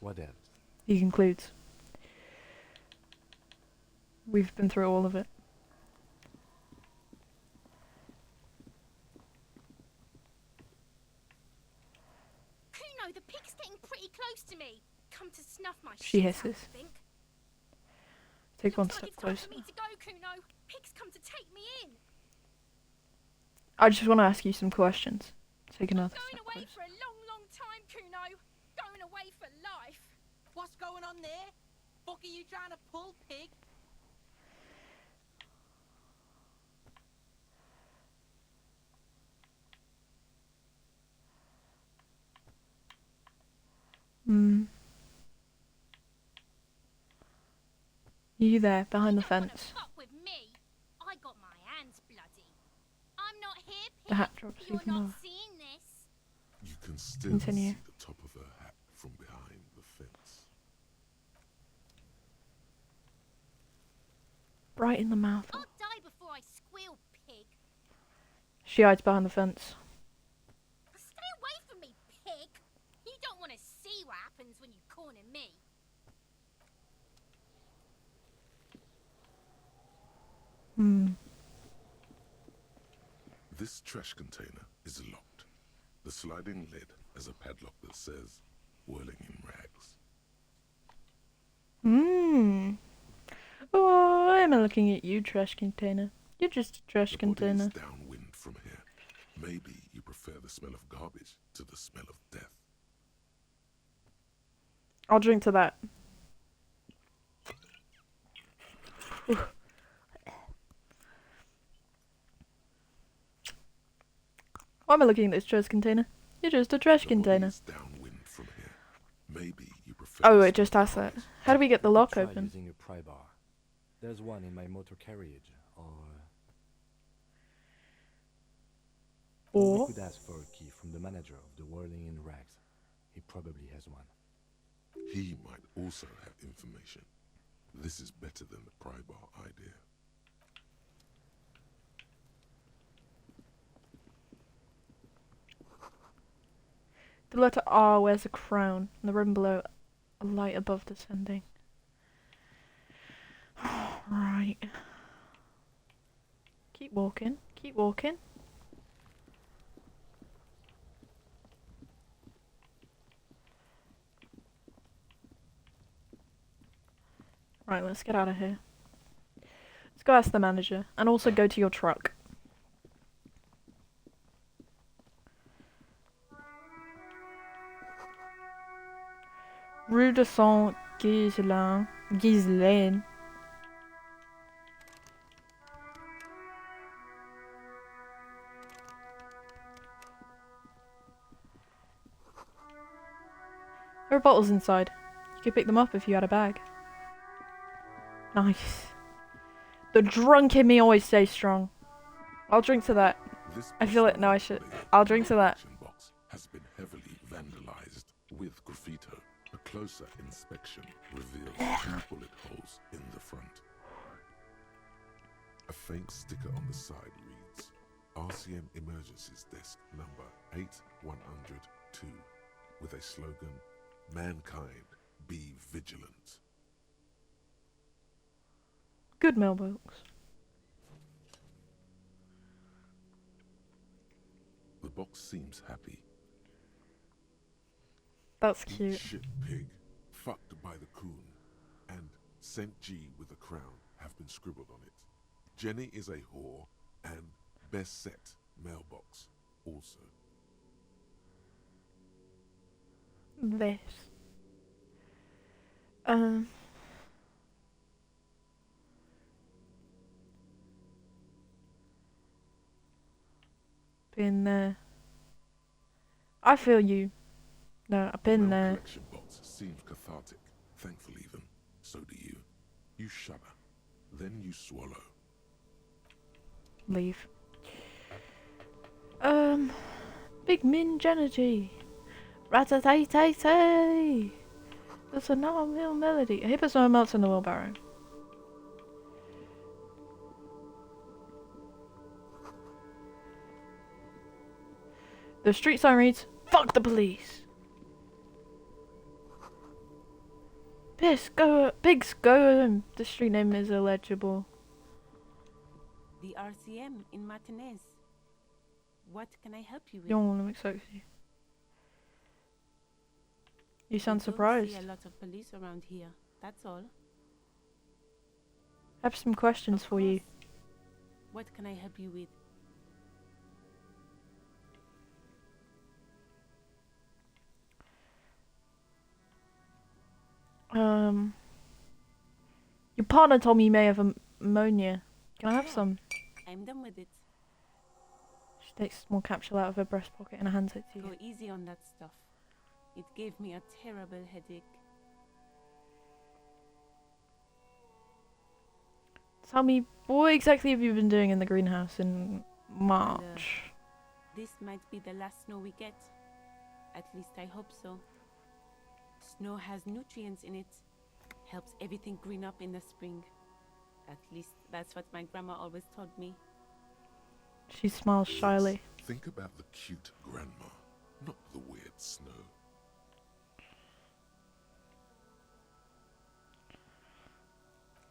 What else? He concludes. We've been through all of it. Kuno, the pig's getting pretty close to me. Come to snuff my She shit out, hisses. I think. Take one Looks like step it's time closer. for me to go, Kuno. Pig's come to take me in. I just want to ask you some questions. Take I'm another going step away closer. for a long, long time, Kuno. Going away for life. What's going on there? Fuck are you trying to pull, pig? You there, behind the You don't wanna fence. fuck with me. I got my hands bloody. I'm not here, pig. The hat drops You're even not lower. seeing this. You can still Continue. see the top of her hat from behind the fence. Right in the mouth. I'll die before I squeal, pig. She hides behind the fence. Stay away from me, pig. You don't want to see what happens when you corner me. This trash container is locked. The sliding lid has a padlock that says, whirling in rags. Oh, I'm looking at you, trash container. You're just a trash The body container. is downwind from here. Maybe you prefer the smell of garbage to the smell of death. I'll drink to that. Why am I looking at this trash container? You're just a trash The body container. is downwind from here. Maybe you prefer Oh, to it just stay asked that. quiet. How do we get the You could lock try open? using a pry bar. There's one in my motor carriage, or we Or could ask for a key from the manager of the Whirling in Rags. He probably has one. He might also have information. This is better than the pry bar idea. the letter R wears a crown, and the ribbon below a light above descending. Right. Keep walking. Keep walking. Right, let's get out of here. Let's go ask the manager, and also go to your truck. Rue de Saint-Ghislain. Ghislaine. There are bottles inside. You could pick them up if you had a bag. Nice. The drunk in me always stays strong. I'll drink to that. This I feel it. No, I should. I'll drink to that. collection box has been heavily vandalized with graffito. A closer inspection reveals 2 bullet holes in the front. A faint sticker on the side reads, RCM Emergencies Desk number 8102, with a slogan, Mankind, be vigilant. Good mailbox. The box seems happy. That's Eat cute. shit pig, fucked by the coon, and Saint G with a crown have been scribbled on it. Jenny is a whore, and best set mailbox also. This. Been there. I feel you. No, I've been The mail there. collection box seems cathartic. Thankfully then, so do you. You shudder, then you swallow. Leave. Big Min Energy. Rat-a-tay-tay-tay. That's a no melody. A hippo melts in the wheelbarrow. The street sign reads, "Fuck the police." Pigs go home. The street name is illegible. The RCM in Martinez. What can I help you with? You don't want to mix with you. You sound I surprised. don't see a lot of police around here. That's all. I have some questions Of for you. course. What can I help you with? Your partner told me you may have ammonia. Can I have some? I'm done with it. She takes a small capsule out of her breast pocket and hands it to Go you. easy on that stuff. It gave me a terrible headache. Tell me, what exactly have you been doing in the greenhouse in March? This might be the last snow we get. At least I hope so. Snow has nutrients in it. Helps everything green up in the spring. At least that's what my grandma always told me. She smiles shyly. Think about the cute grandma, not the weird snow.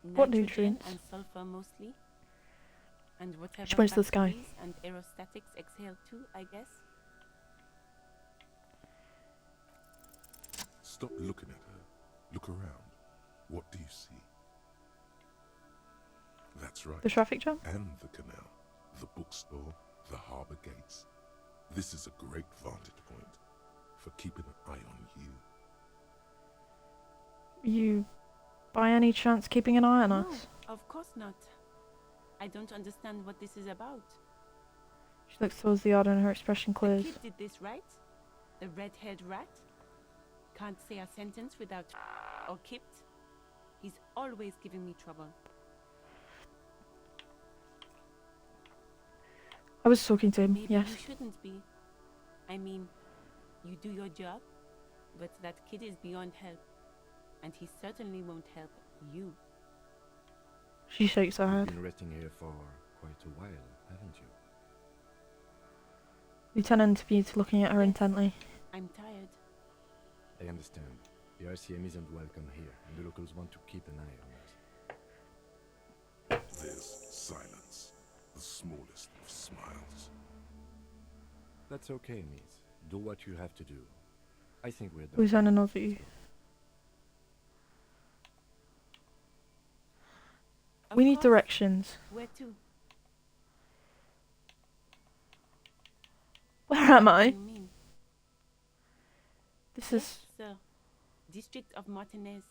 What Nitrogen nutrients? and sulfur mostly. And whatever She points to the sky. factories and aerostatics exhale too, I guess. Stop looking at her. Look around. What do you see? That's right. The traffic jam? And the canal, the bookstore, the harbour gates. This is a great vantage point for keeping an eye on you. You, by any chance, keeping an eye on No, us? of Of course not. I don't understand what this is about. She looks towards the yard and her expression The clears. kid did this, right? The red-haired rat? Can't say a sentence without or kipped. He's always giving me trouble. I was talking to him, Maybe yes. you shouldn't be. I mean, you do your job, but that kid is beyond help. And he certainly won't help you. She shakes her You've head. been resting here for quite a while, haven't you? Lieutenant interviewed, looking at her intently. I'm tired. I understand. The RCM isn't welcome here, and the locals want to keep an eye on us. There's silence, the smallest of smiles. That's okay, Miss. Do what you have to do. I think we're done. Lieutenant nods at you. Of We need course. directions. Where to? Where am What I? do you mean? This Yes, is... sir. District of Martinez.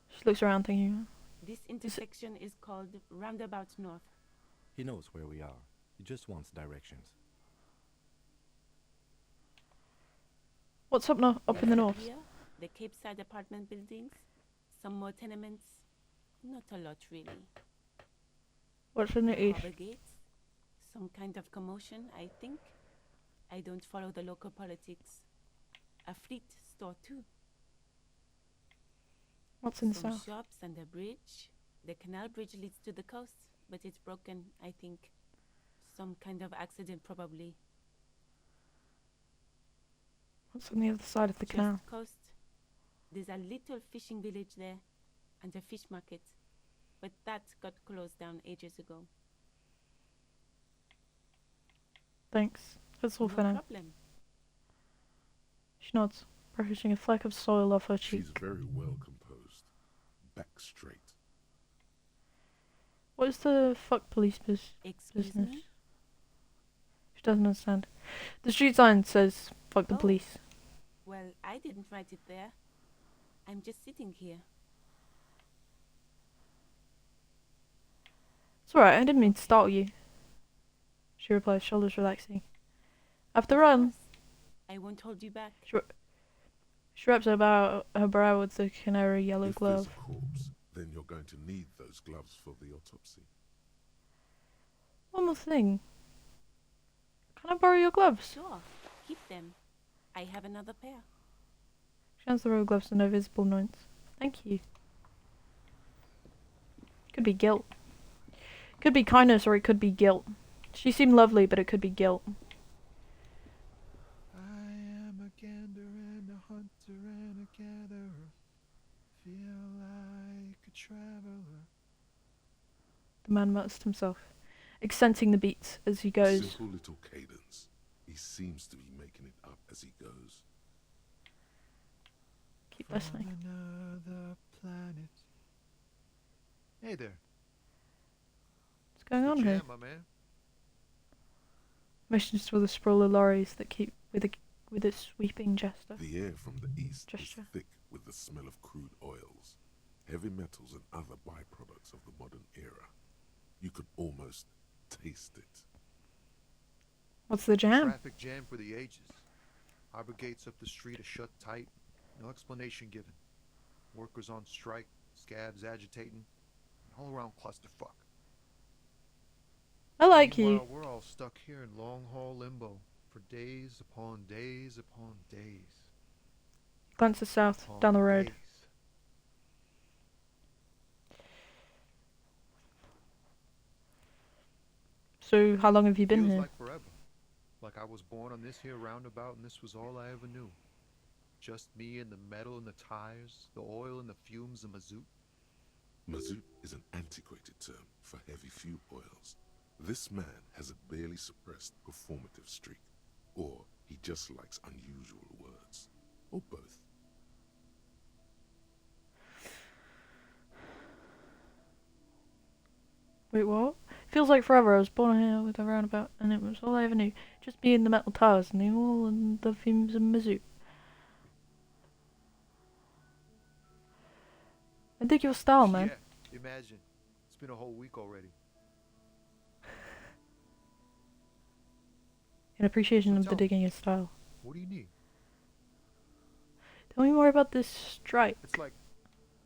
She looks around thinking, This intersection is called Roundabout North. He knows where we are. He just wants directions. what's up, up in the Yes, north? Here, the Cape Side apartment buildings. Some more tenements. Not a lot, really. What's in the east? Harbor gates. Some kind of commotion, I think. I don't follow the local politics. A fleet store, too. What's in the Some south? shops and a bridge. The canal bridge leads to the coast, but it's broken, I think. Some kind of accident, probably. What's on the other side of the Just canal? coast. There's a little fishing village there, and a fish market. But that got closed down ages ago. Thanks. That's all No for now. problem. She nods, brushing a fleck of soil off her cheek. She's very well composed. Back straight. What is the fuck police Excuse business? me? She doesn't understand. The street sign says fuck the Oh. police. Well, I didn't write it there. I'm just sitting here. It's alright, I didn't mean to startle you. She replies, shoulders relaxing. After Of run, course. I won't hold you back. she wraps her brow with the canary yellow If glove. there's a corpse, then you're going to need those gloves for the autopsy. One more thing. Can I borrow your gloves? Sure. Keep them. I have another pair. She hands the row of gloves to no visible annoyance. Thank you. Could be guilt. Could be kindness or it could be guilt. She seemed lovely, but it could be guilt. I am a gander and a hunter and a gatherer. Feel like a traveler. The man mutters to himself, accenting the beats as he goes. Simple little cadence. He seems to be making it up as he goes. Keep listening. From another planet. Hey there. What's going on here? My man. Motions toward the sprawl of lorries that keep with a sweeping gesture. The air from the east Gesture. is thick with the smell of crude oils, heavy metals and other byproducts of the modern era. You could almost taste it. What's the jam? Traffic jam for the ages. Harbor gates up the street are shut tight. No explanation given. Workers on strike, scabs agitating. All around clusterfuck. I like you. Meanwhile, we're all stuck here in long haul limbo for days upon days upon days. Glances south, upon down the road. days. So, how long have you been Feels here? like forever. Like I was born on this here roundabout and this was all I ever knew. Just me and the metal and the tires, the oil and the fumes of mazout. Mazout is an antiquated term for heavy fuel oils. This man has a barely suppressed performative streak, or he just likes unusual words, or both. Wait, what? Feels like forever. I was born here with a roundabout, and it was all I ever knew. Just me and the metal tires and the oil and the fumes of mazout. I dig your style, man. Yeah, imagine. It's been a whole week already. In appreciation So of the tell me, digging style. what do you need? Tell me more about this strike. It's like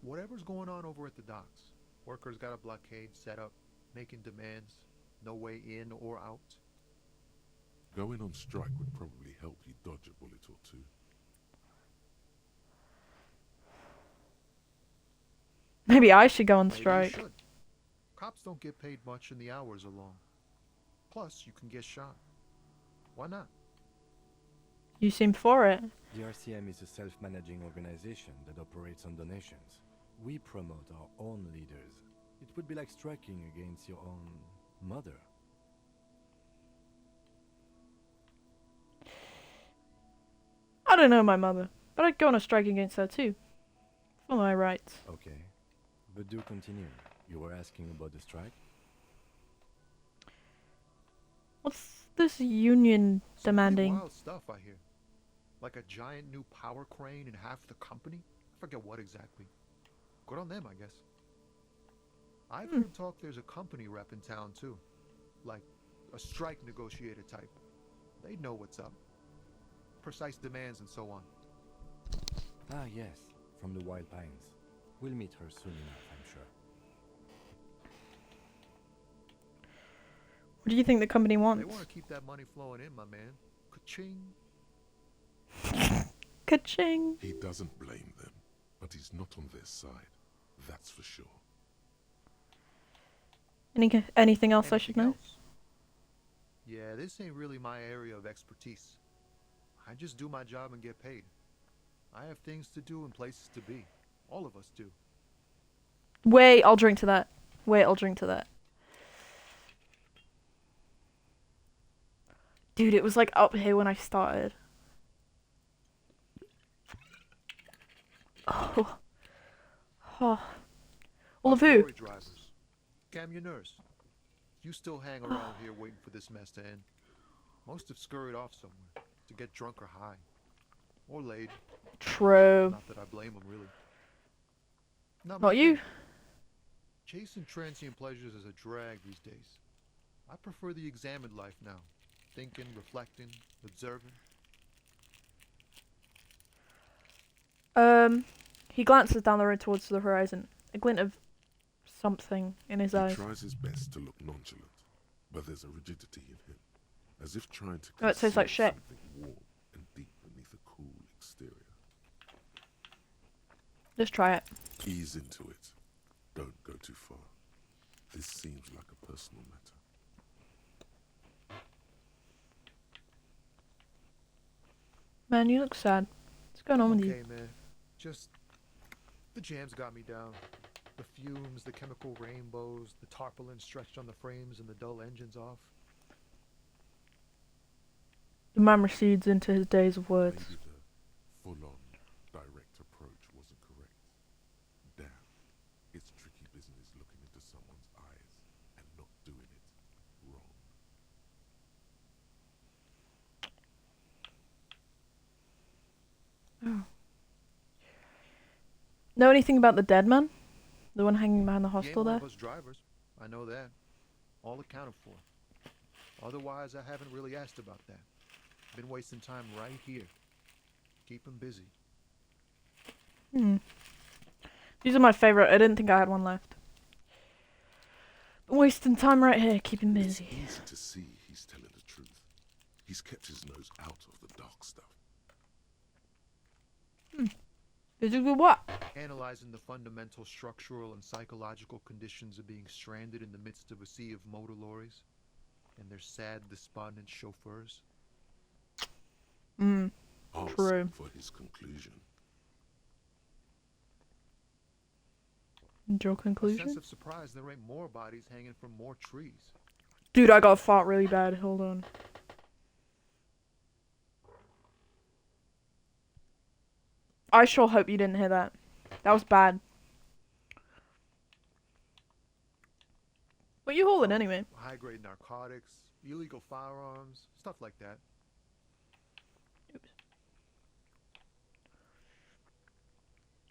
whatever's going on over at the docks. Workers got a blockade set up, making demands, no way in or out. Going on strike would probably help you dodge a bullet or two. Maybe I should go on Maybe you strike. should. Cops don't get paid much and the hours are long. Plus, you can get shot. Why not? You seem for it. The RCM is a self-managing organization that operates on donations. We promote our own leaders. It would be like striking against your own mother. I don't know my mother, but I'd go on a strike against her too. For my rights. Okay. But do continue. You were asking about the strike? What's this union Some pretty demanding? wild stuff I hear. Like a giant new power crane in half the company? I forget what exactly. Good on them, I guess. I've heard talk there's a company rep in town too. Like a strike negotiator type. They'd know what's up. Precise demands and so on. Ah, yes. From the Wild Pines. We'll meet her soon enough, I'm sure. What do you think the company They wants? want to keep that money flowing in, my man. Ka-ching. Ka-ching! He doesn't blame them, but he's not on their side. That's for sure. Anything else I should know? Else? Yeah, this ain't really my area of expertise. I just do my job and get paid. I have things to do and places to be. All of us do. Wait, I'll drink to that. Wait, I'll drink to that. Dude, it was like up here when I started. Oh. Oh. All of who? Lorry drivers, camionneurs. You still hang around here waiting for this mess to end. Most have scurried off somewhere to get drunk or high. Or laid. True. Not that I blame them, really. my Not you. thing. Chasing transient pleasures is a drag these days. I prefer the examined life now. Thinking, reflecting, observing. He glances down the road towards the horizon. A glint of something in his He eyes. tries his best to look nonchalant, but there's a rigidity in him, as if trying to Oh, it tastes like conceal shit. something warm and deep beneath a cool exterior. Just try it. Ease into it. Don't go too far. This seems like a personal matter. Man, you look sad. What's going on with you? Okay, man. Just the jams got me down. The fumes, the chemical rainbows, the tarpaulin stretched on the frames and the dull engines off. The man recedes into his days of words. Maybe the full-on, direct approach wasn't correct. Damn, it's tricky business looking into someone's eyes and not doing it wrong. Oh. Know anything about the dead man? The one hanging behind the He ain't hostel one there? of us drivers. I know that. All accounted for. Otherwise, I haven't really asked about that. Been wasting time right here. Keep him busy. These are my favourite. I didn't think I had one left. Wasting time right here, keeping It's busy. easy to see he's telling the truth. He's kept his nose out of the dark stuff. Is it good what? Analyzing the fundamental structural and psychological conditions of being stranded in the midst of a sea of motor lorries and their sad, despondent chauffeurs. Ask True. for his conclusion. And your A sense conclusion? of surprise there ain't more bodies hanging from more trees. Dude, I got fart really bad. Hold on. I sure hope you didn't hear that. That was bad. What you hauling anyway? High-grade narcotics, illegal firearms, stuff like that.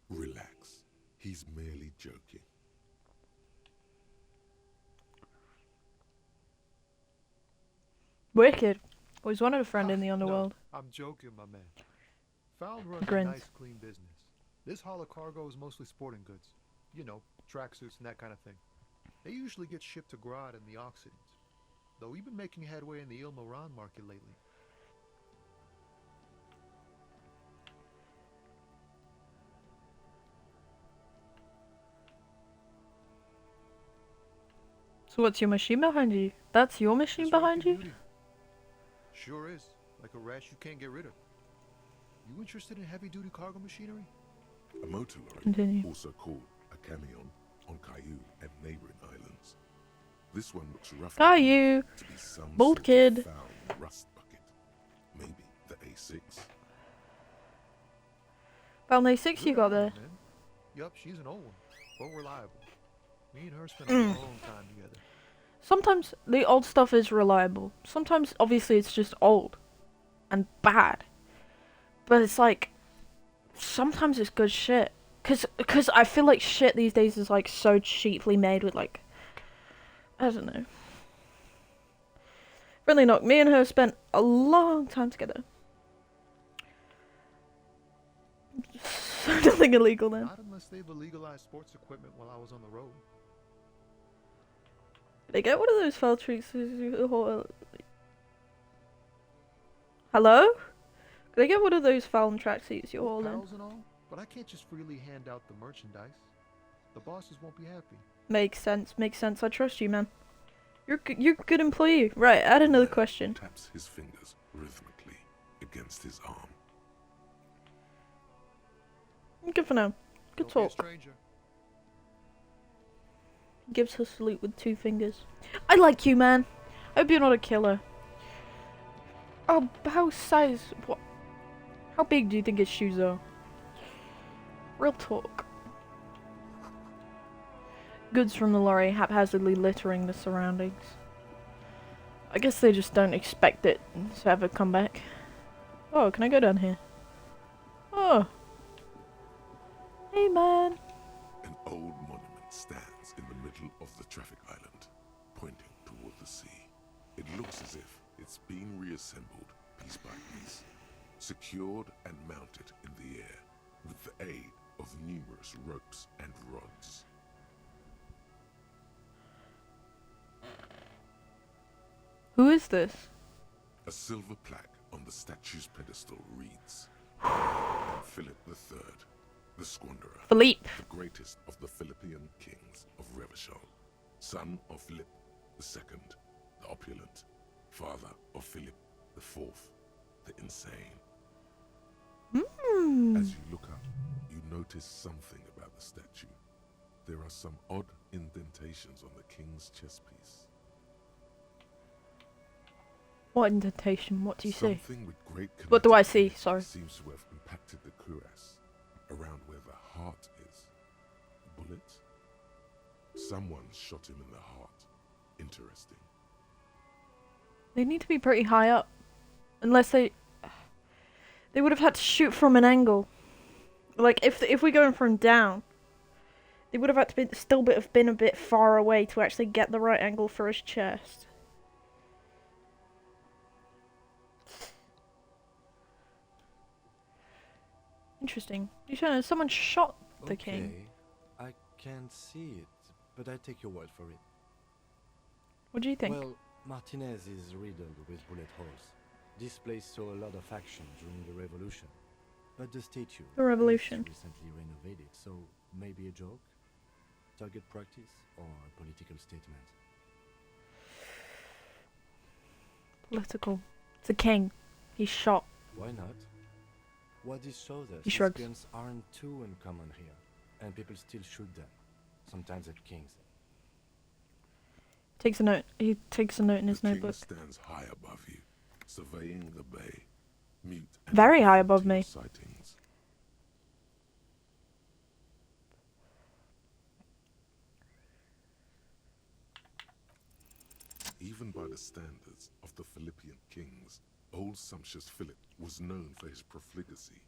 Relax. He's merely joking. Wicked. Always wanted a friend in the No, underworld. I'm joking, my man. Found runs a Grins. nice, clean business. This haul of cargo is mostly sporting goods. You know, tracksuits and that kind of thing. They usually get shipped to Grodd and the Occident. Though we've been making headway in the Il-Moran market lately. So what's your machine behind you? That's your machine It's right behind for you? beauty. Sure is. Like a rash you can't get rid of. You interested in heavy-duty cargo machinery? A motor lorry, Continue. also called a camion, on Caillou and neighboring islands. This one looks rough Caillou. to be some Bald sort kid. of foul rust bucket. Maybe the A6. Found A6 you got there. Man. Yup, she's an old one, but reliable. Me and her spent a long time together. Sometimes the old stuff is reliable. Sometimes, obviously, it's just old and bad. But it's like, sometimes it's good shit. Cause I feel like shit these days is like so cheaply made with like, I don't know. Really not. Me and her spent a long time together. Nothing illegal then. Not unless they've illegalized sports equipment while I was on the road. Did I get one of those fell trees? Hello? Could I get one of those found tracksuits you're holding? Pals and all, but I can't just freely hand out the merchandise. The bosses won't be happy. Makes sense. Makes sense. I trust you, man. You're a good employee. Right. Add another Man question. taps his fingers rhythmically against his arm. Good for now. Good Don't be a talk. stranger. Gives her salute with 2 fingers. I like you, man. I hope you're not a killer. Oh, how size? What? How big do you think his shoes are? Real talk. Goods from the lorry haphazardly littering the surroundings. I guess they just don't expect it to ever come back. Oh, can I go down here? Oh. Hey, man. An old monument stands in the middle of the traffic island, pointing toward the sea. It looks as if it's been reassembled piece by piece, secured and mounted in the air with the aid of numerous ropes and rods. Who is this? A silver plaque on the statue's pedestal reads, and Philip III, the Squanderer, Philippe. the greatest of the Philippian kings of Revachol, son of Philip II, the opulent, father of Philip IV, the insane. As you look up, you notice something about the statue. There are some odd indentations on the king's chest piece. What indentation? What do you see? Something with great What do I kinetic see? energy Sorry. seems to have impacted the cuirass, around where the heart is. A bullet? Someone shot him in the heart. Interesting. They need to be pretty high up. Unless they would have had to shoot from an angle. Like, if we're going from down, they would have had to have been a bit far away to actually get the right angle for his chest. Interesting. You said someone shot the king. I can't see it, but I take your word for it. What do you think? Well, Martinez is riddled with bullet holes. This place saw a lot of action during the revolution. But the statue The revolution. is recently renovated, so maybe a joke? Target practice or a political statement? Political. It's a king. He's shot. Why not? What this shows us He is shrugs. guns aren't too uncommon here, and people still shoot them, sometimes at kings. Takes a note. He takes a note in his the notebook. king stands high above you, surveying the bay, mute and Very high indifferent above to me. your sightings. Even by the standards of the Philippian kings, old sumptuous Philip was known for his profligacy.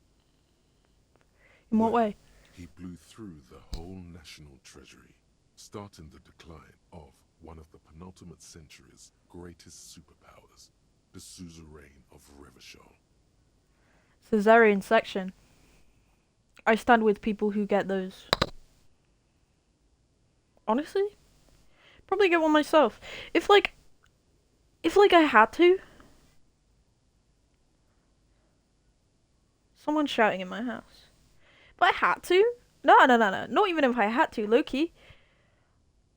In what Well, way? He blew through the whole national treasury, starting the decline of one of the penultimate century's greatest superpowers, the suzerain of Revachol. Caesarean section. I stand with people who get those. Honestly, probably get one myself. If I had to. Someone's shouting in my house. If I had to? No. Not even if I had to, Loki.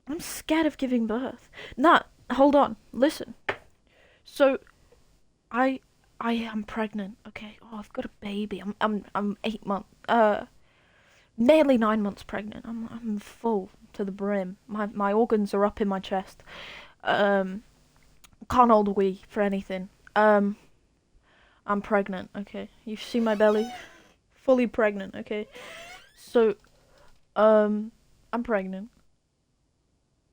I'm scared of giving birth. Nah, hold on. Listen. So, I am pregnant. Okay. Oh, I've got a baby. I'm 8 months. Nearly 9 months pregnant. I'm full to the brim. My organs are up in my chest. Can't hold a wee for anything. I'm pregnant. Okay. You've seen my belly. Fully pregnant. Okay. So, I'm pregnant.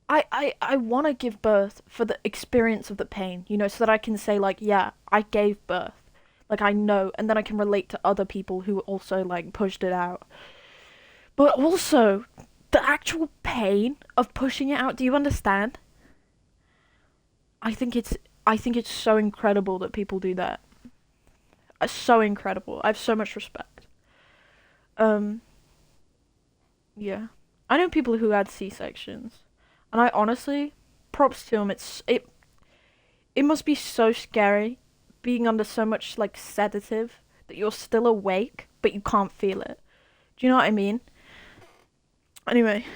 I want to give birth for the experience of the pain, you know, so that I can say, like, yeah, I gave birth. Like, I know, and then I can relate to other people who also, like, pushed it out. But also, the actual pain of pushing it out, do you understand? I think it's so incredible that people do that. So incredible. I have so much respect. Yeah. I know people who had C-sections. And I honestly, props to them. It must be so scary being under so much like sedative that you're still awake but you can't feel it. Do you know what I mean? Anyway,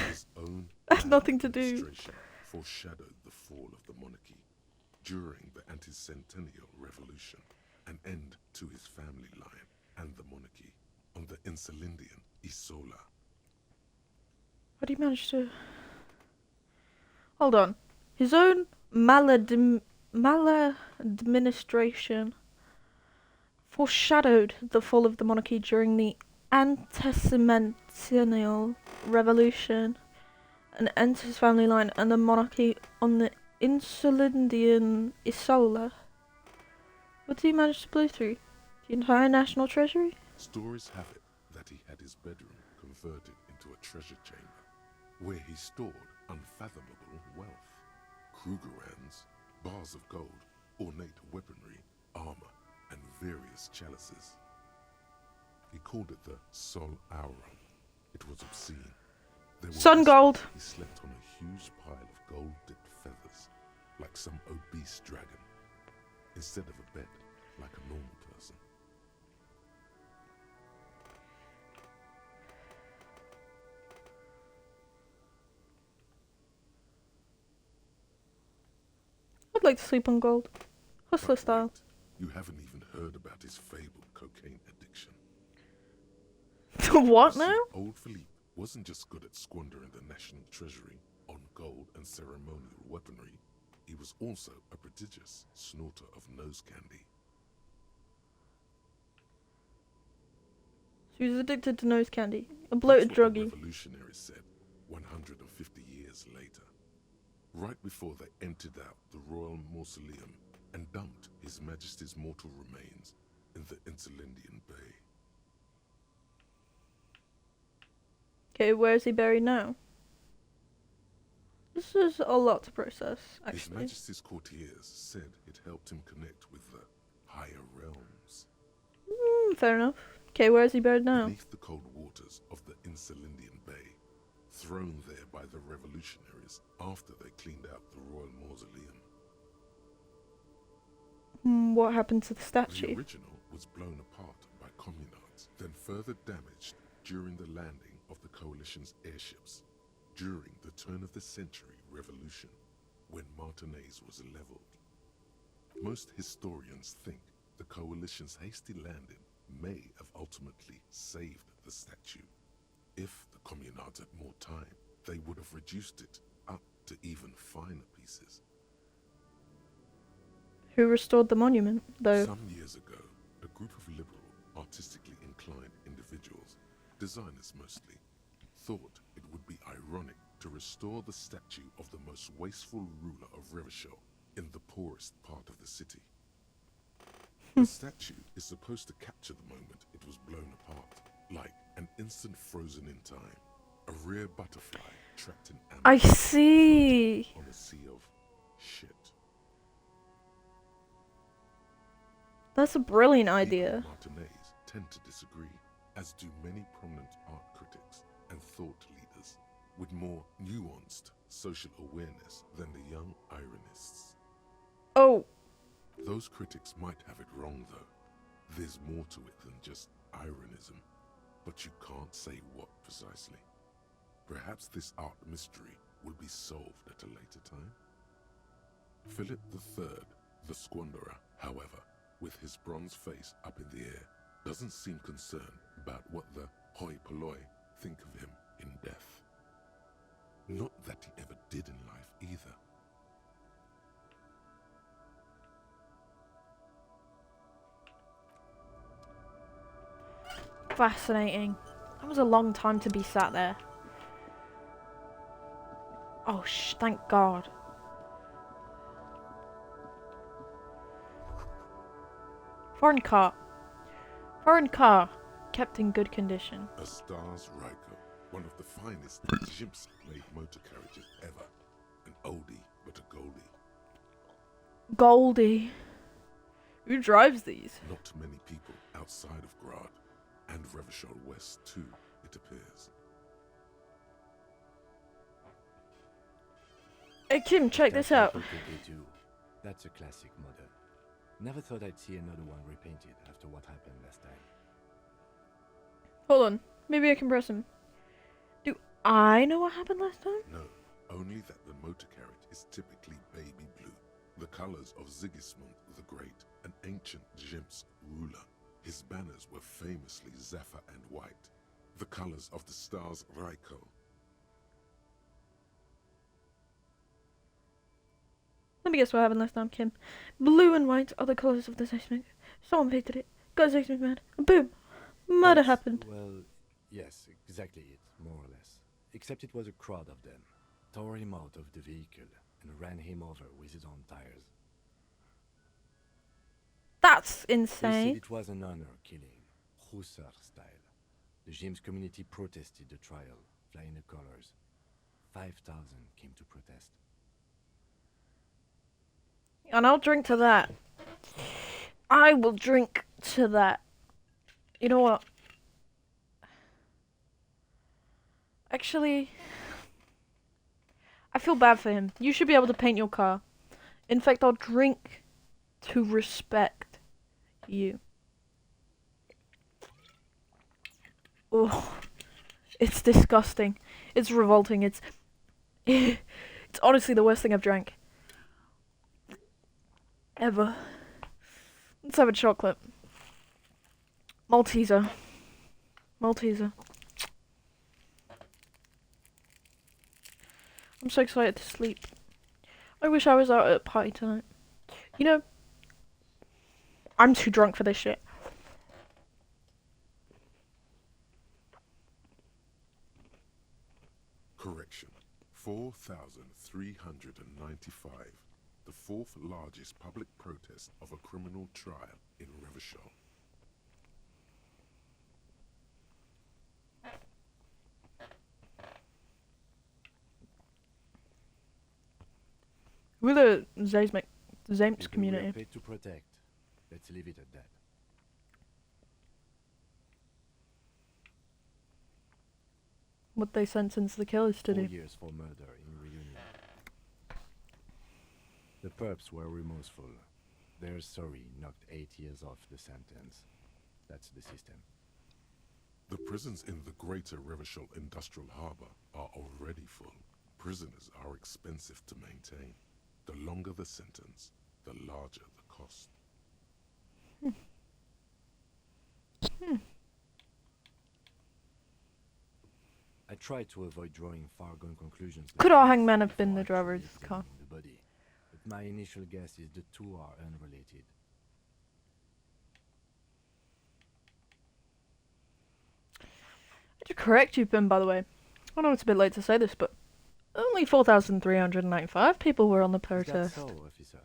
His own that's nothing to do. administration foreshadowed the fall of the monarchy during the anti-centennial revolution, an end to his family line and the monarchy on the Insulindian Isola. How do you manage to... Hold on. His own maladministration foreshadowed the fall of the monarchy during the anti-centennial revolution, an end to his family line and the monarchy on the Insulindian Isola. What did he manage to blow through? The entire national treasury? Stories have it that he had his bedroom converted into a treasure chamber, where he stored unfathomable wealth. Krugerrands, bars of gold, ornate weaponry, armor, and various chalices. He called it the Sol Auron. It was obscene. There were Sun gold. He slept on a huge pile of gold-dipped feathers, like some obese dragon, instead of a bed, like a normal person. I'd like to sleep on gold. Hustler But style. wait, you haven't even heard about his fabled cocaine addiction. What You see, now? Old Philippe wasn't just good at squandering the national treasury on gold and ceremonial weaponry. He was also a prodigious snorter of nose candy. She was addicted to nose candy. A bloated That's what the druggie. revolutionaries said 150 years later, right before they emptied out the royal mausoleum and dumped His Majesty's mortal remains in the Insulindian Bay. Okay, where is he buried now? This is a lot to process, His actually. Majesty's courtiers said it helped him connect with the higher realms. Fair enough. Okay, where is he buried now? Beneath the cold waters of the Insulindian Bay, thrown there by the revolutionaries after they cleaned out the royal mausoleum. What happened to the The statue? original was blown apart by communards, then further damaged during the landing of the coalition's airships during the turn-of-the-century revolution, when Martinez was leveled. Most historians think the coalition's hasty landing may have ultimately saved the statue. If the communards had more time, they would have reduced it up to even finer pieces. Who restored the monument, though? Some years ago, a group of liberal, artistically inclined individuals, designers mostly, thought it would be ironic to restore the statue of the most wasteful ruler of Revachol in the poorest part of the city. The statue is supposed to capture the moment it was blown apart, like an instant frozen in time, a rare butterfly trapped in amber I see. on a sea of shit. That's a brilliant People idea. at Martinez tend to disagree, as do many prominent art critics and thought leaders with more nuanced social awareness than the young ironists. Oh, Those critics might have it wrong, though. There's more to it than just ironism, but you can't say what precisely. Perhaps this art mystery will be solved at a later time. Philip III, the Squanderer, however, with his bronze face up in the air, doesn't seem concerned about what the hoi polloi think of him in death. Not that he ever did in life either. fascinating. That was a long time to be sat there. Oh, thank God. Foreign car. Foreign car. Kept in good condition. A Stars Ryko, one of the finest Zhimsk-made motor carriages ever. An oldie, but a goldie. Goldie. Who drives these? Not many people outside of Grad, and Revachol West too, it appears. Hey Kim, check this out. That's a classic model. Never thought I'd see another one repainted after what happened last time. Hold on. Maybe I can press him. Do I know what happened last time? No, only that the motor carriage is typically baby blue, the colors of Sigismund the Great, an ancient Zhimsk ruler. His banners were famously zephyr and white, the colors of the Stars Ryko. Let me guess what happened last time, Kim. Blue and white are the colours of the seismic. Someone painted it, got a seismic mad, and boom! Murder happened. Well, yes, exactly it, more or less. Except it was a crowd of them. Tore him out of the vehicle and ran him over with his own tires. That's They insane. said it was an honor killing, Hussar style. The James community protested the trial, flying the colors. 5,000 came to protest. And I'll drink to that. I will drink to that. You know what? Actually, I feel bad for him. You should be able to paint your car. In fact, I'll drink to respect you. Oh, it's disgusting. It's revolting. It's honestly the worst thing I've drank. Ever. Let's have a chocolate. Malteser. Malteser. I'm so excited to sleep. I wish I was out at a party tonight. You know, I'm too drunk for this shit. Correction, 4,395. The fourth largest public protest of a criminal trial in Revachol. We're the Zemsk Maybe we community. are paid to protect. Let's leave it at that. What they sentence the killers to 4 do. years for murder in reunion. The perps were remorseful. Their sorry knocked 8 years off the sentence. That's the system. The prisons in the greater Revachol industrial harbor are already full. Prisoners are expensive to maintain. The longer the sentence, the larger the cost. I tried to avoid drawing far-gone conclusions. Could our hangman have been the driver of this car? The body. But my initial guess is the two are unrelated. To correct you, Pim, by the way. I know it's a bit late to say this, but only 4,395 people were on the Is that protest. so, officer?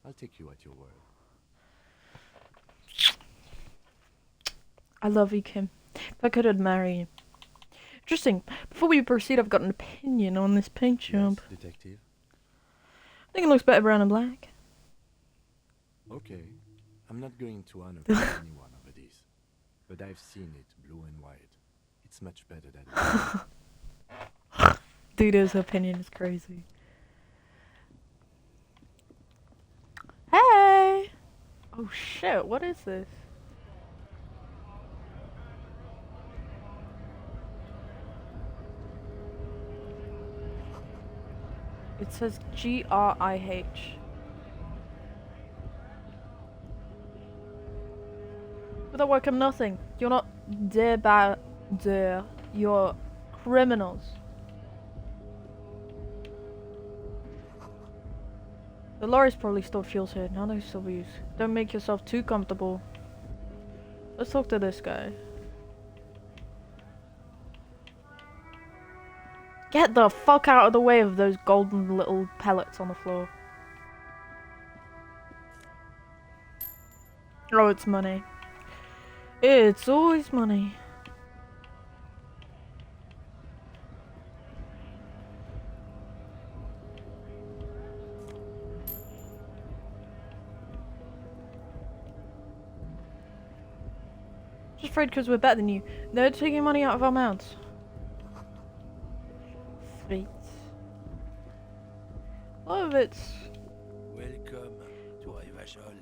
I'll take you at your word. I love you, Kim. If I could, I'd marry you. Interesting. Before we proceed, I've got an opinion on this paint job. Yes, detective? I think it looks better brown and black. Okay. I'm not going to honor anyone over this, but I've seen it blue and white. It's much better than it. Dude's opinion is crazy. Hey! Oh shit, what is this? It says GRIH. But welcome nothing. You're not there. You're criminals. The lorry's probably stored fuels here. Now there's Sylvius. Don't make yourself too comfortable. Let's talk to this guy. Get the fuck out of the way of those golden little pellets on the floor. Oh, it's money. It's always money. Just afraid because we're better than you. They're taking money out of our mouths. Sweet. A lot of it's Welcome to Revachol.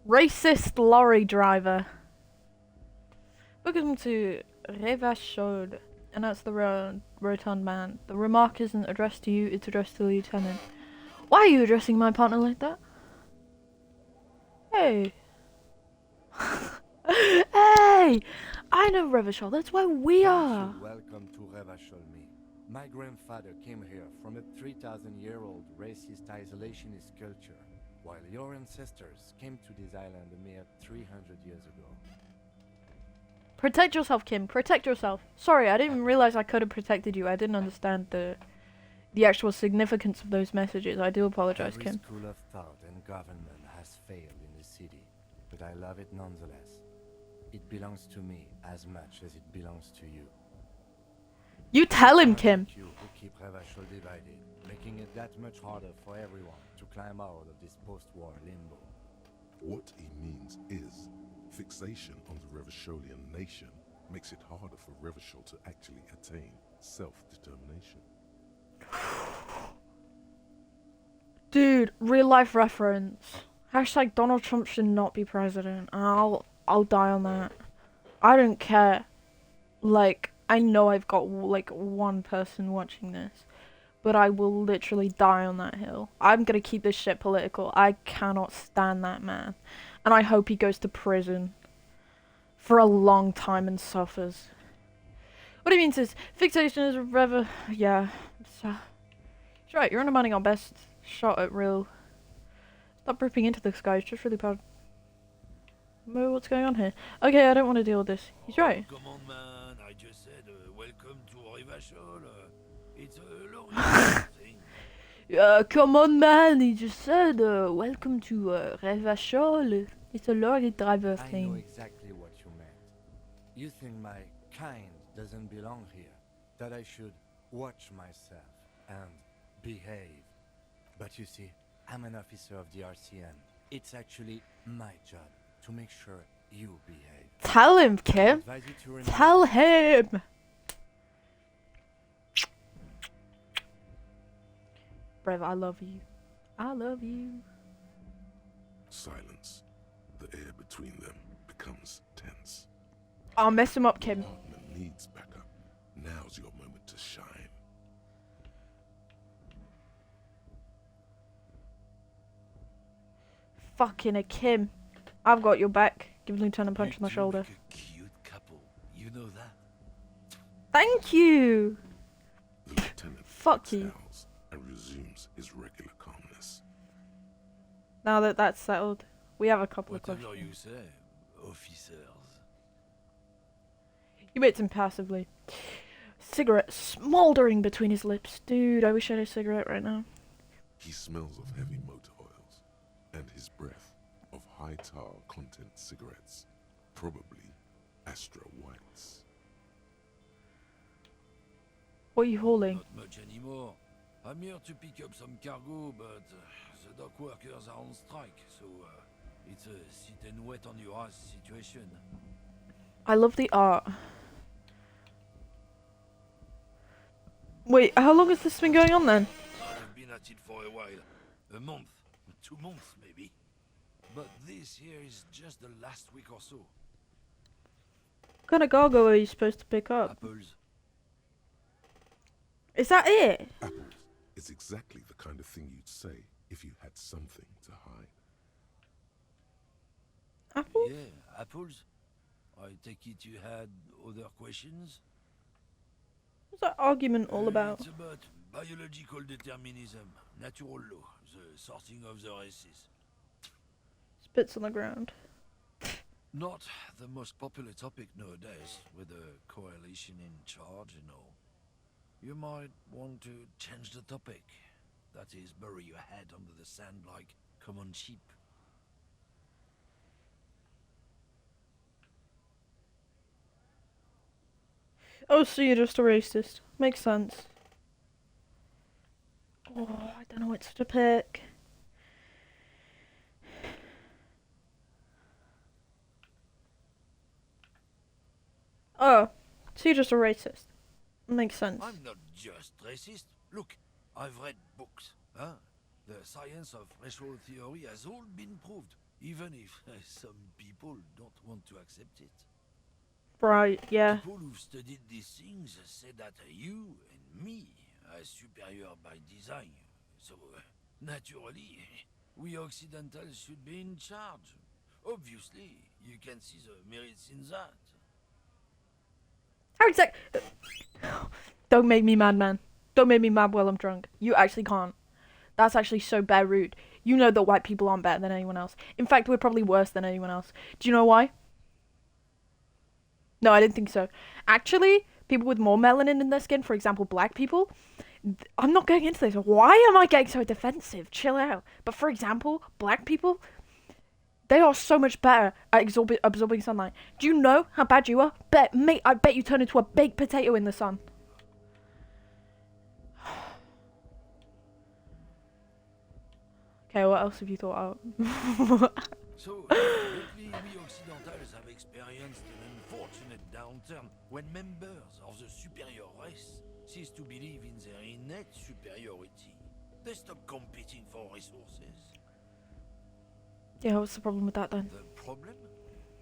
racist lorry driver. Welcome to Revachol. And that's the rotund man. The remark isn't addressed to you, it's addressed to the lieutenant. Why are you addressing my partner like that? Hey. Hey! I know Revachol, that's where we are. Welcome to Revachol. My grandfather came here from a 3,000-year-old racist isolationist culture, while your ancestors came to this island a mere 300 years ago. Protect yourself, Kim. Protect yourself. Sorry, I didn't realize I could have protected you. I didn't understand the actual significance of those messages. I do apologize, Every Kim. school of thought and government has failed in the city, but I love it nonetheless. It belongs to me as much as it belongs to you. You tell him, Kim. You who keep Revachol divided, making it that much harder for everyone to climb out of this post-war limbo. What he means is, fixation on the Revacholian nation makes it harder for Revachol to actually attain self-determination. Dude, real life reference. Hashtag Donald Trump should not be president. I'll die on that. I don't care. Like, I know I've got like one person watching this, but I will literally die on that hill. I'm gonna keep this shit political. I cannot stand that man. And I hope he goes to prison for a long time and suffers. What he means is, fixation is yeah. So, he's right, you're undermining our best shot at real. Stop ripping into the sky, it's just really bad. What's going on here? Okay, I don't want to deal with this. He's right. Come on, man. I just said, welcome to Revachol. It's a long thing. Come on, man. He just said, welcome to Revachol. It's a lorry driver I thing. know exactly what you meant. You think my kind doesn't belong here, that I should watch myself and behave. But you see, I'm an officer of the RCN. It's actually my job to make sure you behave. Tell him, Kim. Tell him. Brev, I love you. I love you. Silence. The air between them becomes tense. I'll mess him up, Kim. Department needs backup. Now's your moment to shine. Fucking a Kim. I've got your back. Give Lieutenant a punch on the shoulder. Make a cute couple. You know that. Thank you. The lieutenant Fuck you. exhales and resumes his regular calmness. Now that that's settled, we have a couple of Whatever questions. you say, officers. He waits impassively. Cigarette smoldering between his lips. Dude, I wish I had a cigarette right now. He smells of heavy motor oils and his breath of high tar content cigarettes, probably Astra Whites. What are you hauling? Not much anymore. I'm here to pick up some cargo, but the dock workers are on strike, so It's a sit and wait on your ass situation. I love the art. Wait, how long has this been going on then? I've been at it for a while. A month, 2 months maybe. But this here is just the last week or so. What kind of gargoyle are you supposed to pick up? Apples. Is that it? Apples is exactly the kind of thing you'd say if you had something to hide. Apples? Yeah, apples. I take it you had other questions? What's that argument all about? It's about biological determinism, natural law, the sorting of the races. Spits on the ground. Not the most popular topic nowadays, with a coalition in charge and all. You might want to change the topic. That is, bury your head under the sand like common sheep. Oh, so you're just a racist. Makes sense. Oh, I don't know what to pick. Oh, so you're just a racist. Makes sense. I'm not just racist. Look, I've read books. Huh? The science of racial theory has all been proved, even if some people don't want to accept it. Right, yeah. People who've studied these things say that you and me are superior by design. So, naturally, we Occidentals should be in charge. Obviously, you can see the merits in that. How exact? Don't make me mad, man. Don't make me mad while I'm drunk. You actually can't. That's actually so bare rude. You know that white people aren't better than anyone else. In fact, we're probably worse than anyone else. Do you know why? No, I didn't think so. Actually, people with more melanin in their skin, for example, black people, I'm not going into this. Why am I getting so defensive? Chill out. But for example, black people, they are so much better at absorbing sunlight. Do you know how bad you are? Mate, I bet you turn into a baked potato in the sun. Okay, what else have you thought out? So, lately we Occidentals have experienced an unfortunate downturn when members of the superior race cease to believe in their innate superiority. They stop competing for resources. Yeah, what's the problem with that then? The problem?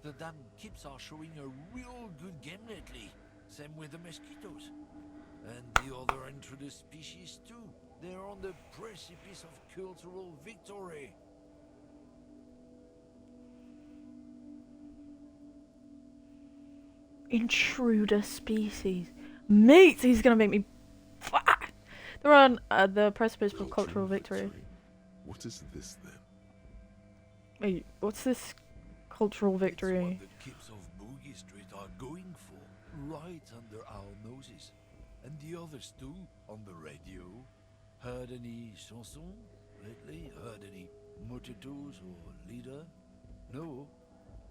The damn kips are showing a real good game lately. Same with the mosquitoes. And the other intruders species too. They're on the precipice of cultural victory. Intruder species. Mate, he's gonna make me... They're on the precipice of cultural victory. What is this then? Wait, what's this cultural victory? It's what the kips of Boogie Street are going for, right under our noses. And the others too, on the radio. Heard any chansons lately? Heard any mojitos or leader? No.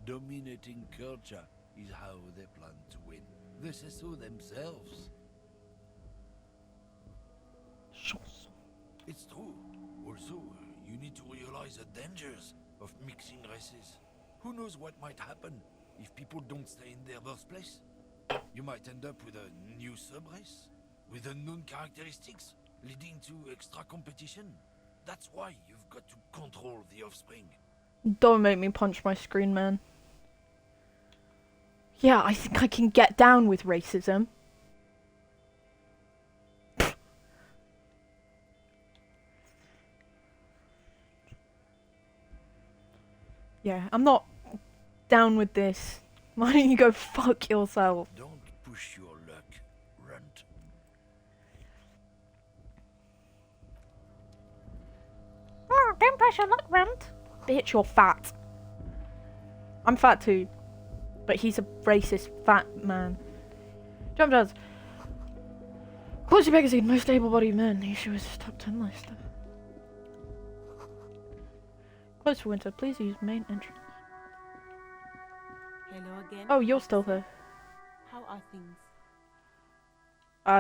Dominating culture is how they plan to win. They say so themselves. Chansons. It's true. Also, you need to realize the dangers of mixing races. Who knows what might happen if people don't stay in their birthplace? You might end up with a new sub-race, with unknown characteristics, leading to extra competition. That's why you've got to control the offspring. Don't make me punch my screen, man. Yeah, I think I can get down with racism. Yeah, I'm not down with this. Why don't you go fuck yourself? Don't push your luck, runt. Oh, don't push your luck, runt. Bitch, you're fat. I'm fat too. But he's a racist fat man. Jump Jazz. Quality magazine, most able-bodied men. He shows his top 10 list. Close for winter. Please use main entrance. Hello again. Oh, you're still here. How are things?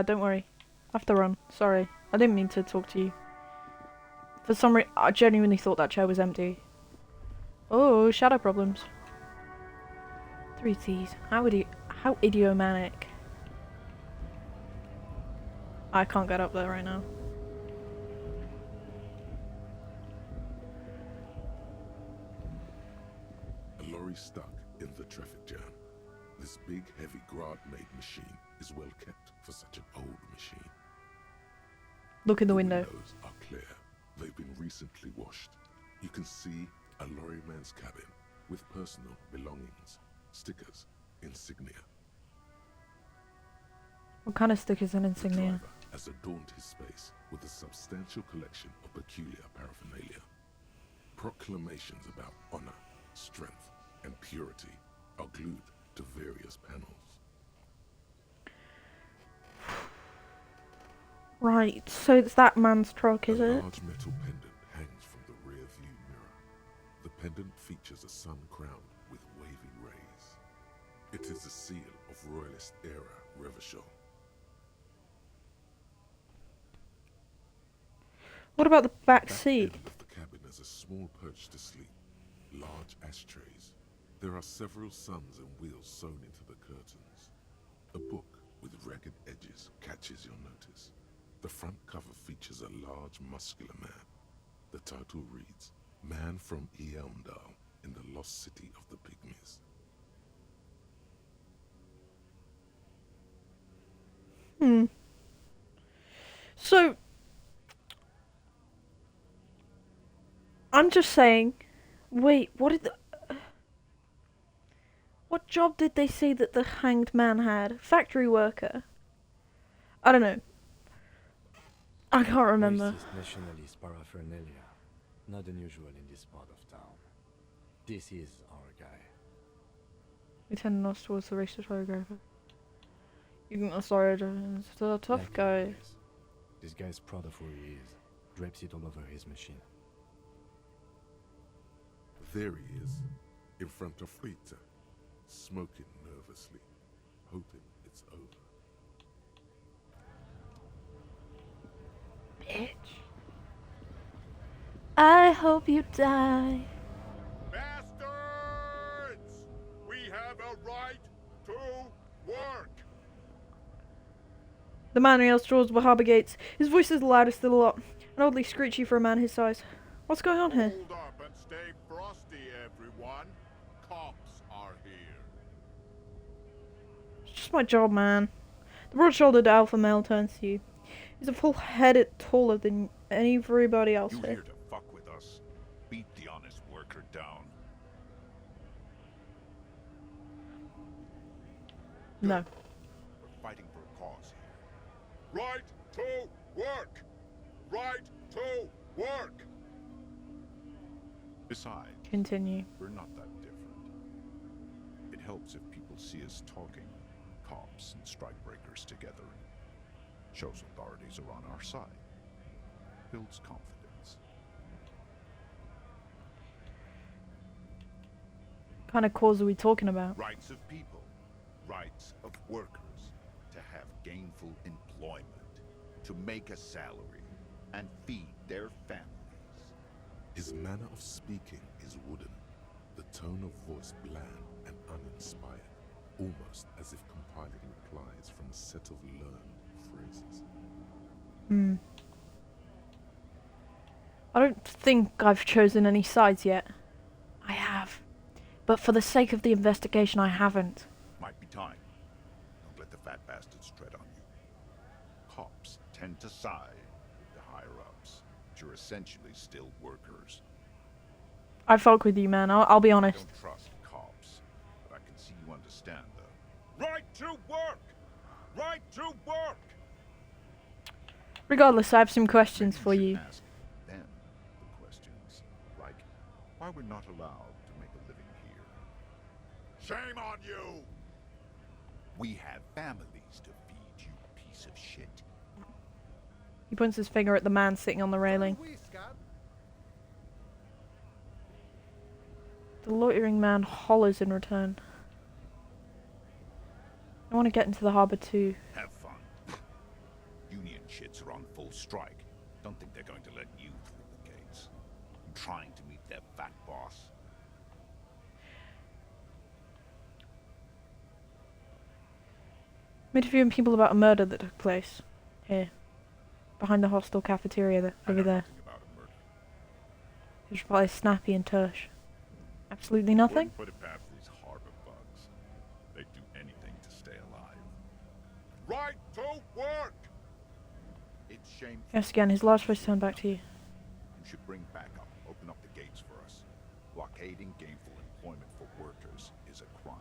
Don't worry. I have to run. Sorry. I didn't mean to talk to you. For some reason, I genuinely thought that chair was empty. Oh, shadow problems. 3 T's. How idiomatic. I can't get up there right now. A lorry stuck in the traffic jam. This big, heavy Grad-made machine is well kept for such an old machine. Look in the window. Windows are clear. They've been recently washed. You can see a lorryman's cabin with personal belongings, stickers, insignia. What kind of stickers and The insignia? driver has adorned his space with a substantial collection of peculiar paraphernalia. Proclamations about honor, strength, and purity are glued to various panels. Right, so it's that man's truck, is A it? large metal pendant hangs from the rear view mirror. The pendant features a sun crowned with wavy rays. It is a seal of Royalist era Revachol. What about the back Back seat? end of the cabin is a small perch to sleep, large ashtrays. There are several suns and wheels sewn into the curtains. A book with ragged edges catches your notice. The front cover features a large, muscular man. The title reads, Man from Eamdal in the Lost City of the Pygmies. So, I'm just saying, wait, what job did they say that the hanged man had? Factory worker? I don't know. I can't remember. Racist nationalist paraphernalia. Not unusual in this part of town. This is our guy. Lieutenant Nos towards the racist photographer. You can sorry, it's a tough Like guy. this. This guy's proud of who he is. Drapes it all over his machine. There he is, in front of Rita, smoking nervously, hoping it's over. Bitch. I hope you die. Bastards! We have a right to work! The man yells towards the harbour gates. His voice is the loudest of the lot, and oddly screechy for a man his size. What's going on here? Hold up and stay frosty, everyone. Cops are here. It's just my job, man. The broad-shouldered alpha male turns to you. He's a full head taller than everybody else You here. here to fuck with us? Beat the honest worker down. No. We're fighting for a cause here. Right to work! Right to work! Besides, Continue. we're not that different. It helps if people see us talking, cops and strikebreakers together. Shows authorities are on our side. Builds confidence. What kind of cause are we talking about? Rights of people, rights of workers, to have gainful employment, to make a salary, and feed their families. His manner of speaking is wooden, the tone of voice bland and uninspired, almost as if compiling replies from a set of learned phrases. I don't think I've chosen any sides yet. I have. But for the sake of the investigation, I haven't. Might be time. Don't let the fat bastards tread on you. Cops tend to side with the higher-ups, but you're essentially still workers. I fuck with you, man. I'll be I honest. don't trust cops, but I can see you understand the right to work! Right to work! Regardless, I have some questions for Maybe you. should ask them the questions, like why we're not allowed to make a living here. Shame on you! We have families to feed, you piece of shit. He points his finger at the man sitting on the railing. The loitering man hollers in return. I want to get into the harbour too. Have fun. Union shits are on full strike. Don't think they're going to let you through the gates. I'm trying to meet their fat boss. I'm interviewing people about a murder that took place here, behind the hostel cafeteria over there. About a murder. His reply is snappy and terse. Absolutely nothing? Wouldn't put it past these harbor bugs. They'd do anything to stay alive. Right to work! It's shameful. Yes, again, his large voice turned back to you. You should bring backup. Open up the gates for us. Blockading gainful employment for workers is a crime.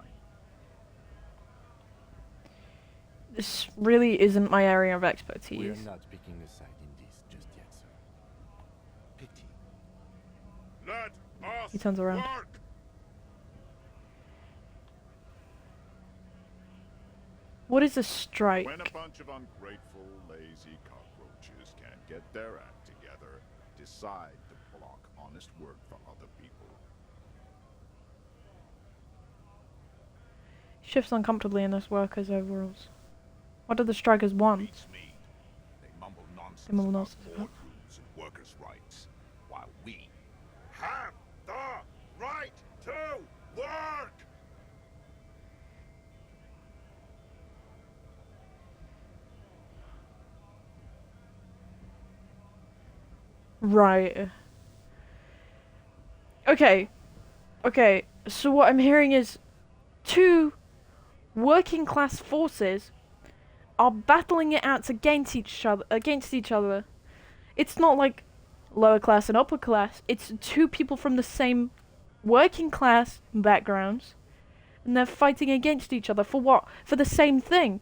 This really isn't my area of We are expertise. not picking a side in this just yet, sir. Pity. Let us He turns around. work! What is a strike? When a bunch of ungrateful, lazy cockroaches can't get their act together, decide to block honest work for other people. Shifts uncomfortably in this worker's overalls. What do the strikers want? Beats me. They mumble nonsense, They mumble about nonsense about- boardrooms and workers' rights, while we have the right to work! Right. Okay. Okay, so what I'm hearing is two working class forces are battling it out against each other. It's not like lower class and upper class. It's two people from the same working class backgrounds, and they're fighting against each other for what? For the same thing.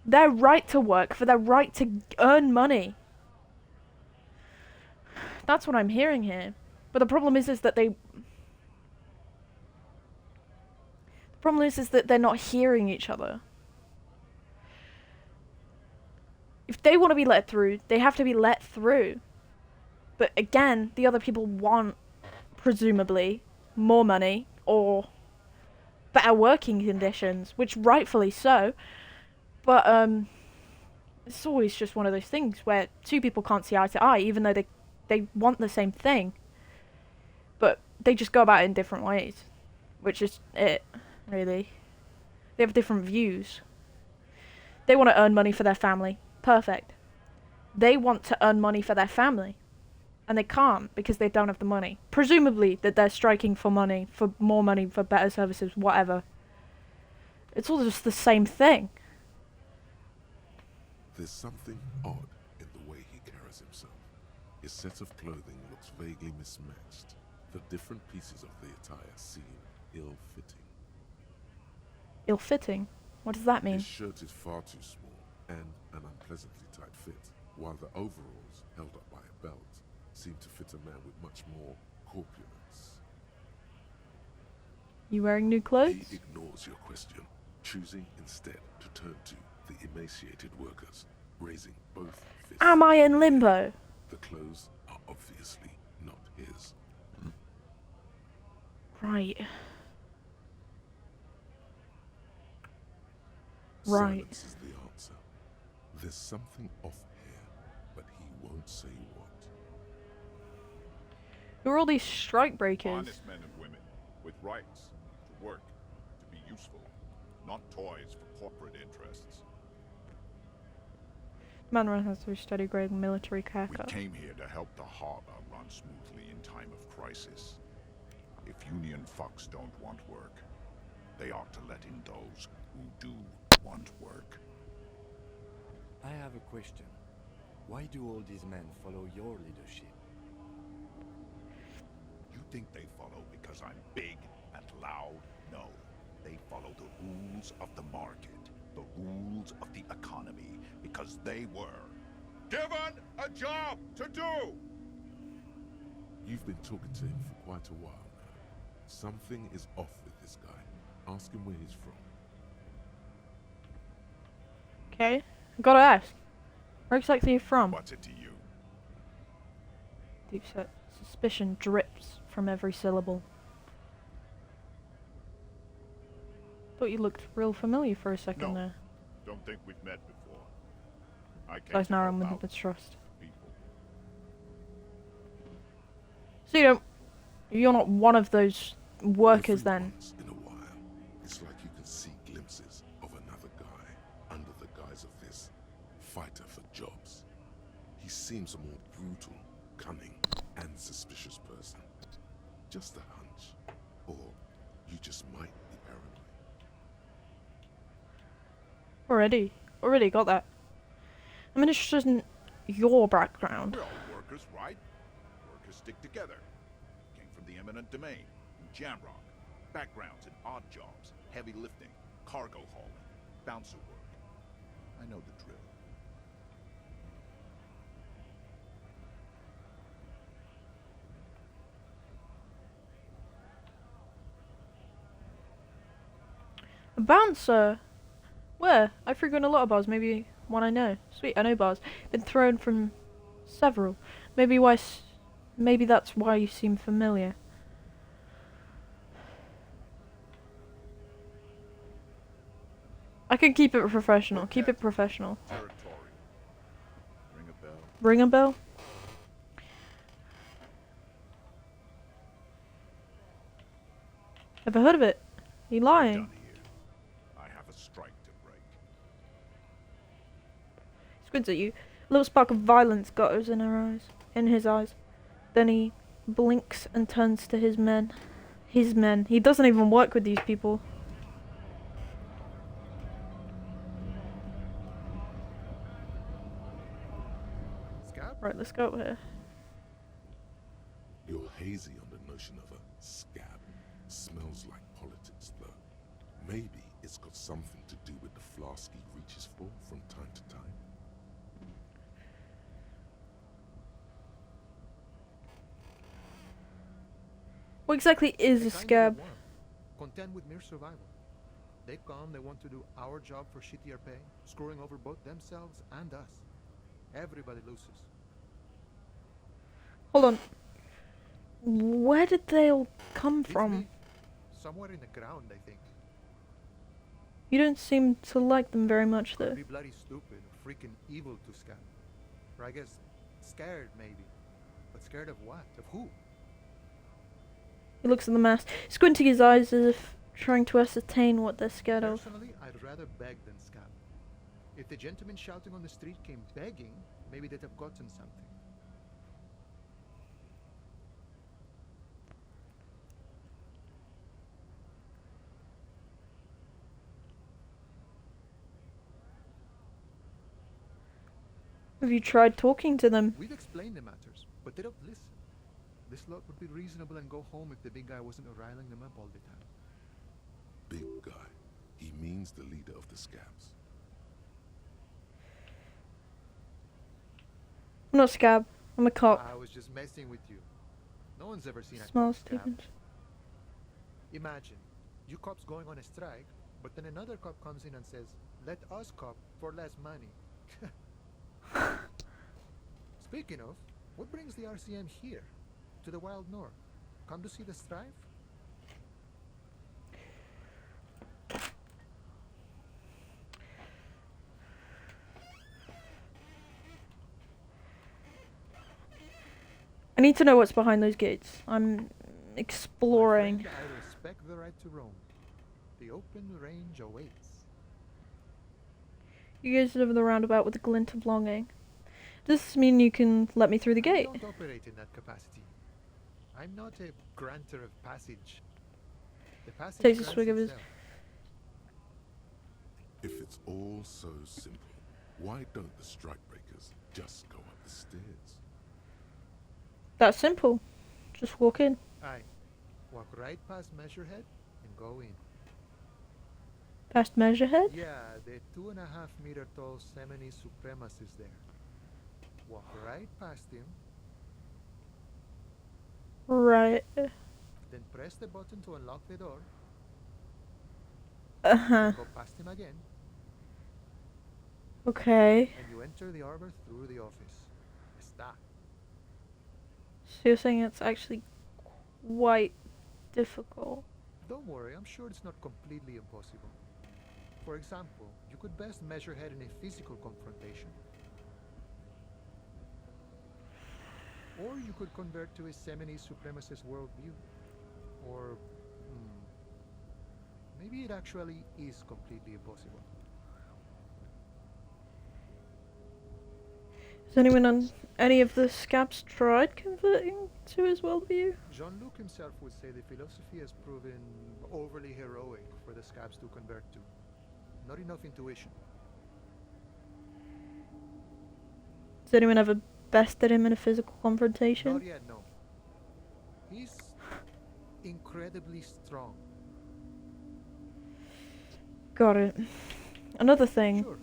Their right to work, for their right to earn money. That's what I'm hearing here. But the problem is that the problem is that they're not hearing each other. If they want to be let through, they have to be let through. But again, the other people want, presumably, more money or better working conditions, which rightfully so. But it's always just one of those things where two people can't see eye to eye, even though they want the same thing. But they just go about it in different ways, which is it, really. They have different views. They want to earn money for their family. Perfect. They want to earn money for their family. And they can't because they don't have the money. Presumably that they're striking for money, for more money, for better services, whatever. It's all just the same thing. There's something odd in the way he carries himself. His set of clothing looks vaguely mismatched. The different pieces of the attire seem ill-fitting. Ill-fitting? What does that mean? His shirt is far too small and an unpleasantly tight fit, while the overalls, held up by a belt, seem to fit a man with much more corpulence. You wearing new clothes? He ignores your question, choosing instead to turn to the emaciated workers, raising both fists. Am I in limbo? The clothes are obviously not his. Right. Right. Silence is the answer. There's something off here, but he won't say what. Who are all these strike breakers? Honest men and women with rights to work, to be useful, not toys for corporate interests. Man runs through study grade military We caca. came here to help the harbor run smoothly in time of crisis. If union fucks don't want work, they ought to let in those who do want work. I have a question. Why do all these men follow your leadership? You think they follow because I'm big and loud? No. They follow the rules of the market, the rules of the economy, because they were given a job to do! You've been talking to him for quite a while now. Something is off with this guy. Ask him where he's from. Okay, gotta ask. Where exactly are you from? What's it to you? Deep set suspicion drips from every syllable. Thought you looked real familiar for a second No. there. Don't think we've met before. I came Guys to narrowing help with the out trust. people. So you're not one of those workers then? Once in a while, it's like you can see glimpses of another. He seems a more brutal, cunning, and suspicious person. Just a hunch. Or you just might be paranoid. Already got that. I'm interested in your background. We're all workers, right? Workers stick together. Came from the eminent domain, in Jamrock. Backgrounds in odd jobs, heavy lifting, cargo hauling, bouncer work. I know the drill. A bouncer? Where? I frequent a lot of bars, maybe one I know. Sweet, I know bars. Been thrown from several. Maybe that's why you seem familiar. I can keep it professional. Keep it professional. Territorial. Ring a bell. Ring a bell? Never heard of it. You lying? Done here. I have a strike to break. Squints at you. A little spark of violence gutters in his eyes. Then he blinks and turns to his men. His men. He doesn't even work with these people. Scab? Right, let's go over here. You're hazy on the notion of a scab. Smells like politics, though. Maybe it's got something to do with the flask he reaches for from time to time. What exactly is a They kinda scab? don't wanna. Content with mere survival. They come, they want to do our job for shittier pay, screwing over both themselves and us. Everybody loses. Hold on. Where did they all come It's from? me. Somewhere in the ground, I think. You don't seem to like them very much, Could though. be bloody stupid or freaking evil to Scab. Or I guess scared, maybe. But scared of what? Of who? He looks at the mask, squinting his eyes as if trying to ascertain what they're scared of. Personally, I'd rather beg than scab. If the gentleman shouting on the street came begging, maybe they'd have gotten something. Have you tried talking to them? We've explained the matters, but they don't listen. This lot would be reasonable and go home if the big guy wasn't riling them up all the time. Big guy. He means the leader of the scabs. I'm not a scab. I'm a cop. I was just messing with you. No one's ever seen a Small cop scab. Stevens. Imagine, you cops going on a strike, but then another cop comes in and says, let us cop for less money. Speaking of, what brings the RCM here? To the Wild North? Come to see the strife? I need to know what's behind those gates. I'm exploring. My friend, I respect the right to roam. The open range awaits. You gaze over the roundabout with a glint of longing. Does this mean you can let me through the I gate? don't operate in that capacity. I'm not a granter of passage. The passage Takes a grants swig of his. itself. If it's all so simple, why don't the strikebreakers just go up the stairs? That's simple. Just walk in. Aye. Walk right past Measurehead and go in. Past Measurehead? Yeah, the 2.5 meter tall Semini supremacist there. Walk right past him, Right. then press the button to unlock the door. Uh-huh. Go past him again, Okay. and you enter the arbor through the office. Está. So you're saying it's actually quite difficult. Don't worry, I'm sure it's not completely impossible. For example, you could best measure head in a physical confrontation. Or you could convert to a Semini supremacist worldview. Or, maybe it actually is completely impossible. Has anyone on any of the scabs tried converting to his worldview? Jean-Luc himself would say the philosophy has proven overly heroic for the scabs to convert to. Not enough intuition. Has anyone ever bested him in a physical confrontation? Not yet, no. He's incredibly strong. Got it. Another thing. Sure.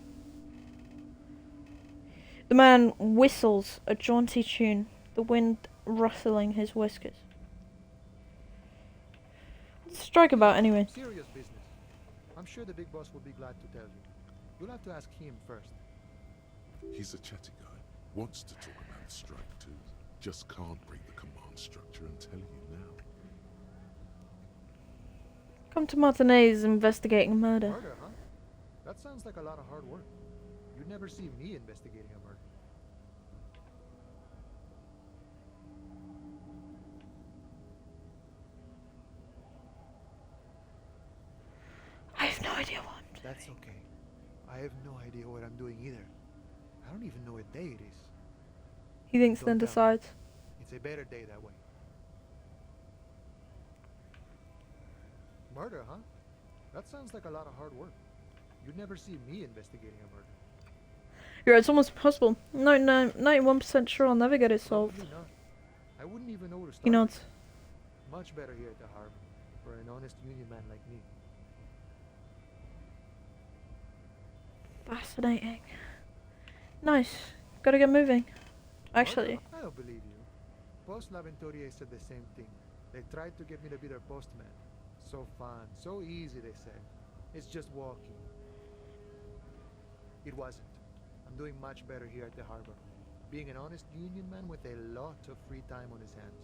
The man whistles a jaunty tune, the wind rustling his whiskers. What's the strike about anyway? Serious business. I'm sure the big boss will be glad to tell you. You'll have to ask him first. He's a chatty guy. Wants to talk about the strike too. Just can't break the command structure and tell you now. Come to Martinez investigating a murder. Murder, huh? That sounds like a lot of hard work. You'd never see me investigating a murder. I have no idea what I'm doing. That's okay. I have no idea what I'm doing either. I don't even know what day it is. He thinks Don't then tell me. decides. It's a better day that way. Murder, huh? That sounds like a lot of hard work. You'd never see me investigating a murder. You're right, it's almost impossible. No, 91% sure I'll never get it solved. Probably not. I wouldn't even know where to start. He nods. Much better here at the harbor for an honest union man like me. Fascinating. Nice. Gotta get moving. Actually. Murder? I don't believe you. Post Laventurier said the same thing. They tried to get me to be their postman. So fun, so easy, they said. It's just walking. It wasn't. I'm doing much better here at the harbor. Being an honest union man with a lot of free time on his hands.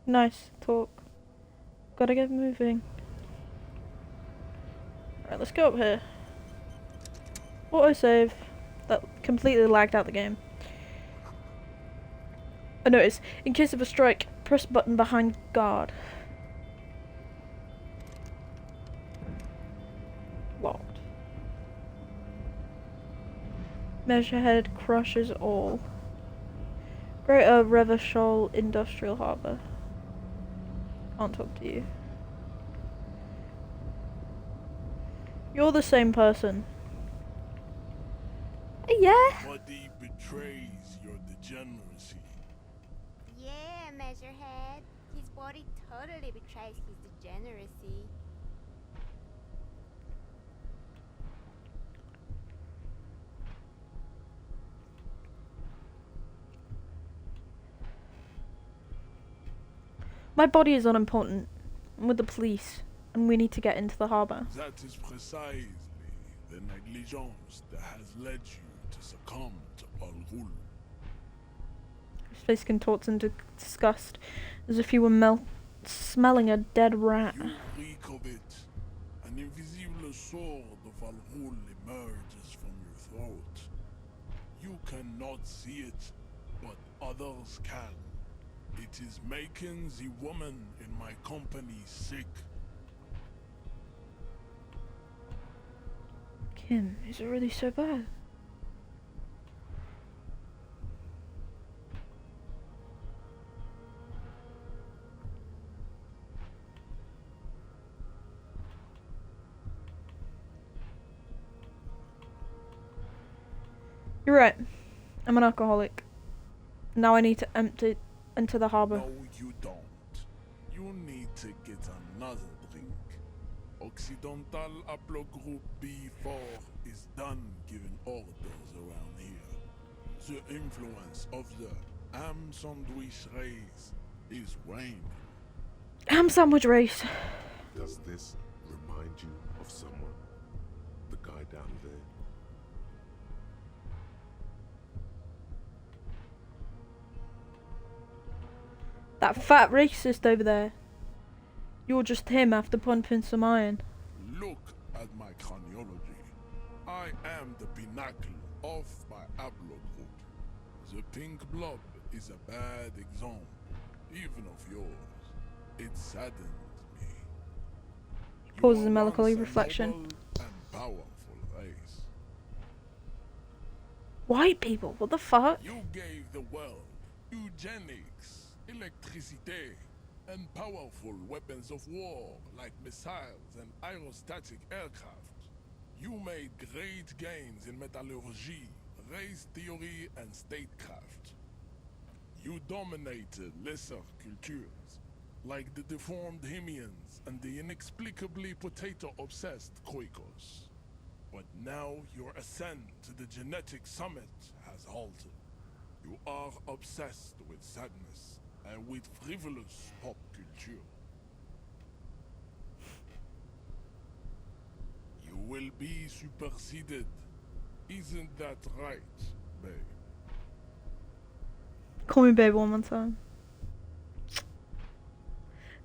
Nice talk. Gotta get moving. Alright, let's go up here. Autosave. That completely lagged out the game. I notice, in case of a strike, press button behind guard. Locked. Measurehead crushes all. Greater Revachol Industrial Harbour. Can't talk to you. You're the same person. Yeah. Body betrays your degeneracy. Yeah, Measurehead. His body totally betrays his degeneracy. My body is unimportant. I'm with the police, and we need to get into the harbour. That is precisely the negligence that has led you to succumb to Al Ghul. His face contorts into disgust, as if he were smelling a dead rat. You reek of it. An invisible sword of Al Ghul emerges from your throat. You cannot see it, but others can. It is making the woman in my company sick. Kim, is it really so bad? You're right. I'm an alcoholic. Now I need to empty into the harbour. No, you don't. You need to get another drink. Occidental Haplogroup B4 is done giving orders around here. The influence of the ham sandwich race is waning. Ham sandwich race. Does this remind you of someone? The guy down there? That fat racist over there. You're just him after pumping some iron. Look at my craniology. I am the pinnacle of my haplogroup. The pink blob is a bad example, even of yours. It saddens me. Pauses a You are melancholy once a reflection. noble and powerful race. White people, what the fuck? You gave the world eugenics, electricity, and powerful weapons of war like missiles and aerostatic aircraft. You made great gains in metallurgy, race theory, and statecraft. You dominated lesser cultures, like the deformed Hemians and the inexplicably potato-obsessed Khoikos. But now your ascent to the genetic summit has halted. You are obsessed with sadness and with frivolous pop culture. You will be superseded. Isn't that right, babe? Call me babe one more time.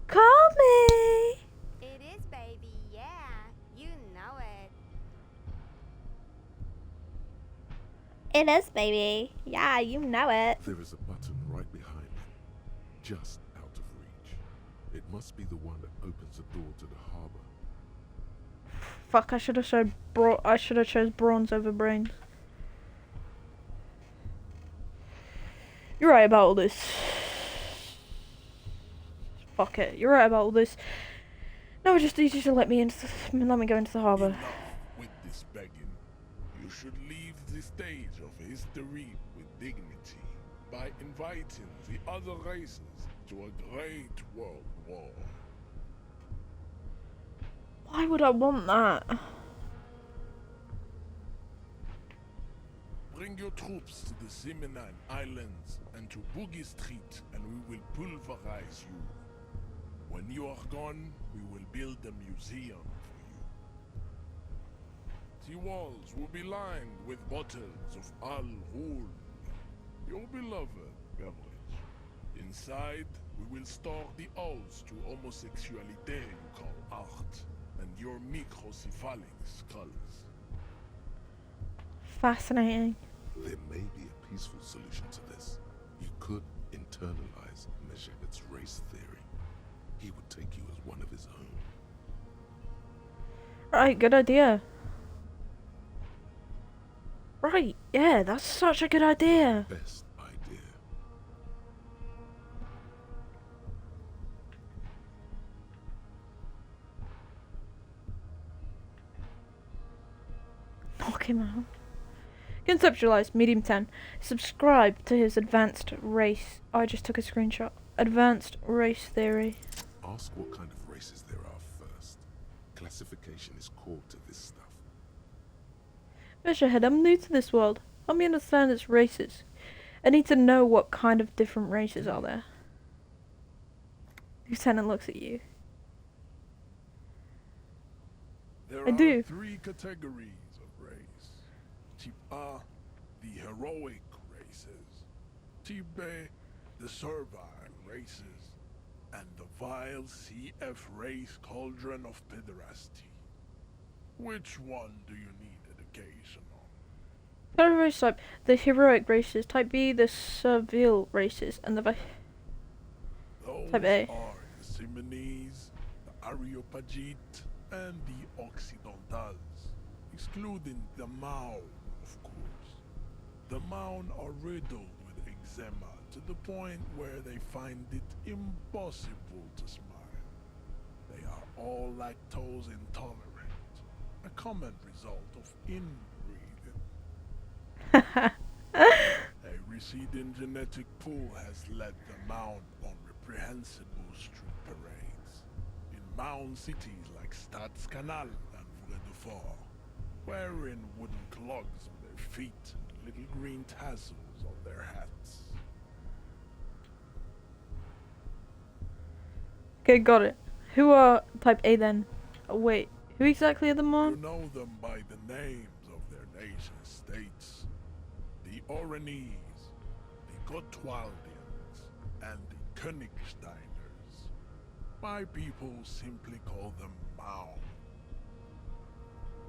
Call me! It is, baby, yeah. You know it. It is, baby. Yeah, you know it. There is a button right behind me, just out of reach. It must be the one that opens the door to the harbor. Fuck, I should have chose bronze over brains. You're right about all this. Fuck it, you're right about all this. No, I just need you to let me go into the harbor. Enough with this begging. You should leave the stage of history with dignity by inviting the other races to a great world war. Why would I want that? Bring your troops to the Seminine Islands and to Boogie Street, and we will pulverize you. When you are gone, we will build a museum for you. The walls will be lined with bottles of Al Ghul, your beloved beverage. Inside, we will store the odes to homosexuality you call art, and your microcephalic skulls. Fascinating. There may be a peaceful solution to this. You could internalize Mesheket's race theory. He would take you as one of his own. Right, good idea. Right, yeah, that's such a good idea. Best idea. Knock him out. Conceptualize, medium 10. Subscribe to his advanced race. I just took a screenshot. Advanced race theory. Ask what kind of races there are first. Classification is core to this stuff. Measurehead, I'm new to this world. Help me understand its races. I need to know what kind of different races are there. Lieutenant looks at you. There I do. are 3 categories of race. Type A, the heroic races. Type B, the servile races. And the vile CF race cauldron of pederasty. Which one do you need education on? Kind of race type. The heroic races. Type B, the servile races. And the Those type A. are the Simonese, the Areopagite, and the Occidentals, excluding the Maun, of course. The Maun are riddled with eczema to the point where they find it impossible to smile. They are all lactose intolerant, a common result of inbreeding. A receding genetic pool has led the Maun on reprehensible street parades in Maun cities like Stadskanal and Vredefort, wearing wooden clogs on their feet and little green tassels on their hats. Okay, got it. Who are type A then? Oh, wait, who exactly are the You Mon? know them by the names of their nation states. The Oranese, the Gotwaldians, and the Königsteiners. My people simply call them Maun.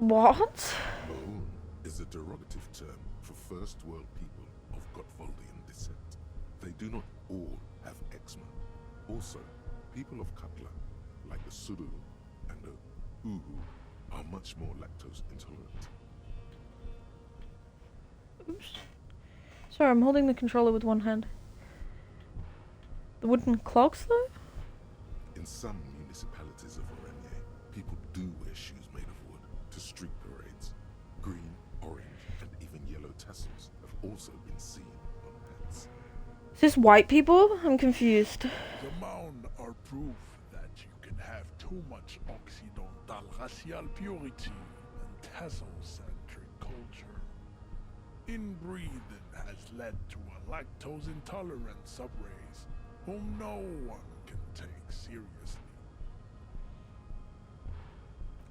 What? Maun is a derogative term for first world people of Gotwaldian descent. They do not all have eczema. Also, people of Katla, like the Suru and the Uhu, are much more lactose intolerant. Oops. Sorry, I'm holding the controller with one hand. The wooden clogs, though? In some municipalities of Oranje, people do wear shoes made of wood to street parades. Green, orange, and even yellow tassels have also been seen on hats. Is this white people? I'm confused. The Maun are proof that you can have too much Occidental racial purity and tassel-centric culture. Inbreeding has led to a lactose-intolerant subrace whom no one can take seriously.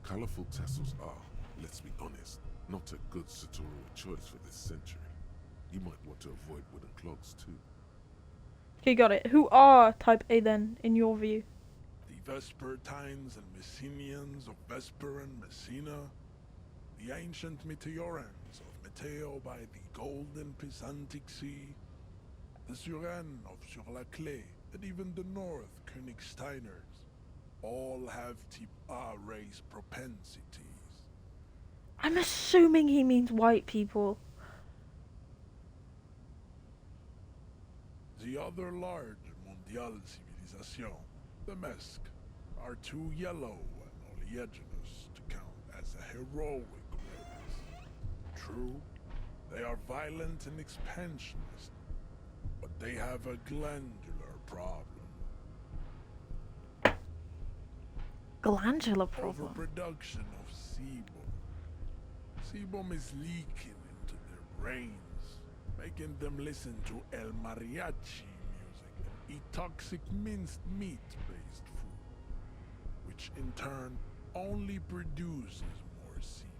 Colorful tassels are, let's be honest, not a good sartorial choice for this century. You might want to avoid wooden clogs too. Okay, got it. Who are Type A then, in your view? The Vespertines and Messenians of Vesper and Messina, the ancient Meteorans of Meteo by the golden Pisantic Sea, the Suren of Sur-la-Clé, and even the North Königsteiners, all have Type A race propensities. I'm assuming he means white people. The other large mondial civilization, the Mesk, are too yellow and oleaginous to count as a heroic race. True, they are violent and expansionist, but they have a glandular problem. Glandular problem? Overproduction of sebum. Sebum is leaking into their brains, making them listen to El Mariachi music and eat toxic minced meat-based food, which in turn only produces more sebum.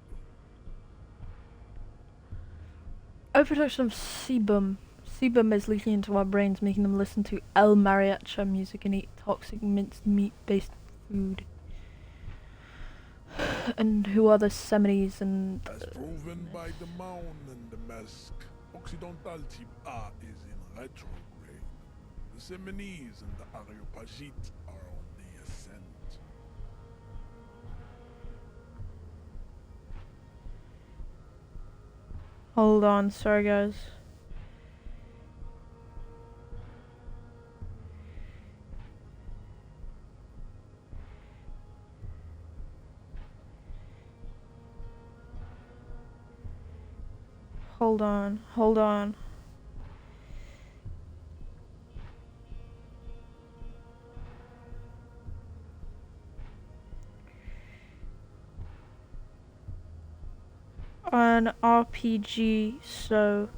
Overproduction of sebum. Sebum is leaking into our brains, making them listen to El Mariachi music and eat toxic minced meat-based food. And who are the Seminies and... As proven by the Maun and the Mesk, Occidental Type A is in retrograde. The Seminies and the Areopagite are on the ascent. Hold on, sorry guys. Hold on, hold on. An RPG, so...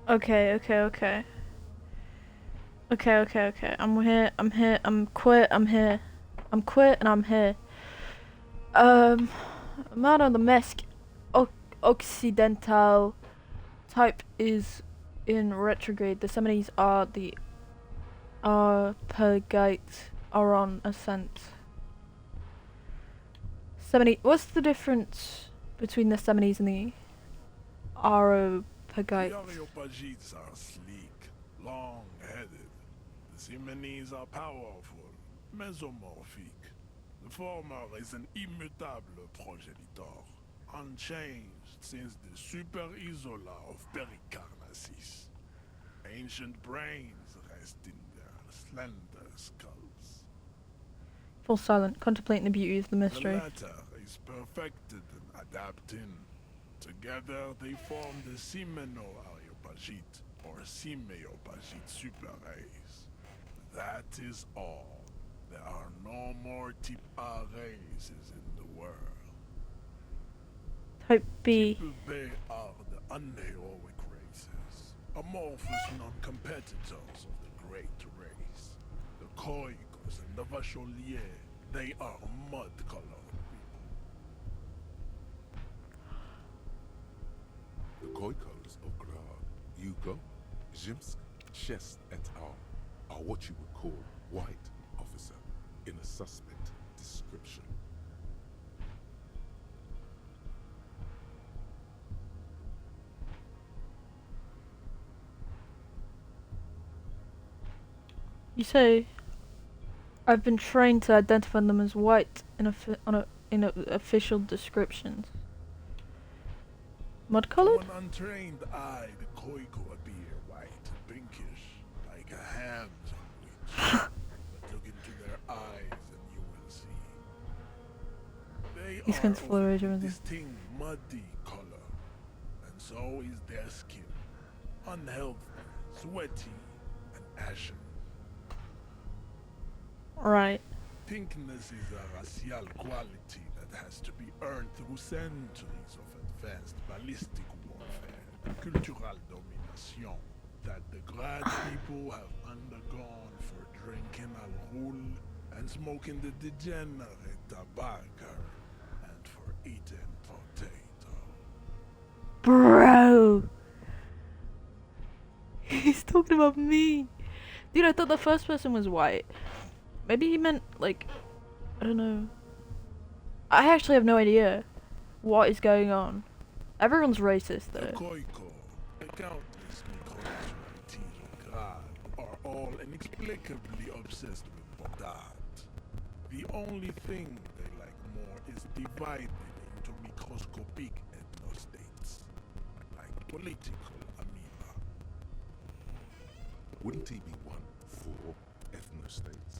Okay. I'm here, I'm quit, I'm here. I'm quit and I'm here. Man on the Mesk Occidental type is in retrograde. The Seminies are the Arpagite are on ascent. What's the difference between the Seminies and the Aropagites? The Areopagites are sleek, long-headed. The Seminies are powerful, mesomorphic. The former is an immutable progenitor, unchanged since the Super Isola of Pericarnassus. Ancient brains rest in their slender skulls. Full silent, contemplating the beauty of the mystery. The latter is perfected and adapting. Together they form the Semeno-Areopagite or Simeopagite superrace. That is all. There are no more Type A races in the world. Type B. Type B are the unheroic races, amorphous non-competitors of the great race. The Koikos and the Vacholier, they are mud-colored The Koikos of Grad, Yugo, Zhimsk, Chest et al. Are what you would call white officer in a suspect description. You say I've been trained to identify them as white in official descriptions. Mud To colored? an untrained eye, the Koiko appear white and pinkish, like a ham sandwich. But look into their eyes and you will see. They He's are going to of follow a Roger. distinct muddy color, and so is their skin. Unhealthy, sweaty, and ashen. Right. Pinkness is a racial quality that has to be earned through centuries of advanced ballistic warfare and cultural domination that the Grad people have undergone for drinking alcohol and smoking the degenerate tobacco and for eating potato. Bro! He's talking about me! Dude, I thought the first person was white. Maybe he meant, like, I don't know. I actually have no idea what is going on. Everyone's racist, The though. Koiko, the countless mythological Grad, are all inexplicably obsessed with that. The only thing they like more is divided into microscopic ethnostates, like political amoeba. Wouldn't he be one for ethnostates?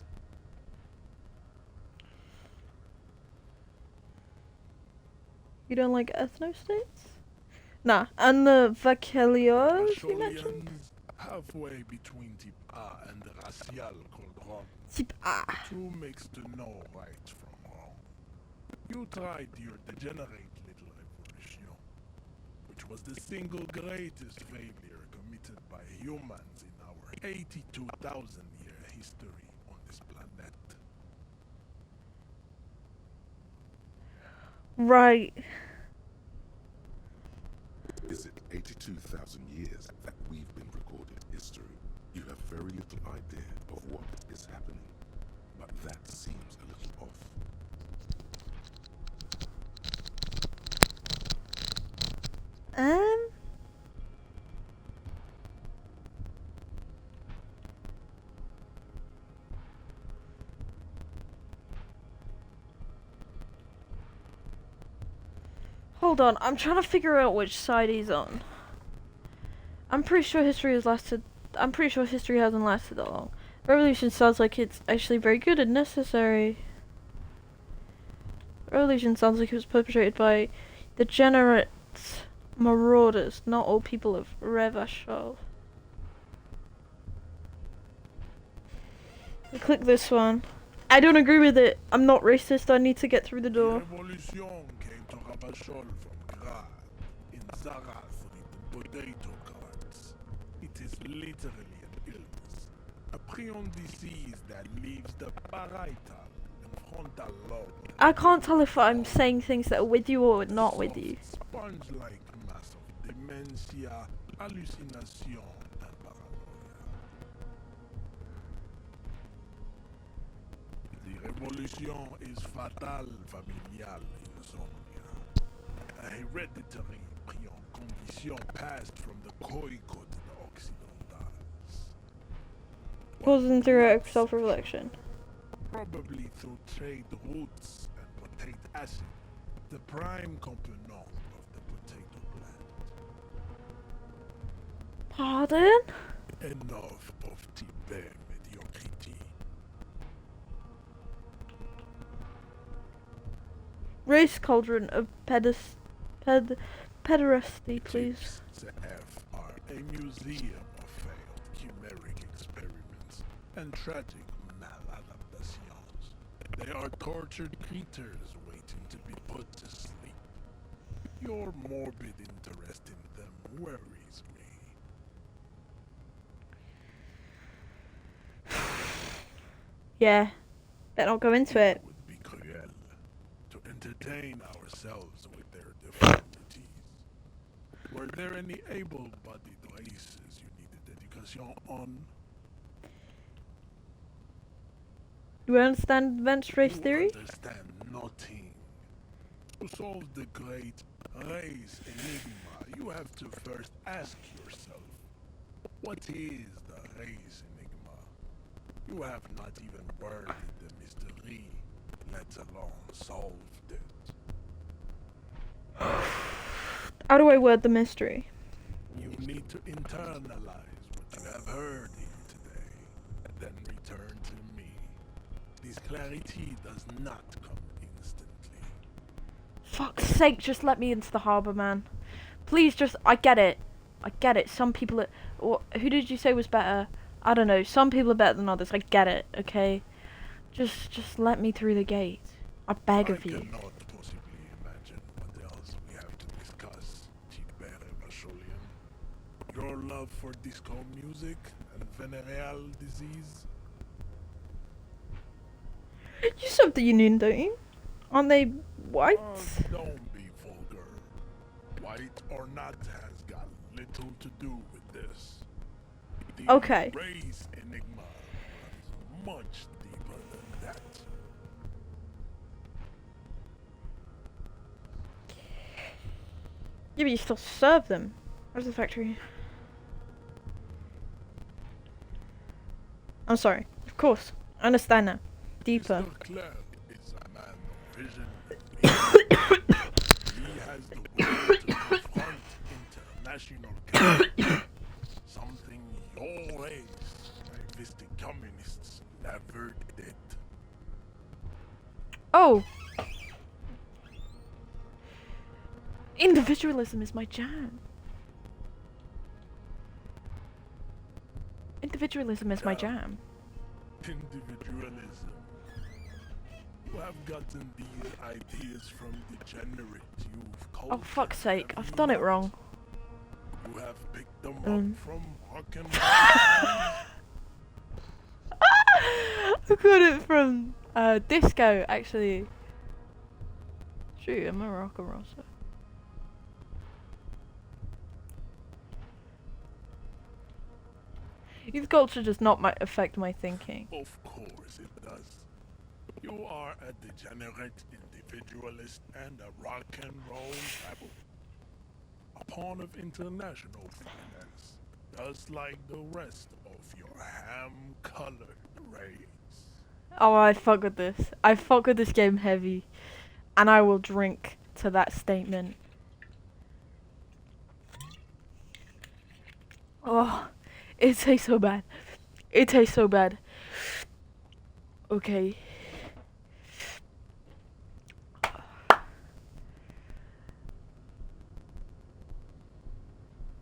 You don't like ethnostates? Nah, and the Vakelios you mentioned? Vacholians, halfway between Type A and the racial cauldron. Type A. The two mix to know right from wrong. You tried your degenerate little revolution, which was the single greatest failure committed by humans in our 82,000-year history on this planet. Right. Is it 82,000 years that we've been recorded history? You have very little idea of what is happening, but that seems a little off. Hold on, I'm trying to figure out which side he's on. I'm pretty sure history hasn't lasted that long. Revolution sounds like it's actually very good and necessary. Revolution sounds like it was perpetrated by degenerate marauders, not all people of Revachol. Click this one. I don't agree with it. I'm not racist. I need to get through the door. Revolution came to Ravachol from Grad, in Zarath written potato cards. It is literally an illness, a prion disease that leaves the parietal and frontal lobe. I can't tell if I'm saying things that are with you or not with you. Sponge-like mass of dementia, hallucination, and paranoia. The revolution is fatal familial insomnia, a hereditary prion condition passed from the Koiko to the Occidentals. Causing through self-reflection. Probably through trade routes and potate acid, the prime component of the potato plant. Pardon? Enough of Tibet mediocrity. Race cauldron of pederasty, please. The F are a museum of failed chimeric experiments and tragic maladaptations. They are tortured creatures waiting to be put to sleep. Your morbid interest in them worries me. Yeah. Better not go into it. Would be cruel to entertain ourselves with their deformities. Were there any able-bodied races you needed education on? Do you understand advanced race theory? Understand nothing. To solve the great race enigma, you have to first ask yourself, what is the race enigma? You have not even worded the mystery, let alone solved it. How do I word the mystery? You need to internalize what you have heard here today, and then return to me. This clarity does not come instantly. Fuck's sake, just let me into the harbour, man. Please, just, I get it. Some people who did you say was better? I don't know. Some people are better than others. I get it, okay? Just let me through the gate. I beg of you. I cannot possibly imagine what else we have to discuss, Tigre Vacholian. Your love for disco music and venereal disease? You serve the union, don't you? Aren't they white? Don't be vulgar. White or not has got little to do with this. The Okay. race enigma runs much deeper than that. Yeah, but you still serve them. Where's the factory? I'm sorry. Of course. I understand now. Deeper. Mr. Clare is a man of vision. He has the will to confront international crime. Something your race, activistic communists, never did. Oh! Individualism is my jam. Individualism is my jam. Individualism. You have gotten these ideas from degenerates you've called. Oh, fuck's sake. I've done it wrong. You have picked them up from rock and I got it from disco, actually. Shoot, I'm a rock and roll, so. Youth culture does not affect my thinking. Of course it does. You are a degenerate individualist and a rock and roll rebel. A pawn of international finance, just like the rest of your ham-colored race. Oh, I fuck with this. I fuck with this game heavy. And I will drink to that statement. Oh, it tastes so bad. It tastes so bad. Okay.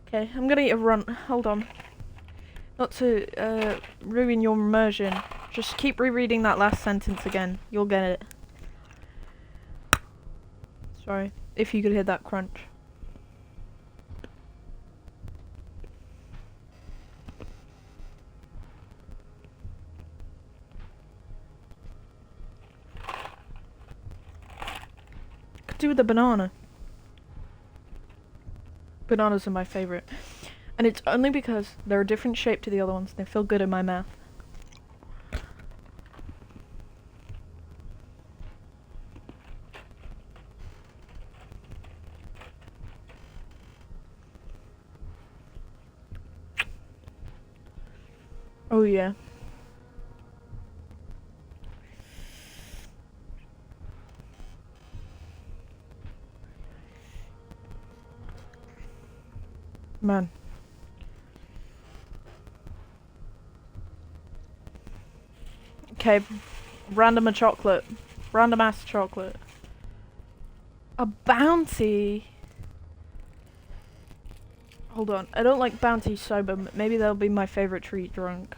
Okay, I'm gonna eat a run. Hold on. Not to ruin your immersion. Just keep rereading that last sentence again. You'll get it. Sorry, if you could hear that crunch. Could do with a banana. Bananas are my favorite. And it's only because they're a different shape to the other ones. They feel good in my mouth. Oh yeah. Man. Okay, random a chocolate. Random ass chocolate. A bounty? Hold on, I don't like bounty sober, but maybe that'll be my favorite treat drunk.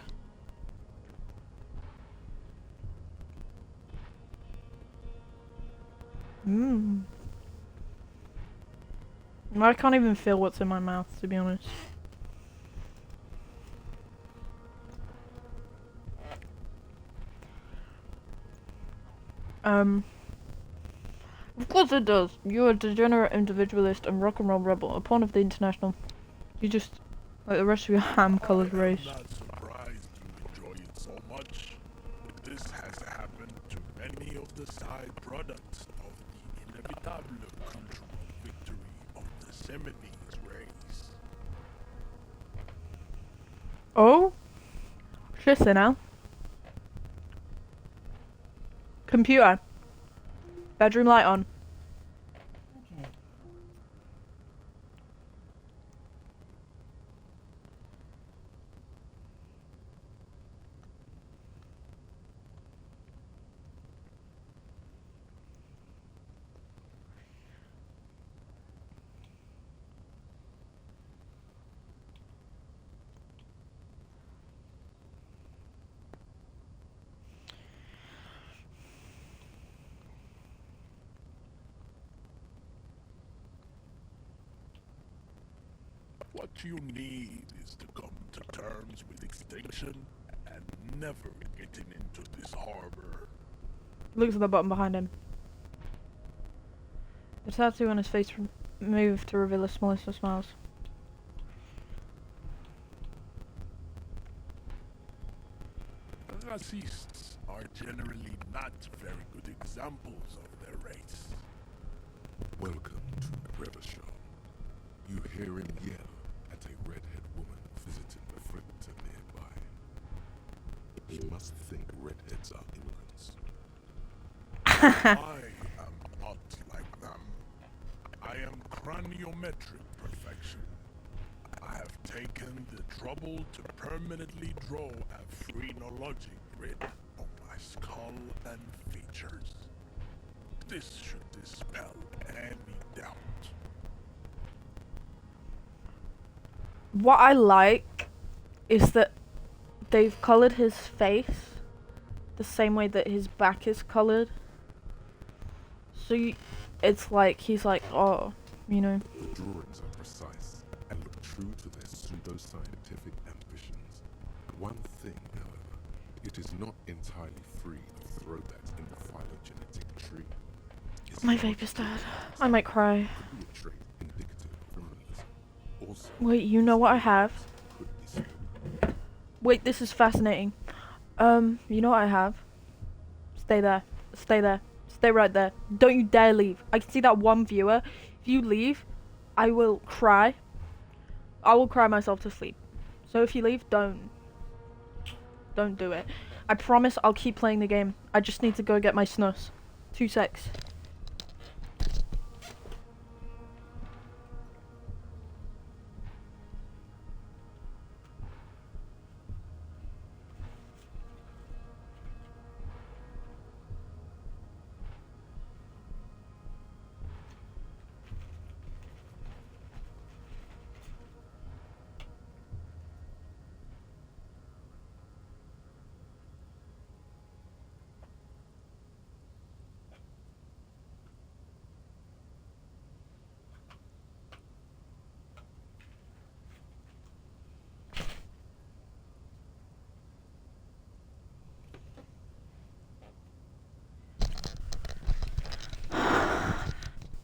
Mmm. I can't even feel what's in my mouth, to be honest. Of course it does. You're a degenerate individualist and rock and roll rebel, a pawn of the international. You just, like the rest of your ham-colored race. I'm not surprised you enjoy it so much. This has happened to many of the side products of the inevitable cultural victory of the Seminoles race. Oh? Listen now. Computer. Bedroom light on. Okay. What you need is to come to terms with extinction and never getting into this harbor. Looks at the button behind him. The tattoo on his face moved to reveal the smallest of smiles. Racists are generally not very good examples of their race. Welcome to Revachon. You hear him yell at a redhead woman visiting the fritter nearby. He must think redheads are immigrants. I am not like them. I am craniometric perfection. I have taken the trouble to permanently draw a phrenologic grid on my skull and features. This should dispel any doubt. What I like is that they've coloured his face the same way that his back is coloured. So it's like, he's like, oh, you know. The drawings are precise and look true to their pseudo-scientific ambitions. One thing, however, it is not entirely free of throwbacks in the phylogenetic tree. My vape is dead. I might cry. Could be a trait indicative of criminalism. Also, Wait, you know what I have? could be stolen. Wait, this is fascinating. You know what I have? Stay there. Stay there. Stay right there. Don't you dare leave. I can see that one viewer. If you leave, I will cry. I will cry myself to sleep. So if you leave, don't do it. I promise I'll keep playing the game. I just need to go get my snus. 2 secs.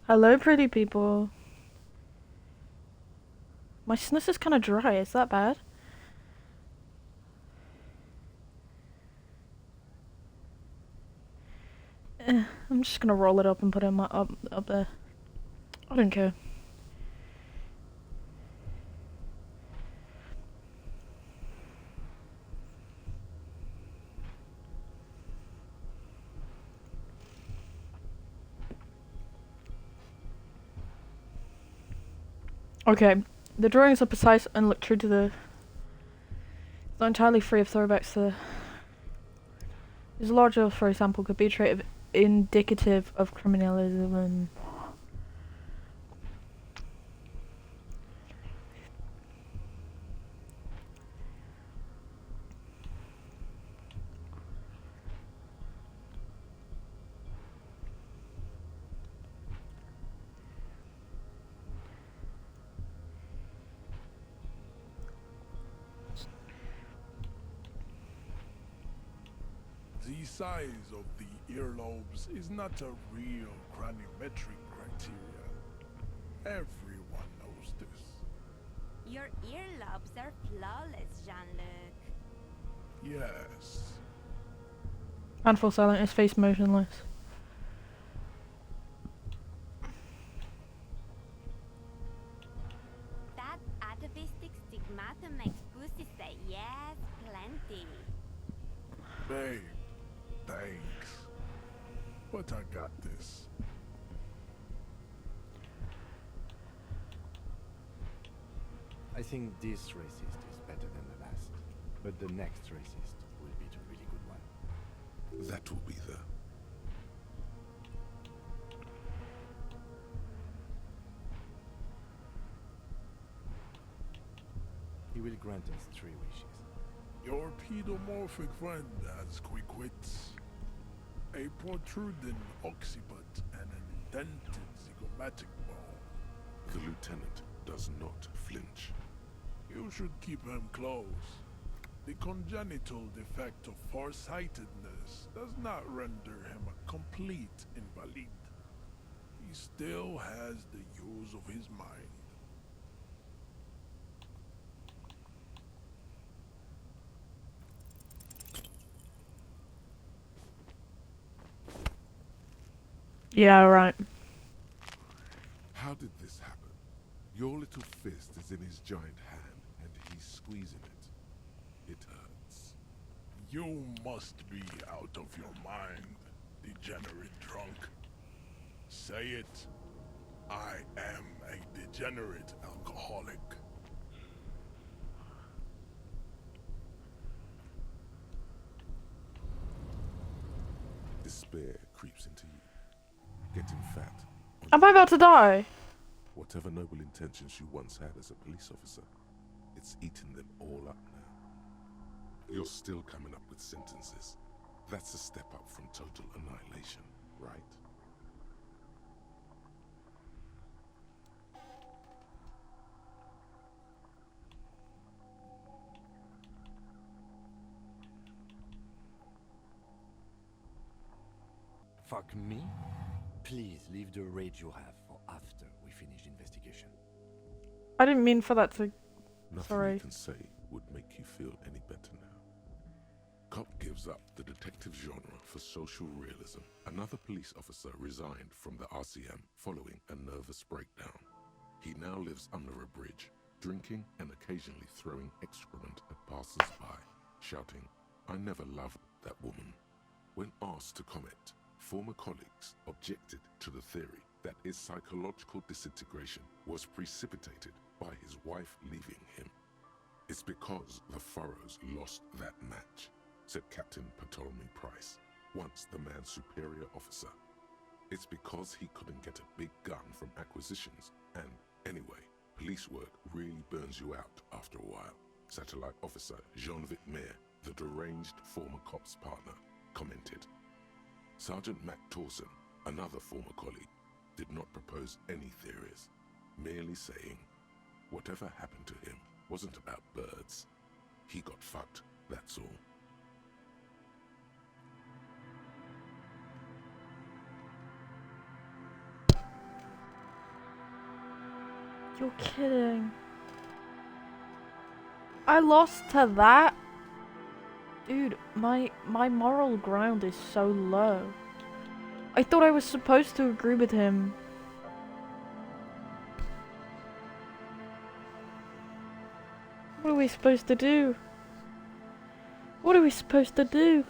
Hello, pretty people. My snus is kind of dry. Is that bad? I'm just gonna roll it up and put it up there. I don't care. Okay, the drawings are precise and look true to the... Not entirely free of throwbacks to the... This larger, for example, could be a trait of indicative of criminalism and... The size of the earlobes is not a real craniometric criteria. Everyone knows this. Your earlobes are flawless, Jean-Luc. Yes. Handful silent, his face motionless. That atavistic stigmata makes pussy say yes, plenty. Babe, thanks. but I got this. I think this racist is better than the last, but the next racist will be the really good one. That will be the... He will grant us 3 wishes. Your pedomorphic friend has quick wits, a protruding occiput, and an indented zygomatic bone. The lieutenant does not flinch. You should keep him close. The congenital defect of farsightedness does not render him a complete invalid. He still has the use of his mind. Yeah, right. How did this happen? Your little fist is in his giant hand, and he's squeezing it. It hurts. You must be out of your mind, degenerate drunk. Say it. I am a degenerate alcoholic. Despair creeps into you. Getting fat. Am I about to die? Whatever noble intentions you once had as a police officer, it's eaten them all up now. You're still coming up with sentences. That's a step up from total annihilation, right? Fuck me? Please leave the rage you have for after we finish the investigation. I didn't mean for that to... Nothing Sorry. you can say would make you feel any better now. Cop gives up the detective genre for social realism. Another police officer resigned from the RCM following a nervous breakdown. He now lives under a bridge, drinking and occasionally throwing excrement at passers-by, shouting, "I never loved that woman." When asked to comment, former colleagues objected to the theory that his psychological disintegration was precipitated by his wife leaving him. It's because the Furrows lost that match, said Captain Ptolemy Price, once the man's superior officer. It's because he couldn't get a big gun from acquisitions, and anyway, police work really burns you out after a while, Satellite Officer Jean-Vic Mayer, the deranged former cop's partner, commented. Sergeant Mac Torson, another former colleague, did not propose any theories, merely saying, whatever happened to him wasn't about birds. He got fucked, that's all. You're kidding. I lost to that? Dude, my moral ground is so low. I thought I was supposed to agree with him. What are we supposed to do? What are we supposed to do?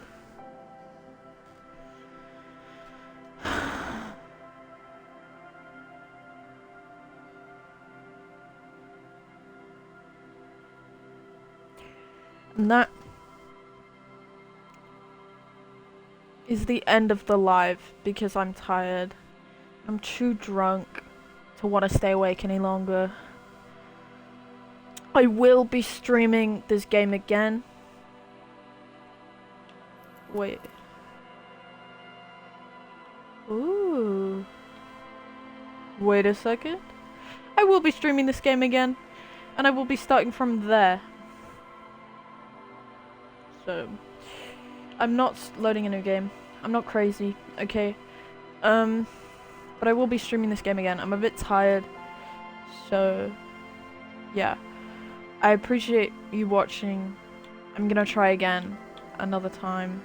And that is the end of the live because I'm tired. I'm too drunk to want to stay awake any longer. I will be streaming this game again. Wait. Ooh. Wait a second. I will be streaming this game again, and I will be starting from there. So, I'm not loading a new game. I'm not crazy, okay? But I will be streaming this game again. I'm a bit tired, so yeah. I appreciate you watching. I'm gonna try again another time.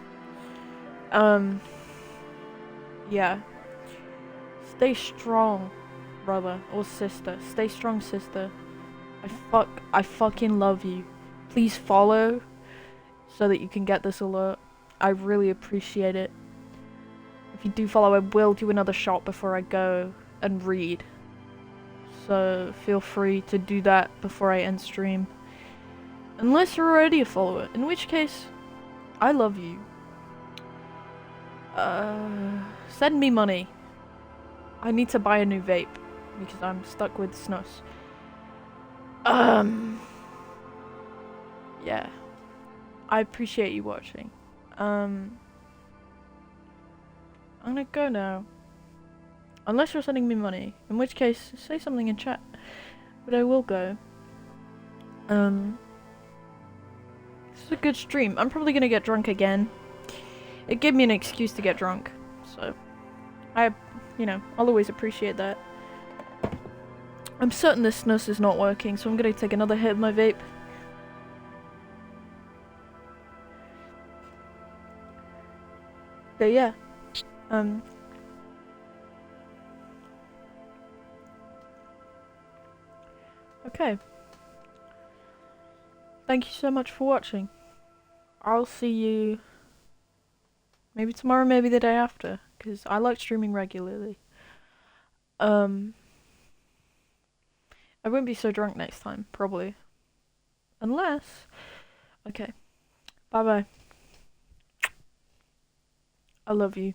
Yeah. Stay strong, brother or sister. Stay strong, sister. I fucking love you. Please follow so that you can get this alert. I really appreciate it. if you do follow, I will do another shot before I go and read. So feel free to do that before I end stream. Unless you're already a follower, in which case, I love you. Send me money. I need to buy a new vape because I'm stuck with snus. Yeah. I appreciate you watching. I'm gonna go now. Unless you're sending me money, in which case, say something in chat. But I will go. This is a good stream. I'm probably gonna get drunk again. It gave me an excuse to get drunk, so I'll always appreciate that. I'm certain this snus is not working, so I'm gonna take another hit of my vape. But yeah, okay. Thank you so much for watching. I'll see you maybe tomorrow, maybe the day after, because I like streaming regularly. I won't be so drunk next time, probably. Unless... Okay. Bye-bye. I love you.